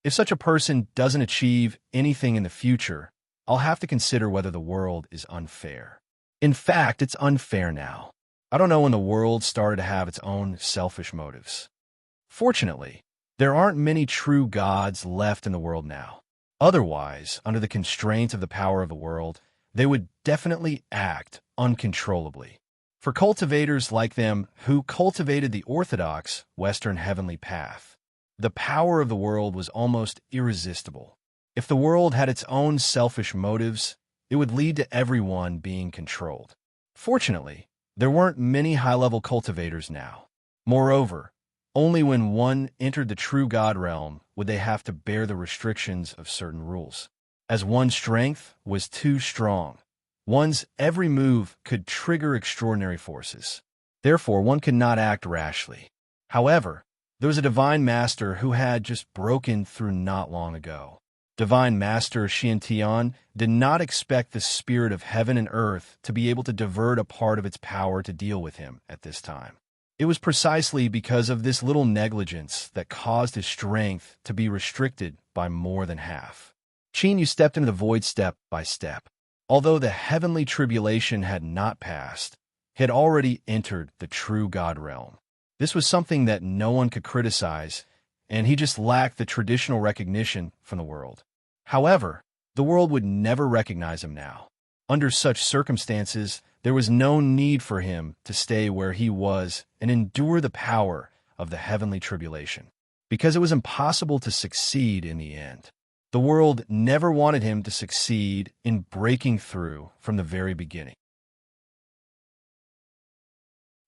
If such a person doesn't achieve anything in the future, I'll have to consider whether the world is unfair. In fact, it's unfair now. I don't know when the world started to have its own selfish motives. Fortunately, there aren't many true gods left in the world now. Otherwise, under the constraints of the power of the world, they would definitely act uncontrollably. For cultivators like them who cultivated the orthodox Western heavenly path, the power of the world was almost irresistible. If the world had its own selfish motives, it would lead to everyone being controlled. Fortunately, there weren't many high-level cultivators now. Moreover, only when one entered the true God realm would they have to bear the restrictions of certain rules. As one's strength was too strong, one's every move could trigger extraordinary forces. Therefore, one could not act rashly. However, there was a divine master who had just broken through not long ago. Divine Master Xiantian did not expect the spirit of heaven and earth to be able to divert a part of its power to deal with him at this time. It was precisely because of this little negligence that caused his strength to be restricted by more than half. Yu stepped into the void step by step. Although the heavenly tribulation had not passed, he had already entered the true God realm. This was something that no one could criticize, and he just lacked the traditional recognition from the world. However, the world would never recognize him now. Under such circumstances, there was no need for him to stay where he was and endure the power of the heavenly tribulation, because it was impossible to succeed in the end. The world never wanted him to succeed in breaking through from the very beginning.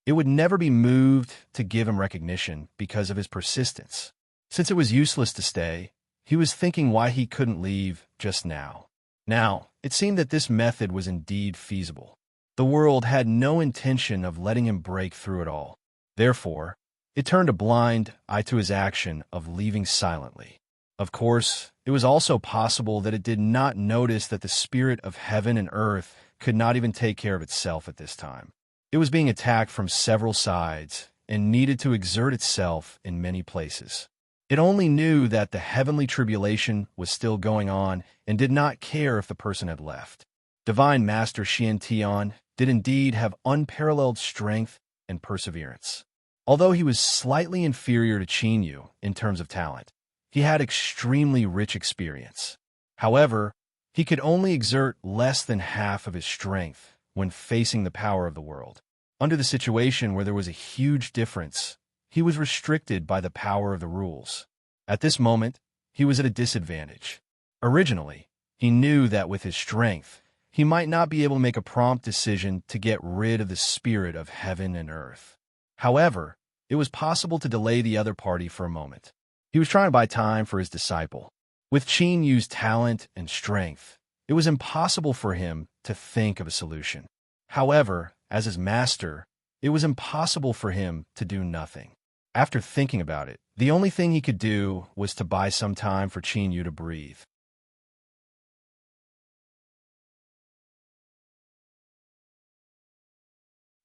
It would never be moved to give him recognition because of his persistence. Since it was useless to stay, he was thinking why he couldn't leave just now. Now, it seemed that this method was indeed feasible. The world had no intention of letting him break through at all. Therefore, it turned a blind eye to his action of leaving silently. Of course, it was also possible that it did not notice that the spirit of heaven and earth could not even take care of itself at this time. It was being attacked from several sides and needed to exert itself in many places. It only knew that the heavenly tribulation was still going on and did not care if the person had left. Divine Master Xiantian did indeed have unparalleled strength and perseverance. Although he was slightly inferior to Qin Yu in terms of talent, he had extremely rich experience. However, he could only exert less than half of his strength when facing the power of the world. Under the situation where there was a huge difference, he was restricted by the power of the rules. At this moment, he was at a disadvantage. Originally, he knew that with his strength, he might not be able to make a prompt decision to get rid of the spirit of heaven and earth. However, it was possible to delay the other party for a moment. He was trying to buy time for his disciple. With Qin Yu's talent and strength, it was impossible for him to think of a solution. However, as his master, it was impossible for him to do nothing. After thinking about it, the only thing he could do was to buy some time for Qin Yu to breathe.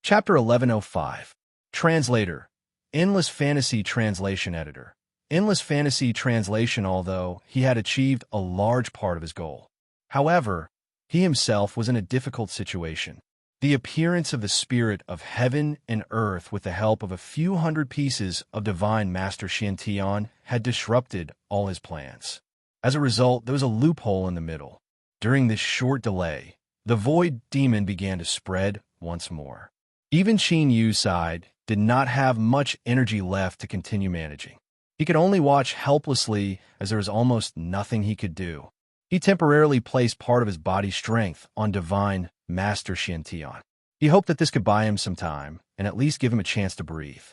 Chapter 1105. Translator. Endless Fantasy Translation Editor. Endless Fantasy Translation. Although he had achieved a large part of his goal, however, he himself was in a difficult situation. The appearance of the spirit of heaven and earth with the help of a few hundred pieces of Divine Master Xiantian had disrupted all his plans. As a result, there was a loophole in the middle. During this short delay, the void demon began to spread once more. Even Qin Yu's side did not have much energy left to continue managing. He could only watch helplessly as there was almost nothing he could do. He temporarily placed part of his body's strength on Divine Master Xiantian. He hoped that this could buy him some time and at least give him a chance to breathe.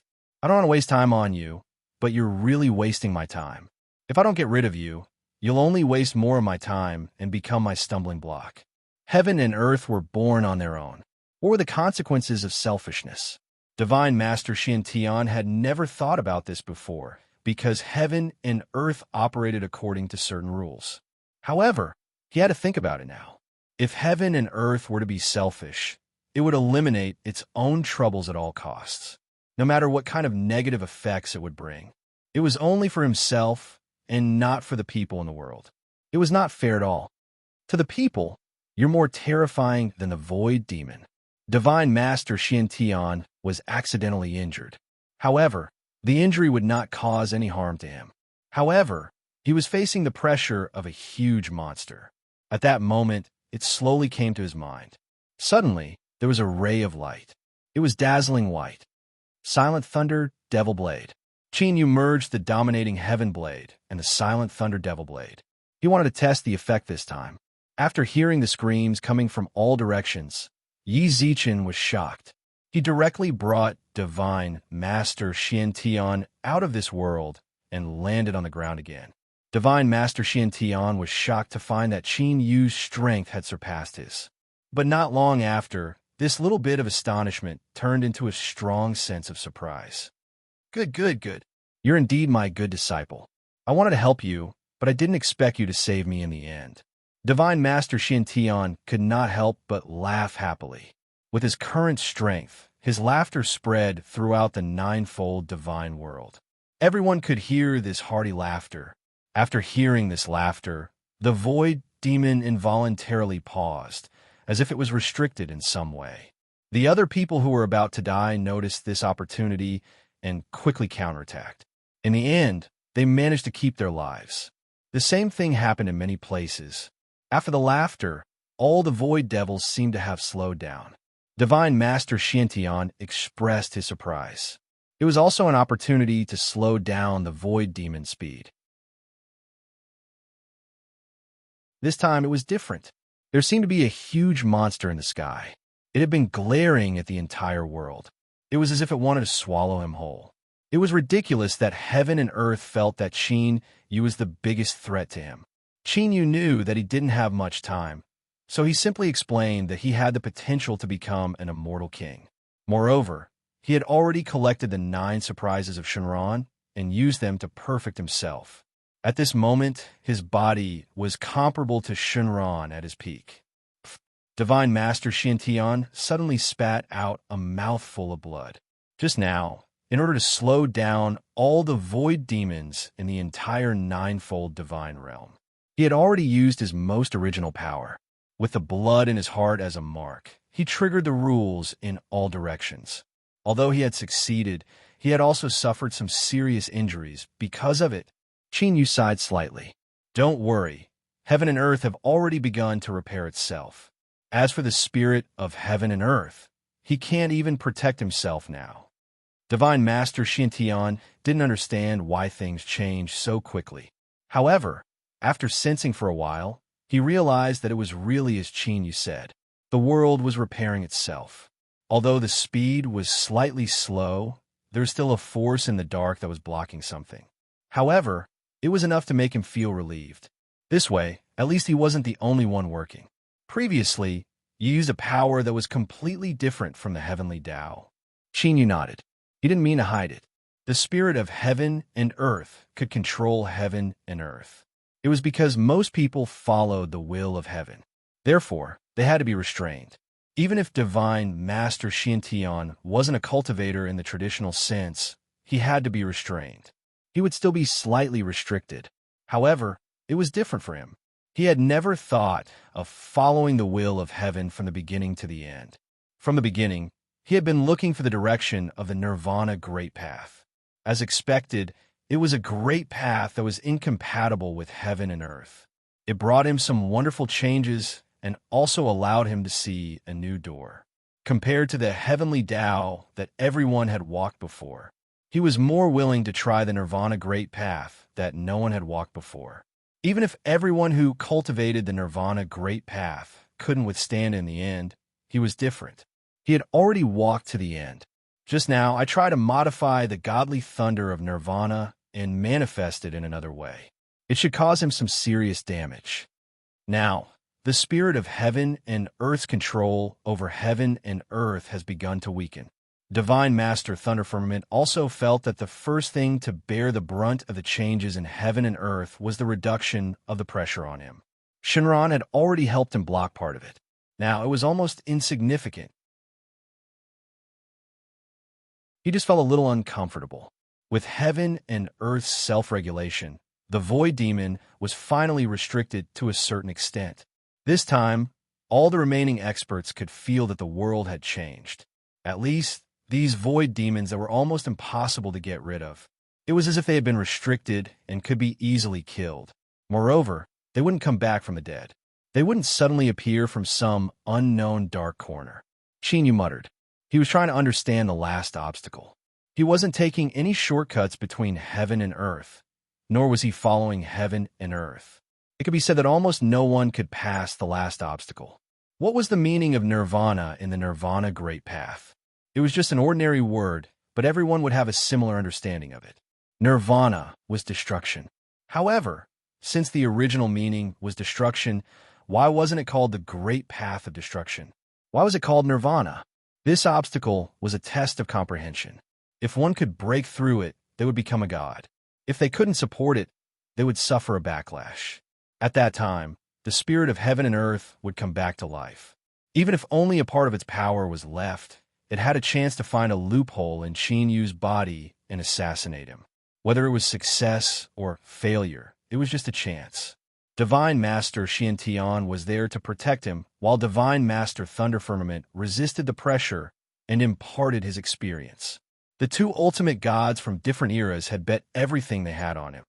I don't want to waste time on you, but you're really wasting my time. If I don't get rid of you, you'll only waste more of my time and become my stumbling block. Heaven and earth were born on their own. What were the consequences of selfishness? Divine Master Xiantian had never thought about this before, because heaven and earth operated according to certain rules. However, he had to think about it now. If heaven and earth were to be selfish, it would eliminate its own troubles at all costs, no matter what kind of negative effects it would bring. It was only for himself and not for the people in the world. It was not fair at all. To the people, you're more terrifying than the void demon. Divine Master Xiantian was accidentally injured. However, the injury would not cause any harm to him. However, he was facing the pressure of a huge monster. At that moment, it slowly came to his mind. Suddenly, there was a ray of light. It was dazzling white. Silent Thunder, Devil Blade. Qin Yu merged the dominating Heaven Blade and the Silent Thunder Devil Blade. He wanted to test the effect this time. After hearing the screams coming from all directions, Yi Zichen was shocked. He directly brought Divine Master Xiantian out of this world and landed on the ground again. Divine Master Xiantian was shocked to find that Qin Yu's strength had surpassed his. But not long after, this little bit of astonishment turned into a strong sense of surprise. Good. You're indeed my good disciple. I wanted to help you, but I didn't expect you to save me in the end. Divine Master Xiantian could not help but laugh happily. With his current strength, his laughter spread throughout the ninefold divine world. Everyone could hear this hearty laughter. After hearing this laughter, the void demon involuntarily paused, as if it was restricted in some way. The other people who were about to die noticed this opportunity and quickly counterattacked. In the end, they managed to keep their lives. The same thing happened in many places. After the laughter, all the void devils seemed to have slowed down. Divine Master Xiantian expressed his surprise. It was also an opportunity to slow down the void demon's speed. This time it was different. There seemed to be a huge monster in the sky. It had been glaring at the entire world. It was as if it wanted to swallow him whole. It was ridiculous that heaven and earth felt that Qin Yu was the biggest threat to him. Qin Yu knew that he didn't have much time, so he simply explained that he had the potential to become an immortal king. Moreover, he had already collected the 9 surprises of Shenron and used them to perfect himself. At this moment, his body was comparable to Shenron at his peak. Divine Master Xiantian suddenly spat out a mouthful of blood. Just now, in order to slow down all the void demons in the entire ninefold divine realm. He had already used his most original power. With the blood in his heart as a mark, he triggered the rules in all directions. Although he had succeeded, he had also suffered some serious injuries because of it. Qin Yu sighed slightly. Don't worry, heaven and earth have already begun to repair itself. As for the spirit of heaven and earth, he can't even protect himself now. Divine Master Xiantian didn't understand why things changed so quickly. However, after sensing for a while, he realized that it was really as Qin Yu said. The world was repairing itself. Although the speed was slightly slow, there was still a force in the dark that was blocking something. However, it was enough to make him feel relieved. This way, at least he wasn't the only one working. Previously, you used a power that was completely different from the heavenly Tao. Qin Yu nodded. He didn't mean to hide it. The spirit of heaven and earth could control heaven and earth. It was because most people followed the will of heaven. Therefore, they had to be restrained. Even if Divine Master Xiantian wasn't a cultivator in the traditional sense, he had to be restrained. He would still be slightly restricted. However, it was different for him. He had never thought of following the will of heaven from the beginning to the end. From the beginning, he had been looking for the direction of the Nirvana Great Path. As expected, it was a great path that was incompatible with heaven and earth. It brought him some wonderful changes and also allowed him to see a new door. Compared to the heavenly Tao that everyone had walked before, he was more willing to try the Nirvana Great Path that no one had walked before. Even if everyone who cultivated the Nirvana Great Path couldn't withstand in the end, he was different. He had already walked to the end. Just now, I try to modify the godly thunder of Nirvana and manifest it in another way. It should cause him some serious damage. Now, the spirit of heaven and earth's control over heaven and earth has begun to weaken. Divine Master Thunder Firmament also felt that the first thing to bear the brunt of the changes in heaven and earth was the reduction of the pressure on him. Shinran had already helped him block part of it. Now, it was almost insignificant. He just felt a little uncomfortable. With heaven and earth's self-regulation, the void demon was finally restricted to a certain extent. This time, all the remaining experts could feel that the world had changed. At least, these void demons that were almost impossible to get rid of. It was as if they had been restricted and could be easily killed. Moreover, they wouldn't come back from the dead. They wouldn't suddenly appear from some unknown dark corner. Qin Yu muttered. He was trying to understand the last obstacle. He wasn't taking any shortcuts between heaven and earth, nor was he following heaven and earth. It could be said that almost no one could pass the last obstacle. What was the meaning of nirvana in the Nirvana Great Path? It was just an ordinary word, but everyone would have a similar understanding of it. Nirvana was destruction. However, since the original meaning was destruction, why wasn't it called the Great Path of Destruction? Why was it called nirvana? This obstacle was a test of comprehension. If one could break through it, they would become a god. If they couldn't support it, they would suffer a backlash. At that time, the spirit of heaven and earth would come back to life. Even if only a part of its power was left, it had a chance to find a loophole in Qin Yu's body and assassinate him. Whether it was success or failure, it was just a chance. Divine Master Xiantian was there to protect him, while Divine Master Thunder Firmament resisted the pressure and imparted his experience. The two ultimate gods from different eras had bet everything they had on him.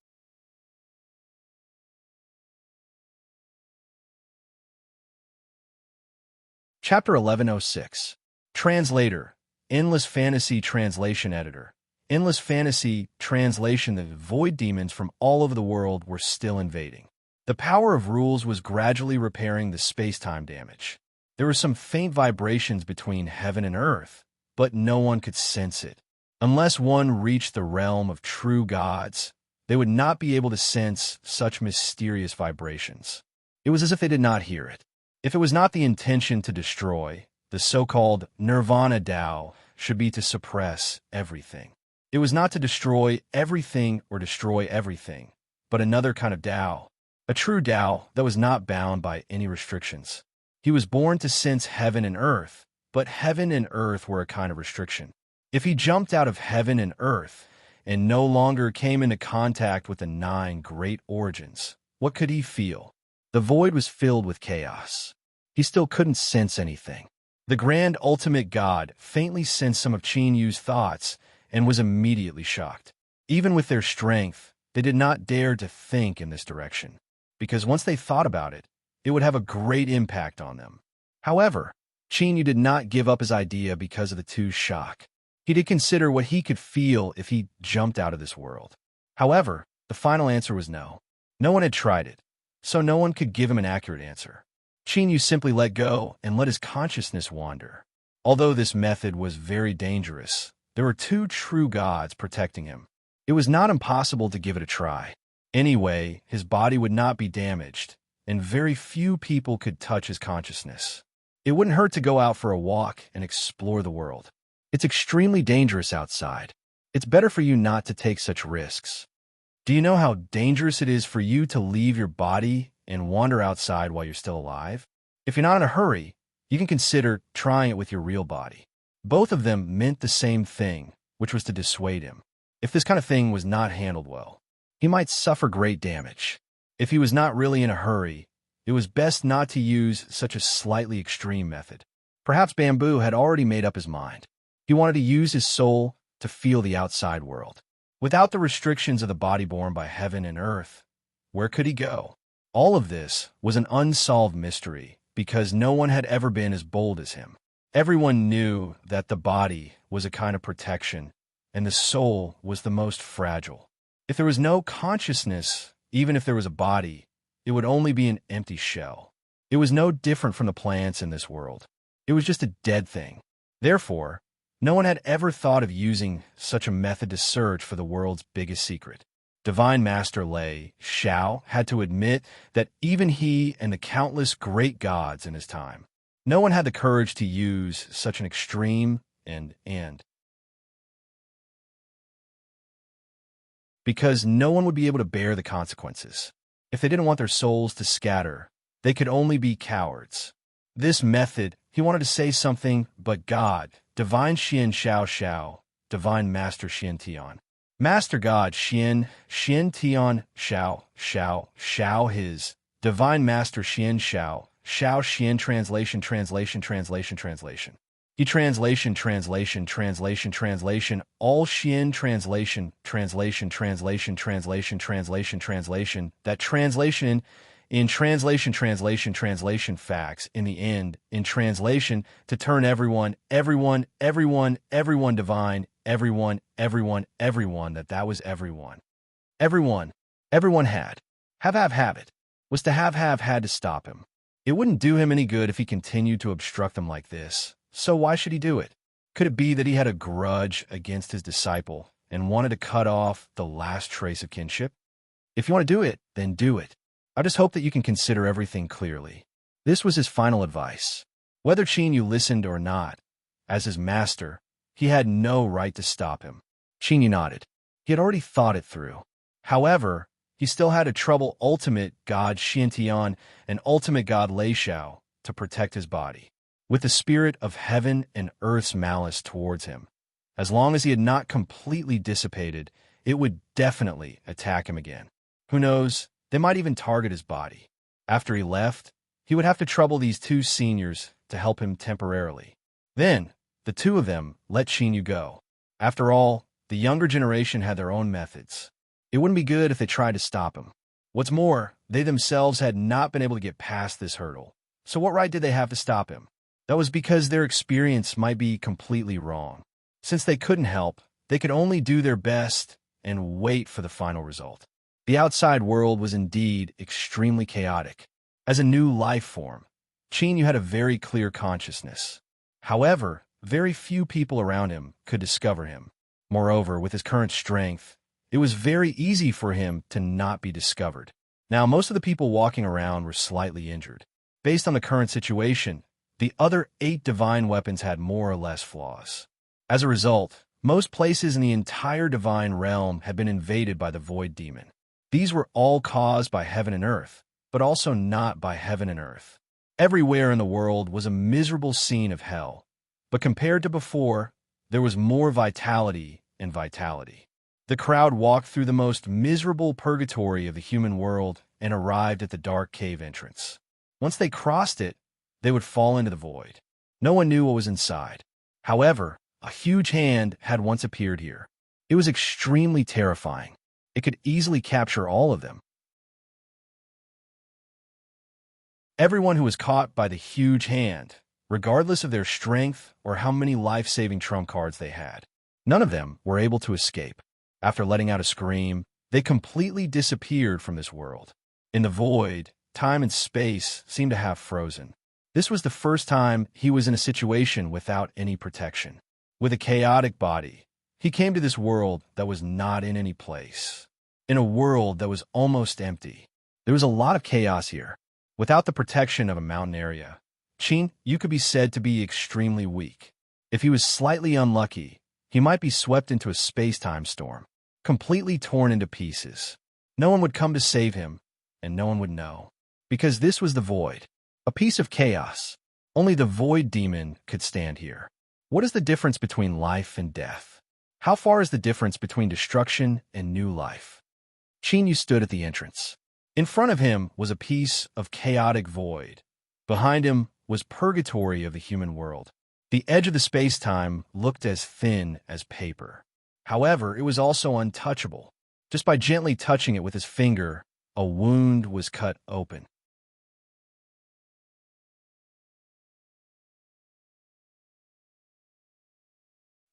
Chapter 1106. Translator, Endless Fantasy Translation Editor. Endless Fantasy Translation. The void demons from all over the world were still invading. The power of rules was gradually repairing the space-time damage. There were some faint vibrations between heaven and earth, but no one could sense it. Unless one reached the realm of true gods, they would not be able to sense such mysterious vibrations. It was as if they did not hear it. If it was not the intention to destroy, the so-called Nirvana Tao should be to suppress everything. It was not to destroy everything or destroy everything, but another kind of Tao. A true Tao that was not bound by any restrictions. He was born to sense heaven and earth, but heaven and earth were a kind of restriction. If he jumped out of heaven and earth and no longer came into contact with the 9 great origins, what could he feel? The void was filled with chaos. He still couldn't sense anything. The grand ultimate God faintly sensed some of Qin Yu's thoughts and was immediately shocked. Even with their strength, they did not dare to think in this direction, because once they thought about it, it would have a great impact on them. However, Qin Yu did not give up his idea because of the two's shock. He did consider what he could feel if he jumped out of this world. However, the final answer was no. No one had tried it, so no one could give him an accurate answer. Qin Yu simply let go and let his consciousness wander. Although this method was very dangerous, there were 2 true gods protecting him. It was not impossible to give it a try. Anyway, his body would not be damaged, and very few people could touch his consciousness. It wouldn't hurt to go out for a walk and explore the world. It's extremely dangerous outside. It's better for you not to take such risks. Do you know how dangerous it is for you to leave your body and wander outside while you're still alive? If you're not in a hurry, you can consider trying it with your real body. Both of them meant the same thing, which was to dissuade him. If this kind of thing was not handled well, he might suffer great damage. If he was not really in a hurry, it was best not to use such a slightly extreme method. Perhaps Bamboo had already made up his mind. He wanted to use his soul to feel the outside world. Without the restrictions of the body born by heaven and earth, where could he go? All of this was an unsolved mystery because no one had ever been as bold as him. Everyone knew that the body was a kind of protection and the soul was the most fragile. If there was no consciousness, even if there was a body, it would only be an empty shell. It was no different from the plants in this world. It was just a dead thing. Therefore, no one had ever thought of using such a method to search for the world's biggest secret. Divine Master Lei Xiao had to admit that even he and the countless great gods in his time, no one had the courage to use such an extreme and because no one would be able to bear the consequences. If they didn't want their souls to scatter, they could only be cowards. This method, he wanted to say something, but God, Divine Xian Xiao Xiao, Divine Master Xian Tian. Master God Xian Tian Xiao his. Divine Master Xian Xiao Xian translation. He translation all Xian translation that translation in translation facts in the end in translation to turn everyone divine everyone that was everyone had have it was to have had to stop him. It wouldn't do him any good if he continued to obstruct them like this, so why should he do it? Could it be that he had a grudge against his disciple and wanted to cut off the last trace of kinship? If you want to do it, then do it. I just hope that you can consider everything clearly. This was his final advice. Whether Qin Yu listened or not, as his master, he had no right to stop him. Qin Yu nodded. He had already thought it through. However, he still had to trouble ultimate God Xiantian and ultimate God Lei Xiao to protect his body, with the spirit of heaven and earth's malice towards him. As long as he had not completely dissipated, it would definitely attack him again. Who knows? They might even target his body. After he left, he would have to trouble these 2 seniors to help him temporarily. Then, the 2 of them let Qin Yu go. After all, the younger generation had their own methods. It wouldn't be good if they tried to stop him. What's more, they themselves had not been able to get past this hurdle. So what right did they have to stop him? That was because their experience might be completely wrong. Since they couldn't help, they could only do their best and wait for the final result. The outside world was indeed extremely chaotic. As a new life form, Qin Yu had a very clear consciousness. However, very few people around him could discover him. Moreover, with his current strength, it was very easy for him to not be discovered. Now, most of the people walking around were slightly injured. Based on the current situation, the other 8 divine weapons had more or less flaws. As a result, most places in the entire divine realm had been invaded by the Void Demon. These were all caused by heaven and earth, but also not by heaven and earth. Everywhere in the world was a miserable scene of hell. But compared to before, there was more vitality and vitality. The crowd walked through the most miserable purgatory of the human world and arrived at the dark cave entrance. Once they crossed it, they would fall into the void. No one knew what was inside. However, a huge hand had once appeared here. It was extremely terrifying. It could easily capture all of them. Everyone who was caught by the huge hand, regardless of their strength or how many life-saving trump cards they had, none of them were able to escape. After letting out a scream, they completely disappeared from this world. In the void, time and space seemed to have frozen. This was the first time he was in a situation without any protection. With a chaotic body, he came to this world that was not in any place. In a world that was almost empty. There was a lot of chaos here. Without the protection of a mountain area, Qin, you could be said to be extremely weak. If he was slightly unlucky, he might be swept into a space-time storm, completely torn into pieces. No one would come to save him, and no one would know. Because this was the void. A piece of chaos. Only the void demon could stand here. What is the difference between life and death? How far is the difference between destruction and new life? Qin Yu stood at the entrance. In front of him was a piece of chaotic void. Behind him was purgatory of the human world. The edge of the space-time looked as thin as paper. However, it was also untouchable. Just by gently touching it with his finger, a wound was cut open.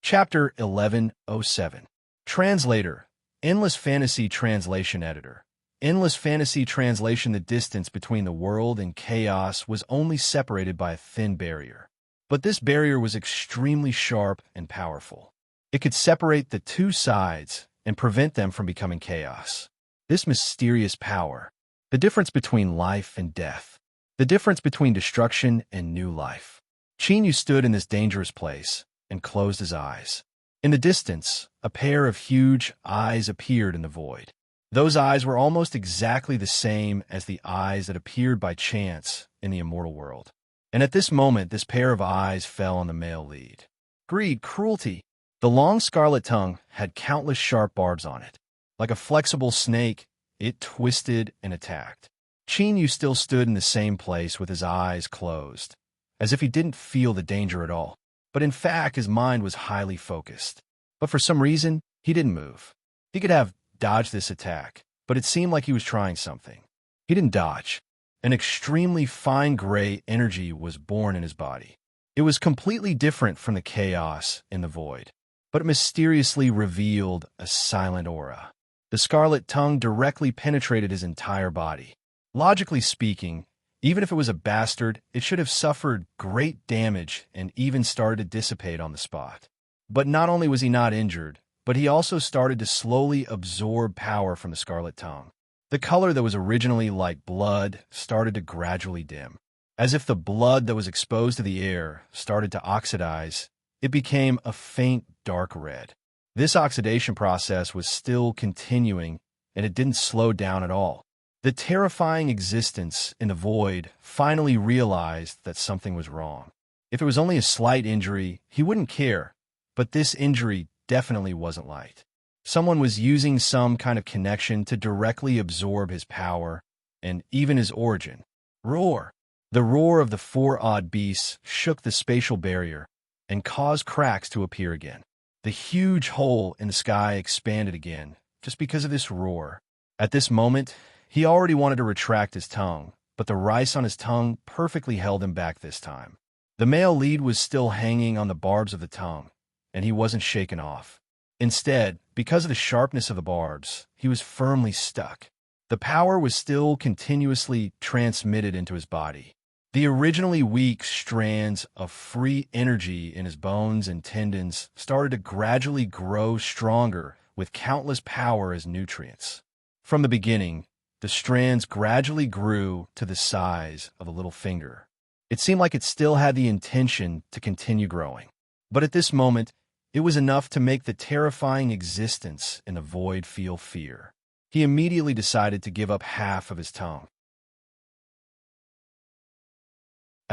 Chapter 1107. Translator. Endless Fantasy Translation Editor. Endless Fantasy Translation. The distance between the world and chaos was only separated by a thin barrier. But this barrier was extremely sharp and powerful. It could separate the two sides and prevent them from becoming chaos. This mysterious power. The difference between life and death. The difference between destruction and new life. Qin Yu stood in this dangerous place and closed his eyes. In the distance, a pair of huge eyes appeared in the void. Those eyes were almost exactly the same as the eyes that appeared by chance in the immortal world. And at this moment, this pair of eyes fell on the male lead. Greed, cruelty. The long scarlet tongue had countless sharp barbs on it. Like a flexible snake, it twisted and attacked. Qin Yu still stood in the same place with his eyes closed, as if he didn't feel the danger at all. But in fact, his mind was highly focused. But for some reason, he didn't move. He could have dodged this attack, but it seemed like he was trying something. He didn't dodge. An extremely fine gray energy was born in his body. It was completely different from the chaos in the void, but it mysteriously revealed a silent aura. The scarlet tongue directly penetrated his entire body. Logically speaking, even if it was a bastard, it should have suffered great damage and even started to dissipate on the spot. But not only was he not injured, but he also started to slowly absorb power from the scarlet tongue. The color that was originally like blood started to gradually dim. As if the blood that was exposed to the air started to oxidize, it became a faint dark red. This oxidation process was still continuing, and it didn't slow down at all. The terrifying existence in the void finally realized that something was wrong. If it was only a slight injury, he wouldn't care, but this injury definitely wasn't light. Someone was using some kind of connection to directly absorb his power and even his origin. Roar! The roar of the four odd beasts shook the spatial barrier and caused cracks to appear again. The huge hole in the sky expanded again just because of this roar. At this moment, he already wanted to retract his tongue, but the rice on his tongue perfectly held him back this time. The male lead was still hanging on the barbs of the tongue, and he wasn't shaken off. Instead, because of the sharpness of the barbs, he was firmly stuck. The power was still continuously transmitted into his body. The originally weak strands of free energy in his bones and tendons started to gradually grow stronger with countless power as nutrients. From the beginning, the strands gradually grew to the size of a little finger. It seemed like it still had the intention to continue growing. But at this moment, it was enough to make the terrifying existence in the void feel fear. He immediately decided to give up half of his tongue.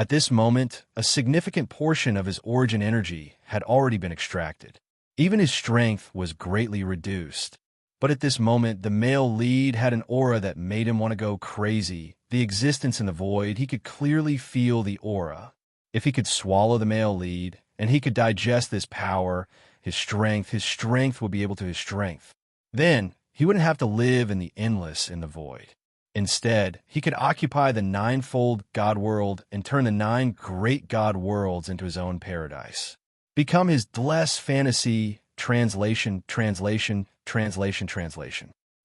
At this moment, a significant portion of his origin energy had already been extracted. Even his strength was greatly reduced. But at this moment, the male lead had an aura that made him want to go crazy. The existence in the void, he could clearly feel the aura. If he could swallow the male lead, and he could digest this power, his strength would be able to his strength. Then, he wouldn't have to live in the endless in the void. Instead, he could occupy the ninefold God world and turn the 9 great God worlds into his own paradise. Become his less fantasy, translation.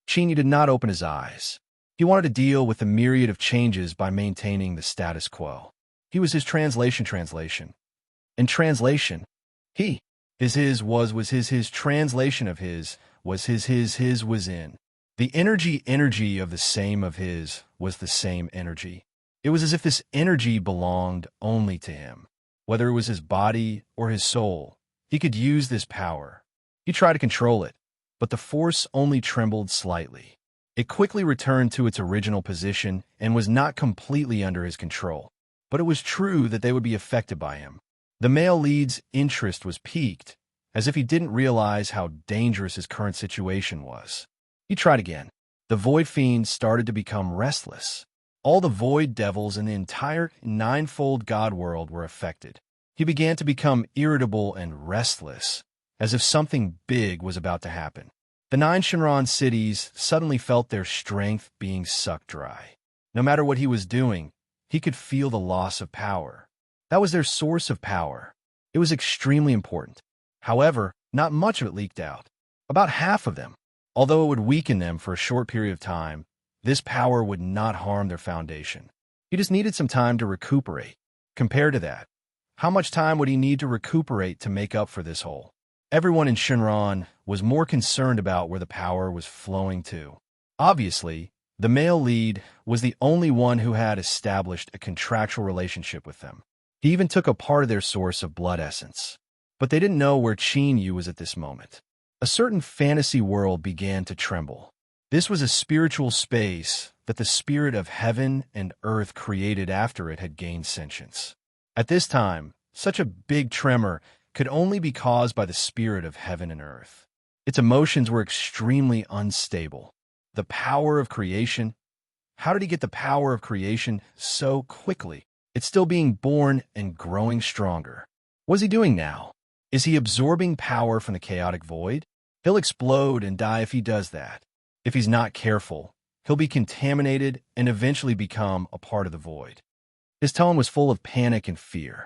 Chinyu did not open his eyes. He wanted to deal with the myriad of changes by maintaining the status quo. He was his translation. In translation, his translation of his was his was in. The energy of the same of his was the same energy. It was as if this energy belonged only to him. Whether it was his body or his soul, he could use this power. He tried to control it, but the force only trembled slightly. It quickly returned to its original position and was not completely under his control. But it was true that they would be affected by him. The male lead's interest was piqued, as if he didn't realize how dangerous his current situation was. He tried again. The void fiend started to become restless. All the void devils in the entire ninefold God world were affected. He began to become irritable and restless, as if something big was about to happen. The 9 Shinran cities suddenly felt their strength being sucked dry. No matter what he was doing, he could feel the loss of power. That was their source of power. It was extremely important. However, not much of it leaked out. About half of them. Although it would weaken them for a short period of time, this power would not harm their foundation. He just needed some time to recuperate. Compared to that, how much time would he need to recuperate to make up for this hole? Everyone in Shinran was more concerned about where the power was flowing to. Obviously, the male lead was the only one who had established a contractual relationship with them. He even took a part of their source of blood essence. But they didn't know where Chinyu was at this moment. A certain fantasy world began to tremble. This was a spiritual space that the spirit of heaven and earth created after it had gained sentience. At this time, such a big tremor could only be caused by the spirit of heaven and earth. Its emotions were extremely unstable. The power of creation. How did he get the power of creation so quickly? It's still being born and growing stronger. What is he doing now? Is he absorbing power from the chaotic void? He'll explode and die if he does that. If he's not careful, he'll be contaminated and eventually become a part of the void. His tone was full of panic and fear.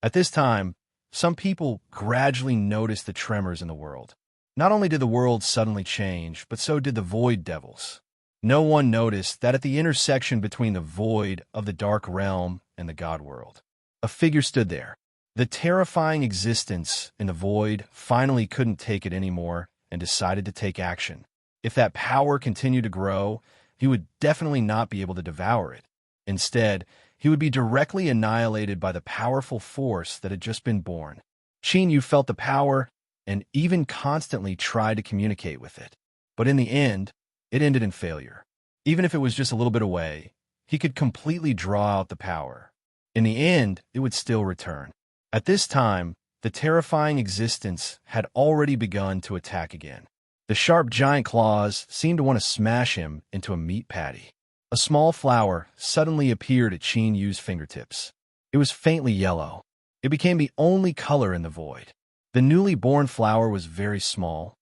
At this time, some people gradually noticed the tremors in the world. Not only did the world suddenly change, but so did the void devils. No one noticed that at the intersection between the void of the dark realm and the God world, a figure stood there. The terrifying existence in the void finally couldn't take it anymore and decided to take action. If that power continued to grow, he would definitely not be able to devour it. Instead, he would be directly annihilated by the powerful force that had just been born. Chinyu felt the power and even constantly tried to communicate with it. But in the end, it ended in failure. Even if it was just a little bit away, he could completely draw out the power. In the end, it would still return. At this time, the terrifying existence had already begun to attack again. The sharp giant claws seemed to want to smash him into a meat patty. A small flower suddenly appeared at Chinyu's fingertips. It was faintly yellow. It became the only color in the void. The newly born flower was very small,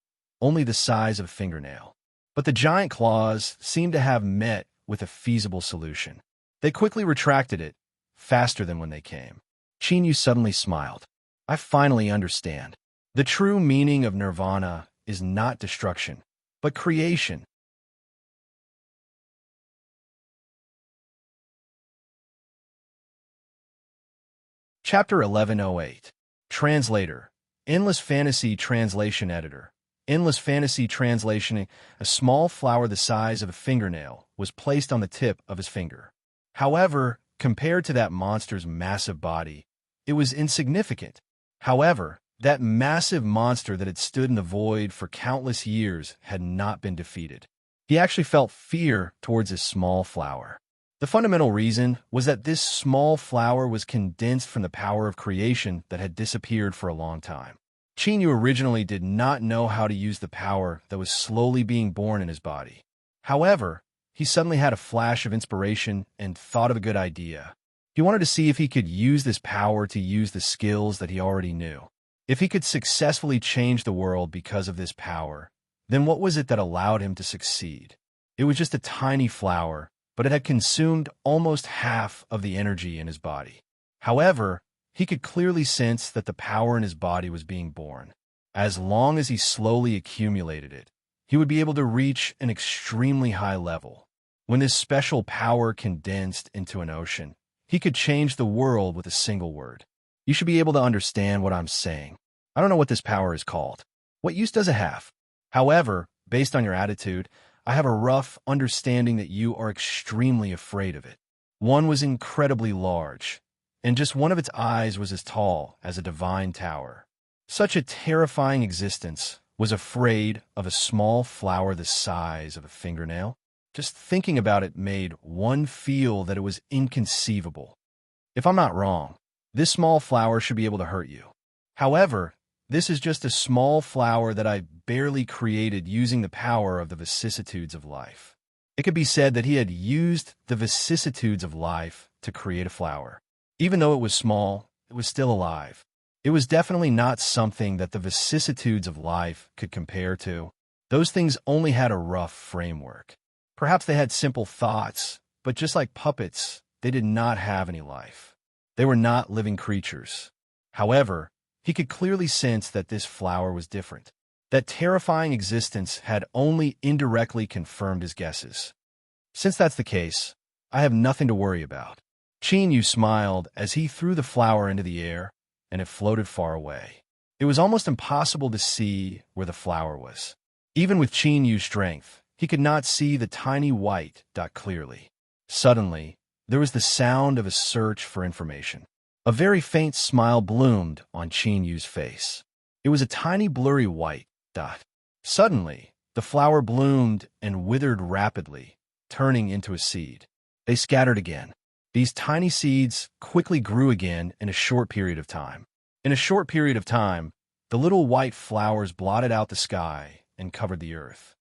only the size of a fingernail. But the giant claws seemed to have met with a feasible solution. They quickly retracted it, faster than when they came. Chinyu suddenly smiled. I finally understand. The true meaning of nirvana is not destruction, but creation. Chapter 1108. Translator. Endless Fantasy Translation Editor. Endless Fantasy Translation. A small flower the size of a fingernail was placed on the tip of his finger. However, compared to that monster's massive body, it was insignificant. However, that massive monster that had stood in the void for countless years had not been defeated. He actually felt fear towards his small flower. The fundamental reason was that this small flower was condensed from the power of creation that had disappeared for a long time. Chinyu originally did not know how to use the power that was slowly being born in his body. However, he suddenly had a flash of inspiration and thought of a good idea. He wanted to see if he could use this power to use the skills that he already knew. If he could successfully change the world because of this power, then what was it that allowed him to succeed? It was just a tiny flower, but it had consumed almost half of the energy in his body. However, he could clearly sense that the power in his body was being born. As long as he slowly accumulated it, he would be able to reach an extremely high level. When this special power condensed into an ocean, he could change the world with a single word. You should be able to understand what I'm saying. I don't know what this power is called. What use does it have? However, based on your attitude, I have a rough understanding that you are extremely afraid of it. One was incredibly large, and just one of its eyes was as tall as a divine tower. Such a terrifying existence was afraid of a small flower the size of a fingernail. Just thinking about it made one feel that it was inconceivable. If I'm not wrong, this small flower should be able to hurt you. However, this is just a small flower that I barely created using the power of the vicissitudes of life. It could be said that he had used the vicissitudes of life to create a flower. Even though it was small, it was still alive. It was definitely not something that the vicissitudes of life could compare to. Those things only had a rough framework. Perhaps they had simple thoughts, but just like puppets, they did not have any life. They were not living creatures. However, he could clearly sense that this flower was different. That terrifying existence had only indirectly confirmed his guesses. Since that's the case, I have nothing to worry about. Chinyu smiled as he threw the flower into the air, and it floated far away. It was almost impossible to see where the flower was. Even with Chinyu's strength, he could not see the tiny white dot clearly. Suddenly, there was the sound of a search for information. A very faint smile bloomed on Chinyu's face. It was a tiny blurry white dot. Suddenly, the flower bloomed and withered rapidly, turning into a seed. They scattered again. These tiny seeds quickly grew again in a short period of time. In a short period of time, the little white flowers blotted out the sky and covered the earth.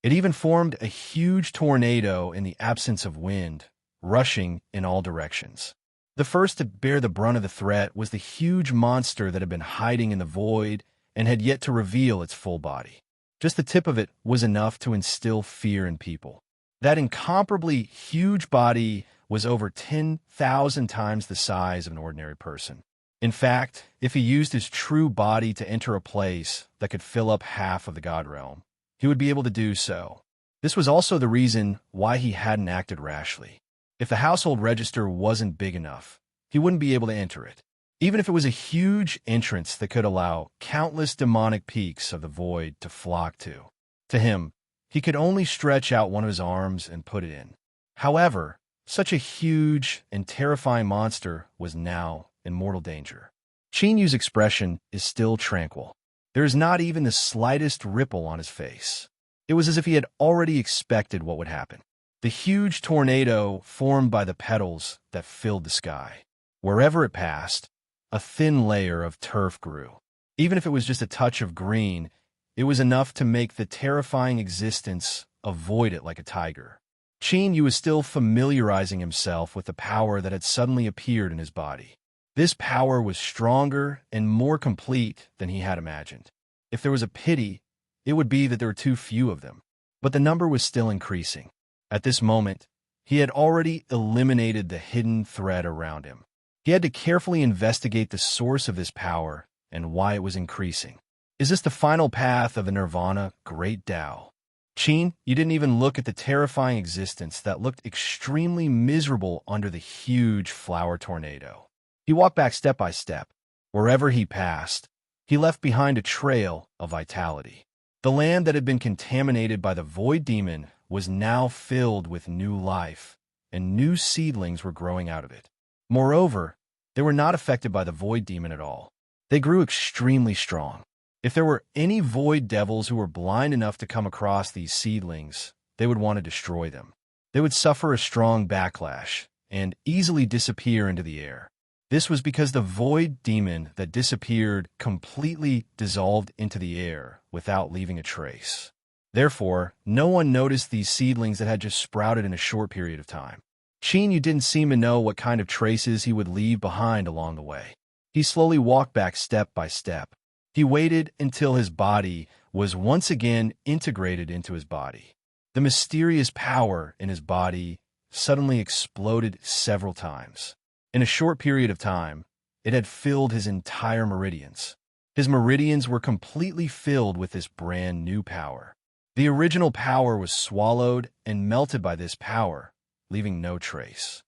It even formed a huge tornado in the absence of wind, rushing in all directions. The first to bear the brunt of the threat was the huge monster that had been hiding in the void and had yet to reveal its full body. Just the tip of it was enough to instill fear in people. That incomparably huge body was over 10,000 times the size of an ordinary person. In fact, if he used his true body to enter a place that could fill up half of the God realm, he would be able to do so. This was also the reason why he hadn't acted rashly. If the household register wasn't big enough, he wouldn't be able to enter it. Even if it was a huge entrance that could allow countless demonic peaks of the void to flock to. To him, he could only stretch out one of his arms and put it in. However, such a huge and terrifying monster was now in mortal danger. Chinyu's expression is still tranquil. There is not even the slightest ripple on his face. It was as if he had already expected what would happen. The huge tornado formed by the petals that filled the sky. Wherever it passed, a thin layer of turf grew. Even if it was just a touch of green, it was enough to make the terrifying existence avoid it like a tiger. Chinyu was still familiarizing himself with the power that had suddenly appeared in his body. This power was stronger and more complete than he had imagined. If there was a pity, it would be that there were too few of them. But the number was still increasing. At this moment, he had already eliminated the hidden threat around him. He had to carefully investigate the source of this power and why it was increasing. Is this the final path of the Nirvana Great Tao? Chin, you didn't even look at the terrifying existence that looked extremely miserable under the huge flower tornado. He walked back step by step. Wherever he passed, he left behind a trail of vitality. The land that had been contaminated by the void demon was now filled with new life, and new seedlings were growing out of it. Moreover, they were not affected by the void demon at all. They grew extremely strong. If there were any void devils who were blind enough to come across these seedlings, they would want to destroy them. They would suffer a strong backlash and easily disappear into the air. This was because the void demon that disappeared completely dissolved into the air without leaving a trace. Therefore, no one noticed these seedlings that had just sprouted in a short period of time. Chinyu didn't seem to know what kind of traces he would leave behind along the way. He slowly walked back step by step. He waited until his body was once again integrated into his body. The mysterious power in his body suddenly exploded several times. In a short period of time, it had filled his entire meridians. His meridians were completely filled with this brand new power. The original power was swallowed and melted by this power, leaving no trace.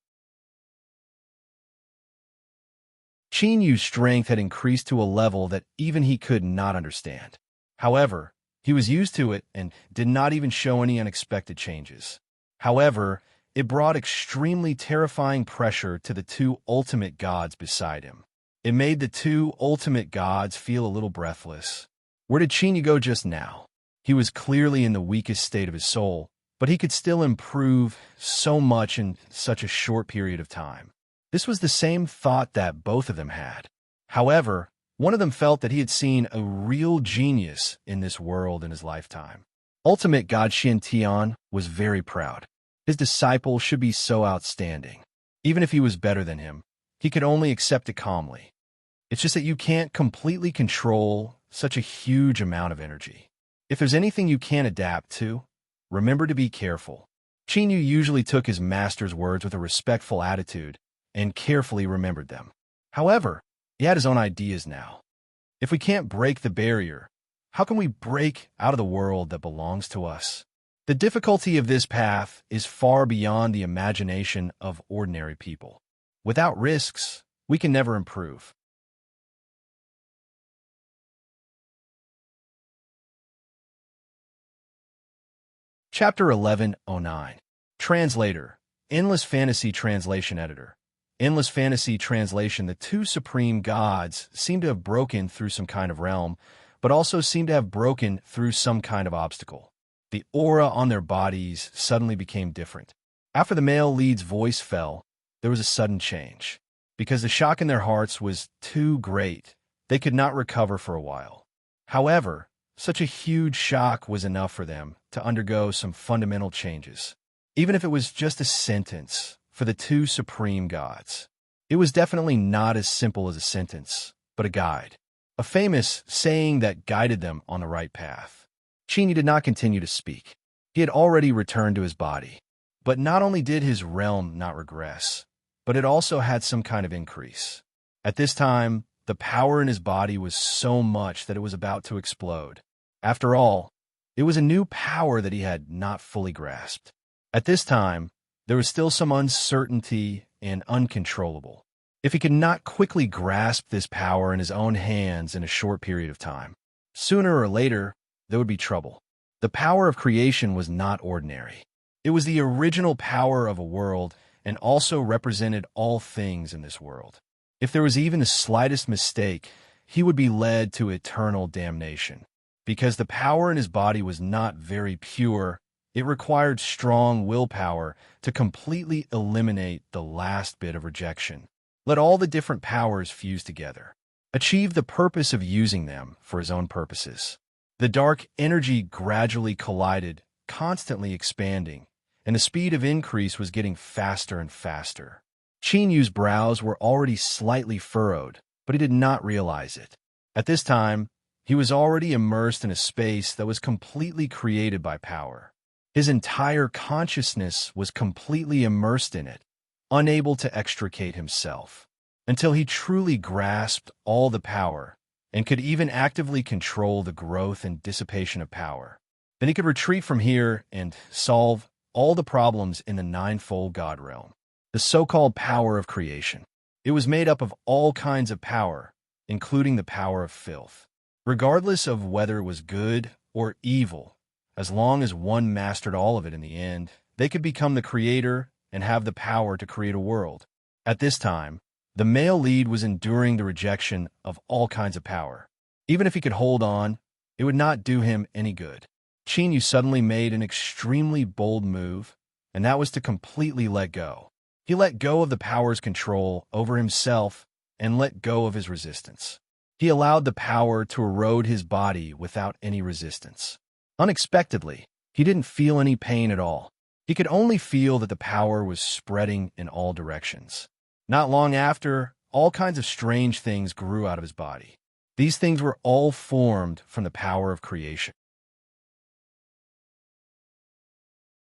Chinyu's strength had increased to a level that even he could not understand. However, he was used to it and did not even show any unexpected changes. However, it brought extremely terrifying pressure to the two ultimate gods beside him. It made the two ultimate gods feel a little breathless. Where did Chinyu go just now? He was clearly in the weakest state of his soul, but he could still improve so much in such a short period of time. This was the same thought that both of them had. However, one of them felt that he had seen a real genius in this world in his lifetime. Ultimate God Tian was very proud. His disciple should be so outstanding. Even if he was better than him, he could only accept it calmly. It's just that you can't completely control such a huge amount of energy. If there's anything you can't adapt to, remember to be careful. Chinyu usually took his master's words with a respectful attitude and carefully remembered them. However, he had his own ideas now. If we can't break the barrier, how can we break out of the world that belongs to us? The difficulty of this path is far beyond the imagination of ordinary people. Without risks, we can never improve. Chapter 1109. Translator. Endless Fantasy Translation Editor. Endless Fantasy Translation. The two supreme gods seem to have broken through some kind of realm, but also seem to have broken through some kind of obstacle. The aura on their bodies suddenly became different. After the male lead's voice fell, there was a sudden change. Because the shock in their hearts was too great, they could not recover for a while. However, such a huge shock was enough for them to undergo some fundamental changes. Even if it was just a sentence for the two supreme gods. It was definitely not as simple as a sentence, but a guide. A famous saying that guided them on the right path. Chinyu did not continue to speak. He had already returned to his body. But not only did his realm not regress, but it also had some kind of increase. At this time, the power in his body was so much that it was about to explode. After all, it was a new power that he had not fully grasped. At this time, there was still some uncertainty and uncontrollable. If he could not quickly grasp this power in his own hands in a short period of time, sooner or later, there would be trouble. The power of creation was not ordinary. It was the original power of a world and also represented all things in this world. If there was even the slightest mistake, he would be led to eternal damnation. Because the power in his body was not very pure, it required strong willpower to completely eliminate the last bit of rejection. Let all the different powers fuse together. Achieve the purpose of using them for his own purposes. The dark energy gradually collided, constantly expanding, and the speed of increase was getting faster and faster. Chinyu's brows were already slightly furrowed, but he did not realize it. At this time, he was already immersed in a space that was completely created by power. His entire consciousness was completely immersed in it, unable to extricate himself, until he truly grasped all the power and could even actively control the growth and dissipation of power. Then he could retreat from here and solve all the problems in the ninefold God realm, the so-called power of creation. It was made up of all kinds of power, including the power of filth. Regardless of whether it was good or evil, as long as one mastered all of it in the end, they could become the creator and have the power to create a world. At this time, the male lead was enduring the rejection of all kinds of power. Even if he could hold on, it would not do him any good. Yu suddenly made an extremely bold move, and that was to completely let go. He let go of the power's control over himself and let go of his resistance. He allowed the power to erode his body without any resistance. Unexpectedly, he didn't feel any pain at all. He could only feel that the power was spreading in all directions. Not long after, all kinds of strange things grew out of his body. These things were all formed from the power of creation.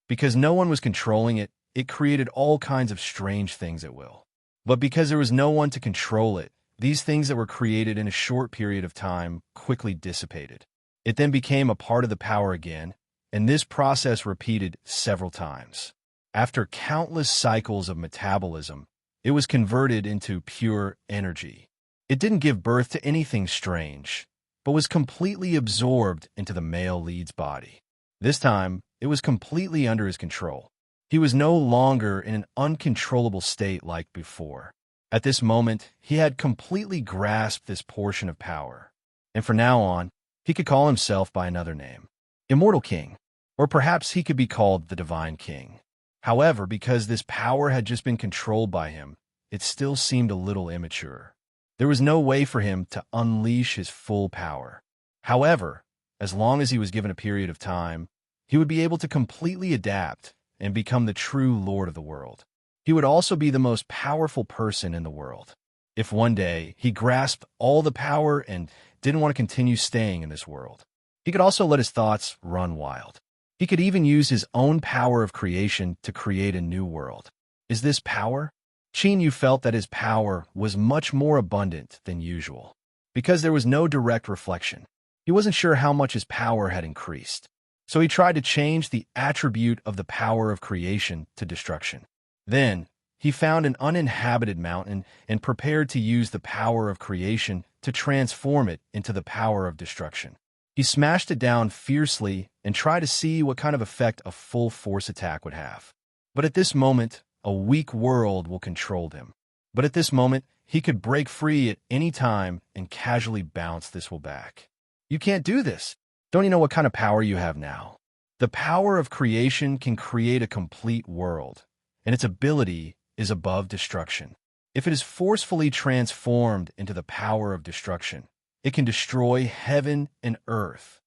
Because no one was controlling it, it created all kinds of strange things at will. But because there was no one to control it, these things that were created in a short period of time quickly dissipated. It then became a part of the power again, and this process repeated several times. After countless cycles of metabolism, it was converted into pure energy. It didn't give birth to anything strange, but was completely absorbed into the male lead's body. This time, it was completely under his control. He was no longer in an uncontrollable state like before. At this moment, he had completely grasped this portion of power, and from now on, he could call himself by another name, Immortal King, or perhaps he could be called the Divine King. However, because this power had just been controlled by him, it still seemed a little immature. There was no way for him to unleash his full power. However, as long as he was given a period of time, he would be able to completely adapt and become the true Lord of the world. He would also be the most powerful person in the world. If one day he grasped all the power and didn't want to continue staying in this world, he could also let his thoughts run wild. He could even use his own power of creation to create a new world. Is this power? Yu felt that his power was much more abundant than usual. Because there was no direct reflection, he wasn't sure how much his power had increased. So he tried to change the attribute of the power of creation to destruction. Then, he found an uninhabited mountain and prepared to use the power of creation to transform it into the power of destruction. He smashed it down fiercely and tried to see what kind of effect a full force attack would have. But at this moment, a weak world will control him. But at this moment, he could break free at any time and casually bounce this will back. You can't do this. Don't you know what kind of power you have now? The power of creation can create a complete world, and its ability is above destruction. If it is forcefully transformed into the power of destruction, it can destroy heaven and earth.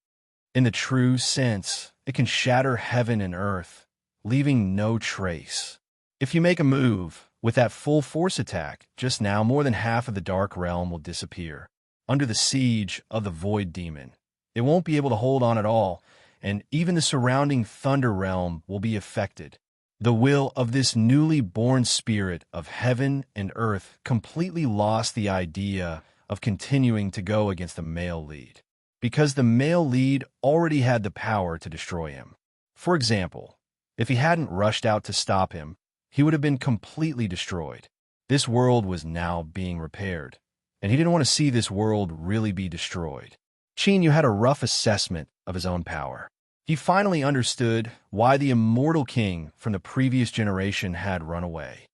In the true sense, it can shatter heaven and earth, leaving no trace. If you make a move with that full force attack, just now more than half of the dark realm will disappear. Under the siege of the void demon, it won't be able to hold on at all, and even the surrounding thunder realm will be affected. The will of this newly born spirit of heaven and earth completely lost the idea of continuing to go against the male lead, because the male lead already had the power to destroy him. For example, if he hadn't rushed out to stop him, he would have been completely destroyed. This world was now being repaired, and he didn't want to see this world really be destroyed. Yu had a rough assessment of his own power. He finally understood why the immortal king from the previous generation had run away.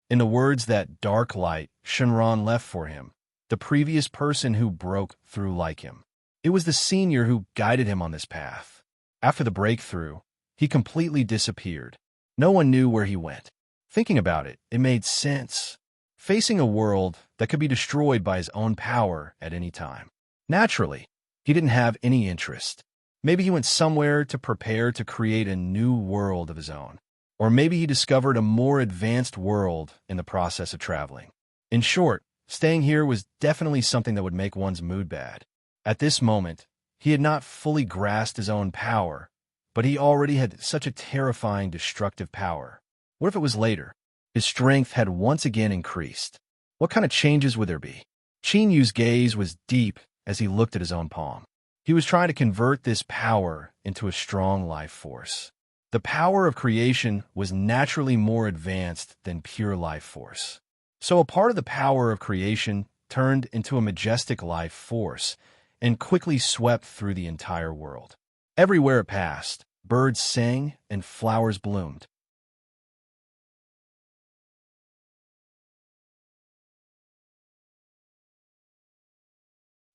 In the words that dark light Shenron left for him, the previous person who broke through like him, it was the senior who guided him on this path. After the breakthrough, he completely disappeared. No one knew where he went. Thinking about it, it made sense. Facing a world that could be destroyed by his own power at any time. Naturally, he didn't have any interest. Maybe he went somewhere to prepare to create a new world of his own. Or maybe he discovered a more advanced world in the process of traveling. In short, staying here was definitely something that would make one's mood bad. At this moment, he had not fully grasped his own power, but he already had such a terrifying, destructive power. What if it was later? His strength had once again increased. What kind of changes would there be? Yu's gaze was deep as he looked at his own palm. He was trying to convert this power into a strong life force. The power of creation was naturally more advanced than pure life force. So a part of the power of creation turned into a majestic life force and quickly swept through the entire world. Everywhere it passed, birds sang and flowers bloomed.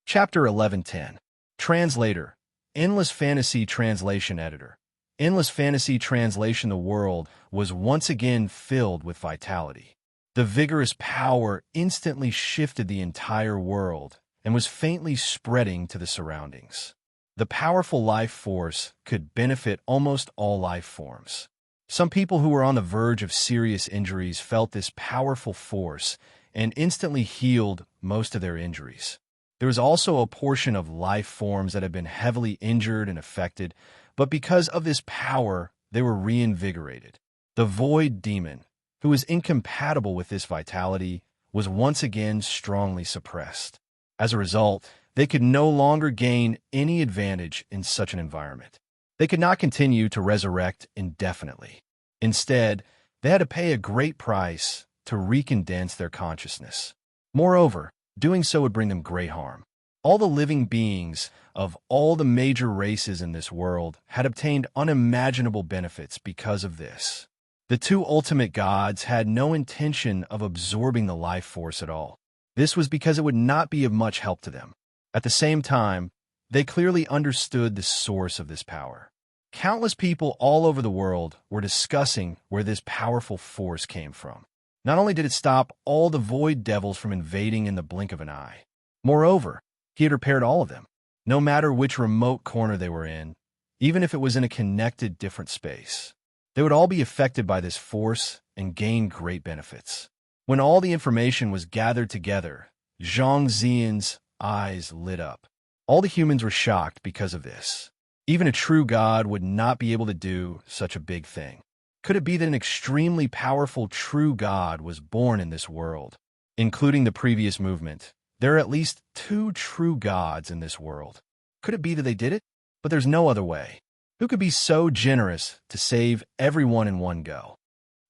Chapter 11:10. Translator, Endless Fantasy Translation Editor. Endless Fantasy Translation. The world was once again filled with vitality. The vigorous power instantly shifted the entire world and was faintly spreading to the surroundings. The powerful life force could benefit almost all life forms. Some people who were on the verge of serious injuries felt this powerful force and instantly healed most of their injuries. There was also a portion of life forms that had been heavily injured and affected, but because of this power, they were reinvigorated. The Void Demon, who was incompatible with this vitality, was once again strongly suppressed. As a result, they could no longer gain any advantage in such an environment. They could not continue to resurrect indefinitely. Instead, they had to pay a great price to recondense their consciousness. Moreover, doing so would bring them great harm. All the living beings of all the major races in this world had obtained unimaginable benefits because of this. The two ultimate gods had no intention of absorbing the life force at all. This was because it would not be of much help to them. At the same time, they clearly understood the source of this power. Countless people all over the world were discussing where this powerful force came from. Not only did it stop all the void devils from invading in the blink of an eye, moreover, he had repaired all of them, no matter which remote corner they were in, even if it was in a connected different space. They would all be affected by this force and gain great benefits. When all the information was gathered together, Zhang Zian's eyes lit up. All the humans were shocked because of this. Even a true god would not be able to do such a big thing. Could it be that an extremely powerful true god was born in this world? Including the previous movement, there are at least 2 true gods in this world. Could it be that they did it? But there's no other way. Who could be so generous to save everyone in one go?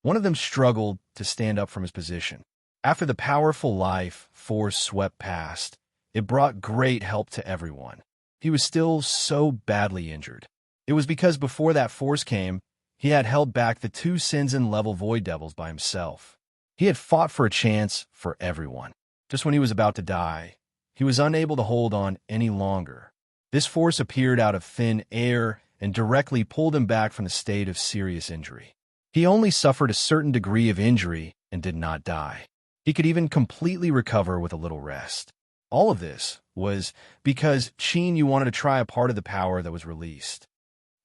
One of them struggled to stand up from his position. After the powerful life force swept past, it brought great help to everyone. He was still so badly injured. It was because before that force came, he had held back the 2 Sinzen-level Void Devils by himself. He had fought for a chance for everyone. Just when he was about to die, he was unable to hold on any longer. This force appeared out of thin air and directly pulled him back from the state of serious injury. He only suffered a certain degree of injury and did not die. He could even completely recover with a little rest. All of this was because Qin Yu wanted to try a part of the power that was released.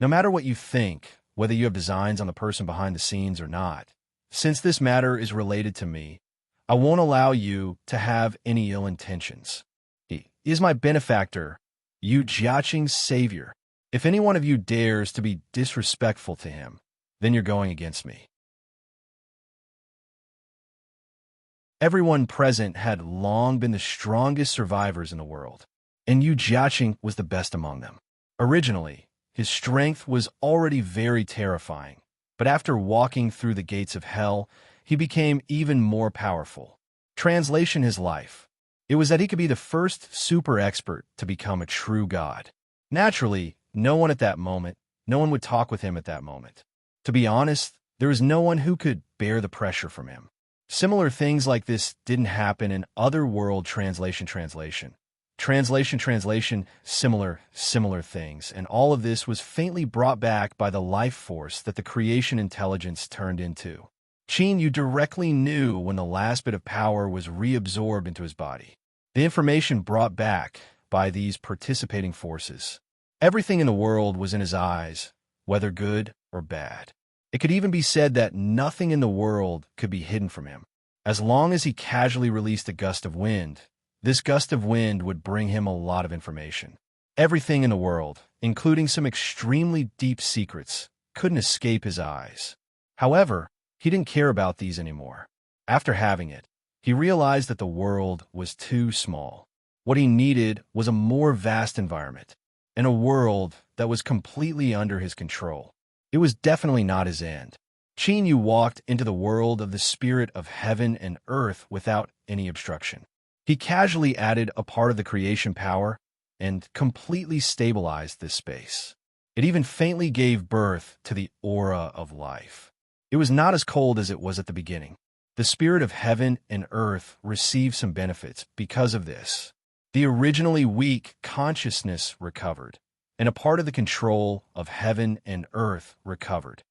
No matter what you think, whether you have designs on the person behind the scenes or not, since this matter is related to me, I won't allow you to have any ill intentions. He is my benefactor, Yu Jiaqing's savior. If any one of you dares to be disrespectful to him, then you're going against me. Everyone present had long been the strongest survivors in the world, and Yu Jiaqing was the best among them. Originally, his strength was already very terrifying, but after walking through the gates of hell, he became even more powerful. Translation: his life. It was that he could be the first super expert to become a true god. Naturally, no one would talk with him at that moment. To be honest, there was no one who could bear the pressure from him. Similar things like this didn't happen in other world translation, similar things, and all of this was faintly brought back by the life force that the creation intelligence turned into. Qin Yu directly knew when the last bit of power was reabsorbed into his body. The information brought back by these participating forces. Everything in the world was in his eyes, whether good or bad. It could even be said that nothing in the world could be hidden from him. As long as he casually released a gust of wind, this gust of wind would bring him a lot of information. Everything in the world, including some extremely deep secrets, couldn't escape his eyes. However, he didn't care about these anymore. After having it, he realized that the world was too small. What he needed was a more vast environment, and a world that was completely under his control. It was definitely not his end. Qin Yu walked into the world of the spirit of heaven and earth without any obstruction. He casually added a part of the creation power and completely stabilized this space. It even faintly gave birth to the aura of life. It was not as cold as it was at the beginning. The spirit of heaven and earth received some benefits because of this. The originally weak consciousness recovered, and a part of the control of heaven and earth recovered.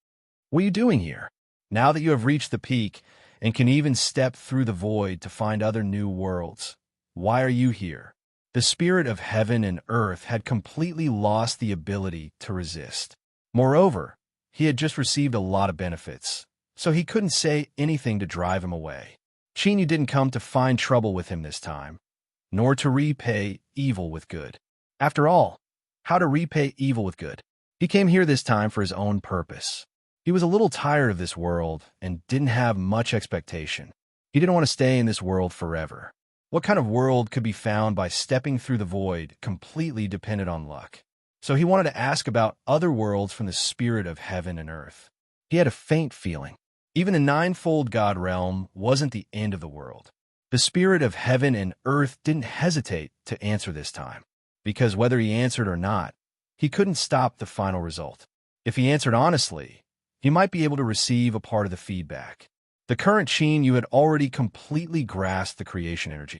What are you doing here? Now that you have reached the peak and can even step through the void to find other new worlds, why are you here? The spirit of heaven and earth had completely lost the ability to resist. Moreover, he had just received a lot of benefits, so he couldn't say anything to drive him away. Chinyu didn't come to find trouble with him this time, nor to repay evil with good. After all, how to repay evil with good? He came here this time for his own purpose. He was a little tired of this world and didn't have much expectation. He didn't want to stay in this world forever. What kind of world could be found by stepping through the void completely dependent on luck? So he wanted to ask about other worlds from the spirit of heaven and earth. He had a faint feeling. Even the ninefold God realm wasn't the end of the world. The spirit of heaven and earth didn't hesitate to answer this time, because whether he answered or not, he couldn't stop the final result. If he answered honestly, he might be able to receive a part of the feedback. The current Chinyu had already completely grasped the creation energy.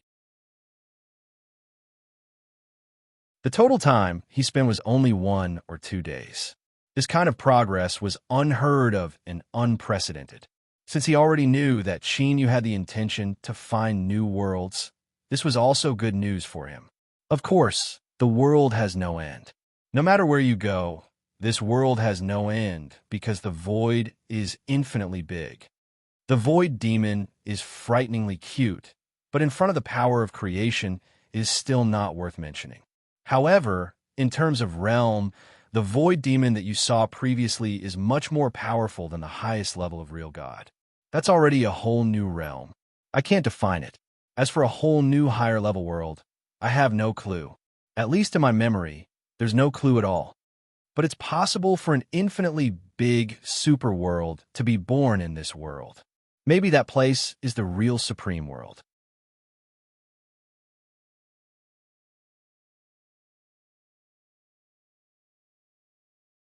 The total time he spent was only 1 or 2 days. This kind of progress was unheard of and unprecedented. Since he already knew that Chinyu had the intention to find new worlds, this was also good news for him. Of course, the world has no end. No matter where you go, this world has no end because the void is infinitely big. The void demon is frighteningly cute, but in front of the power of creation is still not worth mentioning. However, in terms of realm, the void demon that you saw previously is much more powerful than the highest level of real God. That's already a whole new realm. I can't define it. As for a whole new higher level world, I have no clue. At least in my memory, there's no clue at all. But it's possible for an infinitely big super world to be born in this world. Maybe that place is the real supreme world.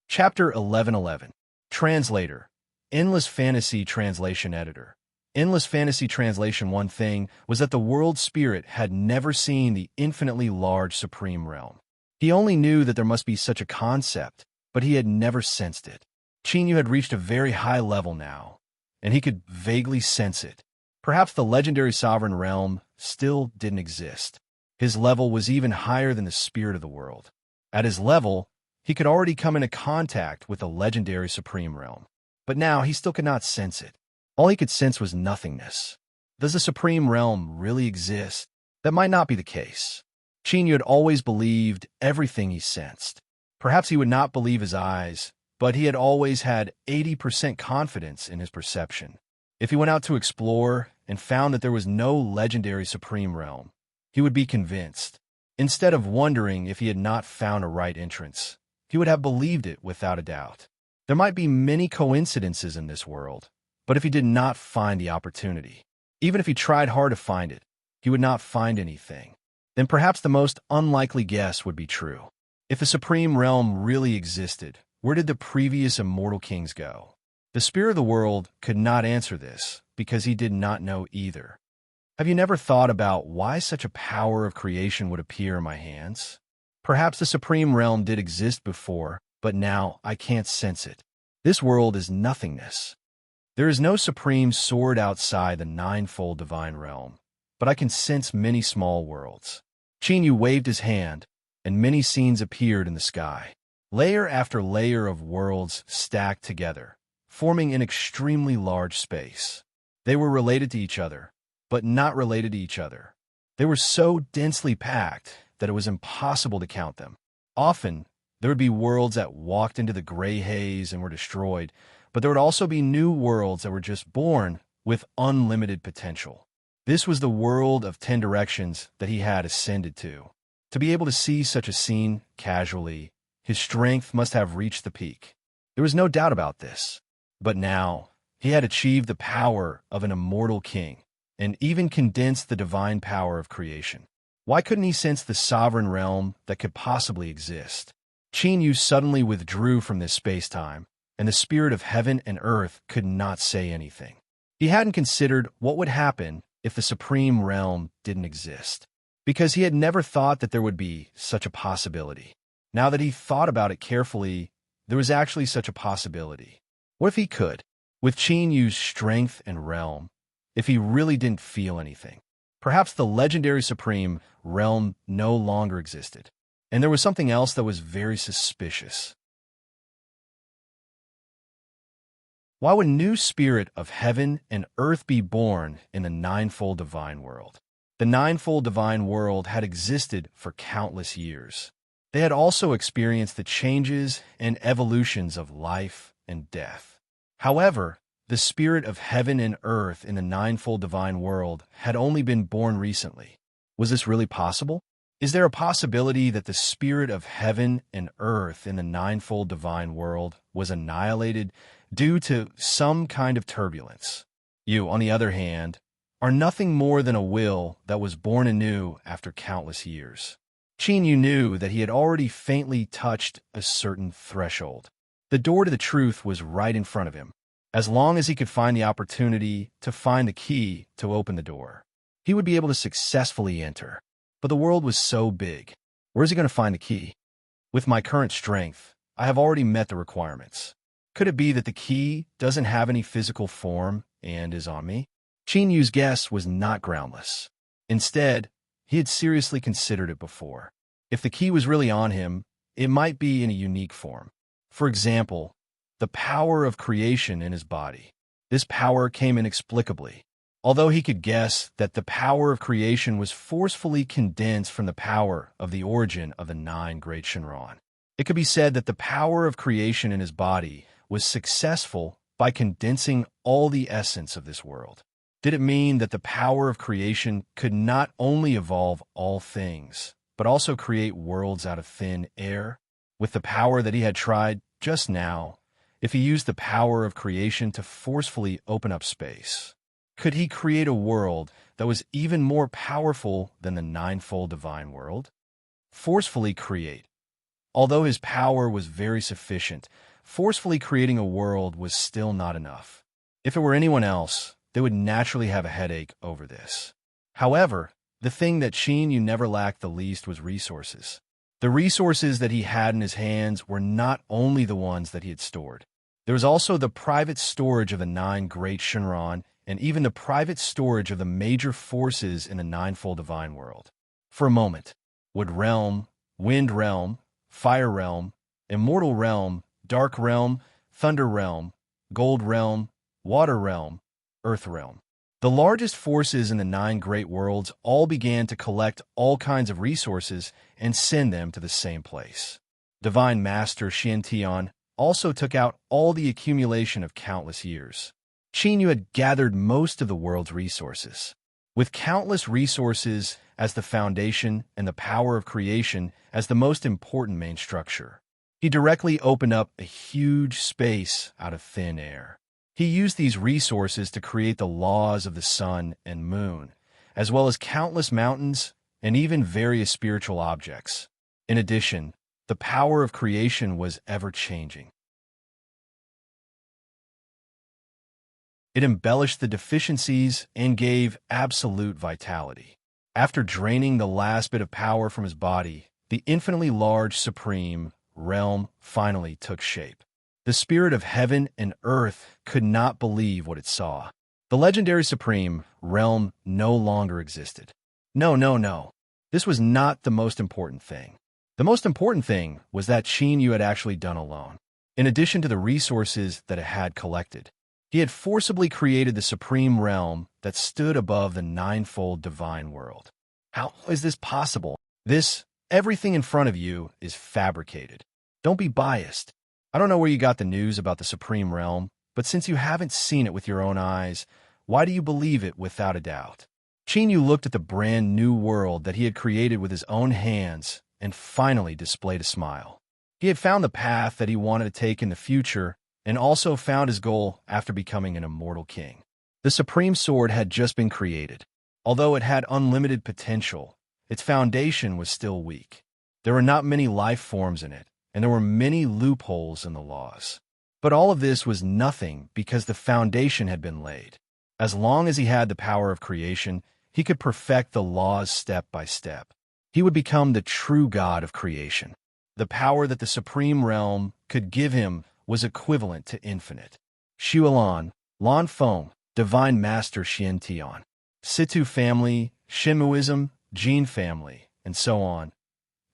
Chapter 1111. Translator. Endless Fantasy Translation Editor. Endless Fantasy Translation. One thing was that the world spirit had never seen the infinitely large supreme realm. He only knew that there must be such a concept, but he had never sensed it. Chinyu had reached a very high level now, and he could vaguely sense it. Perhaps the legendary sovereign realm still didn't exist. His level was even higher than the spirit of the world. At his level, he could already come into contact with the legendary supreme realm. But now he still could not sense it. All he could sense was nothingness. Does the supreme realm really exist? That might not be the case. Chinyu had always believed everything he sensed. Perhaps he would not believe his eyes, but he had always had 80% confidence in his perception. If he went out to explore and found that there was no legendary supreme realm, he would be convinced. Instead of wondering if he had not found a right entrance, he would have believed it without a doubt. There might be many coincidences in this world, but if he did not find the opportunity, even if he tried hard to find it, he would not find anything. Then perhaps the most unlikely guess would be true. If the supreme realm really existed, where did the previous immortal kings go? The spirit of the world could not answer this because he did not know either. Have you never thought about why such a power of creation would appear in my hands? Perhaps the supreme realm did exist before, but now I can't sense it. This world is nothingness. There is no supreme sword outside the ninefold divine realm, but I can sense many small worlds. Chinyu waved his hand, and many scenes appeared in the sky. Layer after layer of worlds stacked together, forming an extremely large space. They were related to each other, but not related to each other. They were so densely packed that it was impossible to count them. Often, there would be worlds that walked into the gray haze and were destroyed, but there would also be new worlds that were just born with unlimited potential. This was the world of 10 directions that he had ascended to. To be able to see such a scene casually, his strength must have reached the peak. There was no doubt about this. But now, he had achieved the power of an immortal king, and even condensed the divine power of creation. Why couldn't he sense the sovereign realm that could possibly exist? Chinyu suddenly withdrew from this space-time, and the spirit of heaven and earth could not say anything. He hadn't considered what would happen if the supreme realm didn't exist. because he had never thought that there would be such a possibility. Now that he thought about it carefully, there was actually such a possibility. What if he could? With Qin Yu's strength and realm, if he really didn't feel anything? Perhaps the legendary supreme realm no longer existed. And there was something else that was very suspicious. Why would a new spirit of heaven and earth be born in the ninefold divine world? The ninefold divine world had existed for countless years. They had also experienced the changes and evolutions of life and death. However, the spirit of heaven and earth in the ninefold divine world had only been born recently. Was this really possible? Is there a possibility that the spirit of heaven and earth in the ninefold divine world was annihilated due to some kind of turbulence? You, on the other hand, are nothing more than a will that was born anew after countless years. Qin Yu knew that he had already faintly touched a certain threshold. The door to the truth was right in front of him. As long as he could find the opportunity to find the key to open the door, he would be able to successfully enter. But the world was so big. Where is he going to find the key? With my current strength, I have already met the requirements. Could it be that the key doesn't have any physical form and is on me? Qin Yu's guess was not groundless. Instead, he had seriously considered it before. If the key was really on him, it might be in a unique form. For example, the power of creation in his body. This power came inexplicably. Although he could guess that the power of creation was forcefully condensed from the power of the origin of the nine great Shinran. It could be said that the power of creation in his body was successful by condensing all the essence of this world. Did it mean that the power of creation could not only evolve all things, but also create worlds out of thin air? With the power that he had tried just now, if he used the power of creation to forcefully open up space, could he create a world that was even more powerful than the ninefold divine world? Forcefully create. Although his power was very sufficient, forcefully creating a world was still not enough. If it were anyone else, they would naturally have a headache over this. However, the thing that Qin Yu never lacked the least was resources. The resources that he had in his hands were not only the ones that he had stored. There was also the private storage of the nine great Shinran and even the private storage of the major forces in the ninefold divine world. For a moment, wood realm, wind realm, fire realm, immortal realm, dark realm, thunder realm, gold realm, water realm, earth realm. The largest forces in the nine great worlds all began to collect all kinds of resources and send them to the same place. Divine Master Xiantian also took out all the accumulation of countless years. Qin Yu had gathered most of the world's resources. With countless resources as the foundation and the power of creation as the most important main structure, he directly opened up a huge space out of thin air. He used these resources to create the laws of the sun and moon, as well as countless mountains and even various spiritual objects. In addition, the power of creation was ever-changing. It embellished the deficiencies and gave absolute vitality. After draining the last bit of power from his body, the infinitely large supreme realm finally took shape. The spirit of heaven and earth could not believe what it saw. The legendary supreme realm no longer existed. No. This was not the most important thing. The most important thing was that Qin Yu had actually done alone. In addition to the resources that it had collected, he had forcibly created the supreme realm that stood above the ninefold divine world. How is this possible? Everything in front of you is fabricated. Don't be biased. I don't know where you got the news about the supreme realm, but since you haven't seen it with your own eyes, why do you believe it without a doubt? Qin Yu looked at the brand new world that he had created with his own hands and finally displayed a smile. He had found the path that he wanted to take in the future and also found his goal after becoming an immortal king. The supreme sword had just been created. Although it had unlimited potential, its foundation was still weak. There were not many life forms in it, and there were many loopholes in the laws. But all of this was nothing because the foundation had been laid. As long as he had the power of creation, he could perfect the laws step by step. He would become the true god of creation. The power that the supreme realm could give him was equivalent to infinite. Xuelan, Lan Feng, divine master Xian Tian, Situ family, Shinmuism, Jin family, and so on.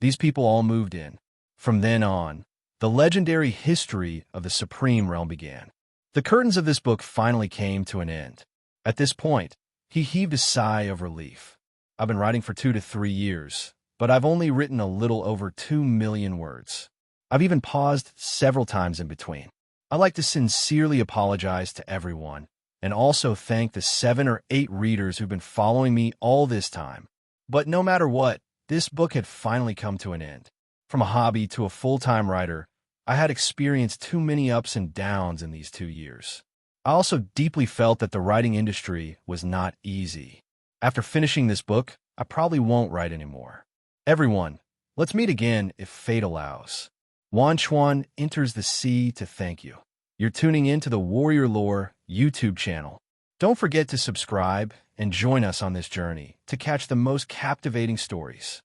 These people all moved in. From then on, the legendary history of the supreme realm began. The curtains of this book finally came to an end. At this point, he heaved a sigh of relief. I've been writing for 2 to 3 years, but I've only written a little over 2 million words. I've even paused several times in between. I'd like to sincerely apologize to everyone, and also thank the 7 or 8 readers who've been following me all this time. But no matter what, this book had finally come to an end. From a hobby to a full-time writer, I had experienced too many ups and downs in these 2 years. I also deeply felt that the writing industry was not easy. After finishing this book, I probably won't write anymore. Everyone, let's meet again if fate allows. Wan Chuan enters the sea to thank you. You're tuning in to the Warrior Lore YouTube channel. Don't forget to subscribe and join us on this journey to catch the most captivating stories.